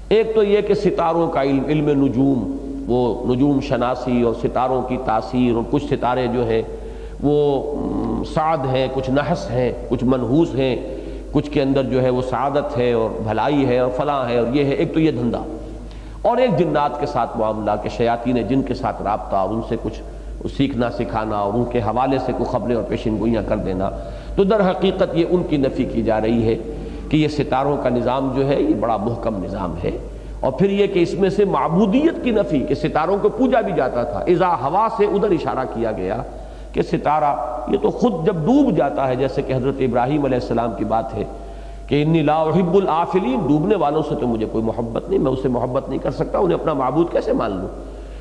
ایک تو یہ کہ ستاروں کا علم نجوم، وہ نجوم شناسی اور ستاروں کی تاثیر، اور کچھ ستارے جو ہیں وہ سعد ہیں، کچھ نحس ہیں، کچھ منحوس ہیں، کچھ کے اندر جو ہے وہ سعادت ہے اور بھلائی ہے اور فلاں ہے، اور یہ ہے ایک تو یہ دھندا، اور ایک جنات کے ساتھ معاملہ کہ شیاطین جن کے ساتھ رابطہ اور ان سے کچھ سیکھنا سکھانا اور ان کے حوالے سے کوئی خبریں اور پیشن گوئیاں کر دینا۔ تو در حقیقت یہ ان کی نفی کی جا رہی ہے کہ یہ ستاروں کا نظام جو ہے یہ بڑا محکم نظام ہے، اور پھر یہ کہ اس میں سے معبودیت کی نفی کہ ستاروں کو پوجا بھی جاتا تھا، اذا ہوا سے ادھر اشارہ کیا گیا کہ ستارہ یہ تو خود جب ڈوب جاتا ہے، جیسے کہ حضرت ابراہیم علیہ السلام کی بات ہے کہ انی لا احب الآفلین، ڈوبنے والوں سے تو مجھے کوئی محبت نہیں، میں اس سے محبت نہیں کر سکتا، انہیں اپنا معبود کیسے مان لوں۔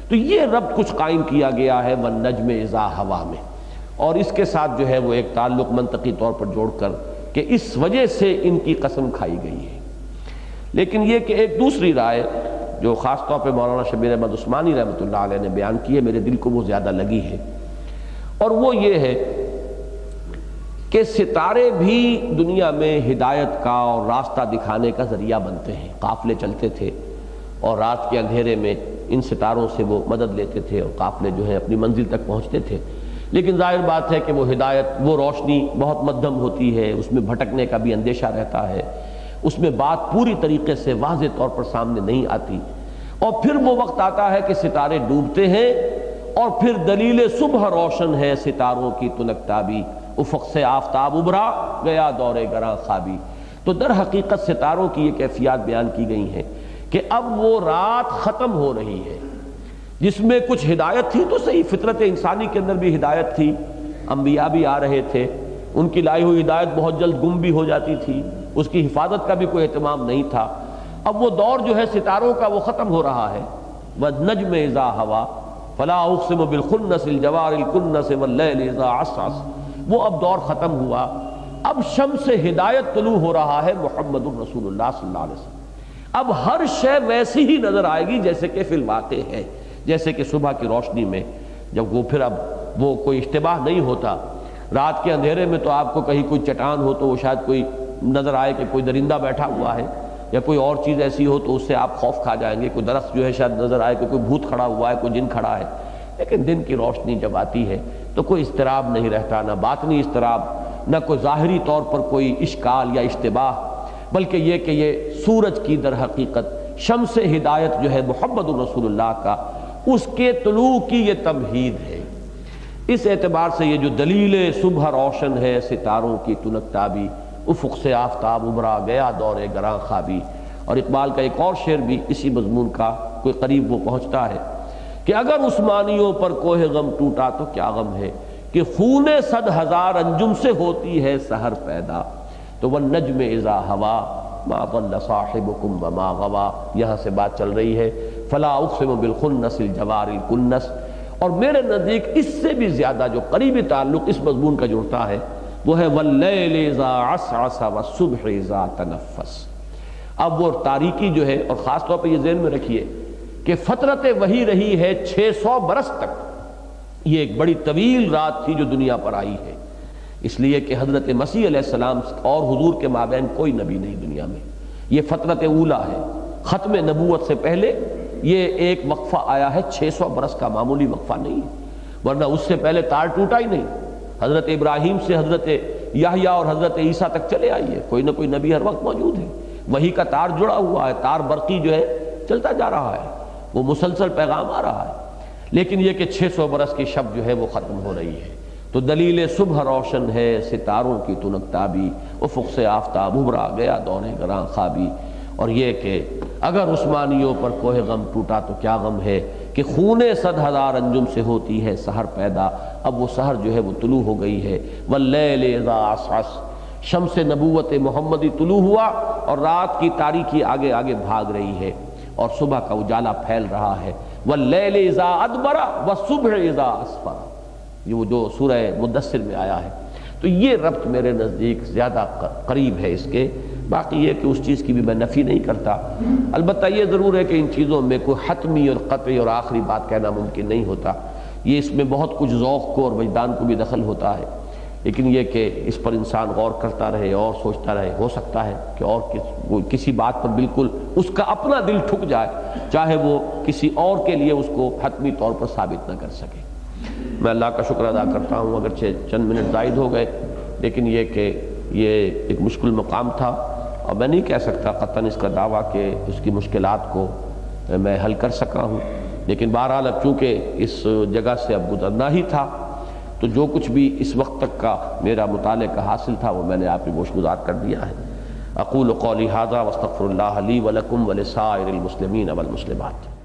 تو یہ ربط کچھ قائم کیا گیا ہے والنجم اذا ہوا میں، اور اس کے ساتھ جو ہے وہ ایک تعلق منطقی طور پر جوڑ کر کہ اس وجہ سے ان کی قسم کھائی گئی ہے۔ لیکن یہ کہ ایک دوسری رائے جو خاص طور پہ مولانا شبیر احمد عثمانی رحمۃ اللہ علیہ نے بیان کی ہے، میرے دل کو وہ زیادہ لگی ہے، اور وہ یہ ہے کہ ستارے بھی دنیا میں ہدایت کا اور راستہ دکھانے کا ذریعہ بنتے ہیں۔ قافلے چلتے تھے اور رات کے اندھیرے میں ان ستاروں سے وہ مدد لیتے تھے اور قافلے جو ہیں اپنی منزل تک پہنچتے تھے، لیکن ظاہر بات ہے کہ وہ ہدایت، وہ روشنی بہت مدھم ہوتی ہے، اس میں بھٹکنے کا بھی اندیشہ رہتا ہے، اس میں بات پوری طریقے سے واضح طور پر سامنے نہیں آتی، اور پھر وہ وقت آتا ہے کہ ستارے ڈوبتے ہیں، اور پھر دلیل صبح روشن ہے ستاروں کی تنکتابی، افق سے آفتاب ابھرا گیا دور گراں خوابی۔ تو در حقیقت ستاروں کی یہ کیفیات بیان کی گئی ہیں کہ اب وہ رات ختم ہو رہی ہے جس میں کچھ ہدایت تھی تو صحیح، فطرت انسانی کے اندر بھی ہدایت تھی، انبیاء بھی آ رہے تھے، ان کی لائی ہوئی ہدایت بہت جلد گم بھی ہو جاتی تھی، اس کی حفاظت کا بھی کوئی اہتمام نہیں تھا۔ اب وہ دور جو ہے ستاروں کا وہ ختم ہو رہا ہے، والنجم اذا ہوا فلا اقسم بالخنس الجوار الکنس واللیل اذا عسعس، وہ اب دور ختم ہوا، اب شمس ہدایت طلوع ہو رہا ہے محمد الرسول اللہ صلی اللہ علیہ وسلم۔ اب ہر شے ویسی ہی نظر آئے گی جیسے کہ فی الواقع ہے، جیسے کہ صبح کی روشنی میں جب وہ پھر اب وہ کوئی اشتباہ نہیں ہوتا، رات کے اندھیرے میں تو آپ کو کہیں کوئی چٹان ہو تو وہ شاید کوئی نظر آئے کہ کوئی درندہ بیٹھا ہوا ہے، یا کوئی اور چیز ایسی ہو تو اس سے آپ خوف کھا جائیں گے، کوئی درخت جو ہے شاید نظر آئے کہ کوئی بھوت کھڑا ہوا ہے، کوئی جن کھڑا ہے، لیکن دن کی روشنی جب آتی ہے تو کوئی اضطراب نہیں رہتا، نہ باطنی اضطراب، نہ کوئی ظاہری طور پر کوئی اشکال یا اشتباہ، بلکہ یہ کہ یہ سورج کی در حقیقت شمس ہدایت جو ہے محمد الرسول اللہ کا، اس کے طلوع کی یہ تمہید ہے۔ اس اعتبار سے یہ جو دلیل صبح روشن ہے ستاروں کی تنکتابی، افق سے آفتاب ابھرا گیا دور گراں خوابی، اور اقبال کا ایک اور شعر بھی اسی مضمون کا کوئی قریب وہ پہنچتا ہے کہ اگر عثمانیوں پر کوہ غم ٹوٹا تو کیا غم ہے کہ خون 100,000 انجم سے ہوتی ہے سحر پیدا، تو والنجم اذا ہوا ما ضل صاحبکم وما غوا، یہاں سے بات چل رہی ہے فلا اقسم بالخنس الجوار الکنس، اور میرے نزدیک اس سے بھی زیادہ جو قریبی تعلق اس مضمون کا جڑتا ہے وہ ہے واللیل اذا عسعس والصبح اذا تنفس۔ اب وہ تاریکی جو ہے، اور خاص طور پہ یہ ذہن میں رکھیے کہ فترت وحی رہی ہے 600 برس تک، یہ ایک بڑی طویل رات تھی جو دنیا پر آئی ہے، اس لیے کہ حضرت مسیح علیہ السلام اور حضور کے مابین کوئی نبی نہیں دنیا میں، یہ فترت اولا ہے، ختم نبوت سے پہلے یہ ایک وقفہ آیا ہے، 600 برس کا معمولی وقفہ نہیں ہے، ورنہ اس سے پہلے تار ٹوٹا ہی نہیں۔ حضرت ابراہیم سے حضرت یحییٰ اور حضرت عیسیٰ تک چلے آئیے، کوئی نہ کوئی نبی ہر وقت موجود ہے، وحی کا تار جڑا ہوا ہے، تار برقی جو ہے چلتا جا رہا ہے، وہ مسلسل پیغام آ رہا ہے۔ لیکن یہ کہ 600 برس کی شب جو ہے وہ ختم ہو رہی ہے، تو دلیل صبح روشن ہے، ستاروں کی تنک تابی، افق سے آفتاب ابھرا گیا دور گراں خوابی۔ اور یہ کہ اگر عثمانیوں پر کوہ غم ٹوٹا تو کیا غم ہے کہ خون 100,000 انجم سے ہوتی ہے سحر پیدا، اب وہ سحر جو ہے وہ طلوع ہو گئی ہے۔ واللیل اذا عسعس، شمس نبوت محمدی طلوع ہوا اور رات کی تاریکی آگے آگے بھاگ رہی ہے اور صبح کا اجالا پھیل رہا ہے۔ واللیل اذا ادبر والصبح اذا اسفر، یہ وہ جو سورہ مدثر میں آیا ہے۔ تو یہ ربط میرے نزدیک زیادہ قریب ہے اس کے، باقی یہ کہ اس چیز کی بھی میں نفی نہیں کرتا۔ البتہ یہ ضرور ہے کہ ان چیزوں میں کوئی حتمی اور قطعی اور آخری بات کہنا ممکن نہیں ہوتا، یہ اس میں بہت کچھ ذوق کو اور وجدان کو بھی دخل ہوتا ہے، لیکن یہ کہ اس پر انسان غور کرتا رہے اور سوچتا رہے، ہو سکتا ہے کہ اور کسی بات پر بالکل اس کا اپنا دل ٹھک جائے، چاہے وہ کسی اور کے لیے اس کو حتمی طور پر ثابت نہ کر سکے۔ میں اللہ کا شکر ادا کرتا ہوں، اگرچہ چند منٹ زائد ہو گئے، لیکن یہ کہ یہ ایک مشکل مقام تھا اور میں نہیں کہہ سکتا قطعاً اس کا دعویٰ کہ اس کی مشکلات کو میں حل کر سکا ہوں، لیکن بہرحال اب چونکہ اس جگہ سے اب گزرنا ہی تھا تو جو کچھ بھی اس وقت تک کا میرا مطالعے کا حاصل تھا وہ میں نے آپ کی گوش گزار کر دیا ہے۔ اقول قولی ھذا واستغفر اللہ لی ولکم ولسائر المسلمین والمسلمات۔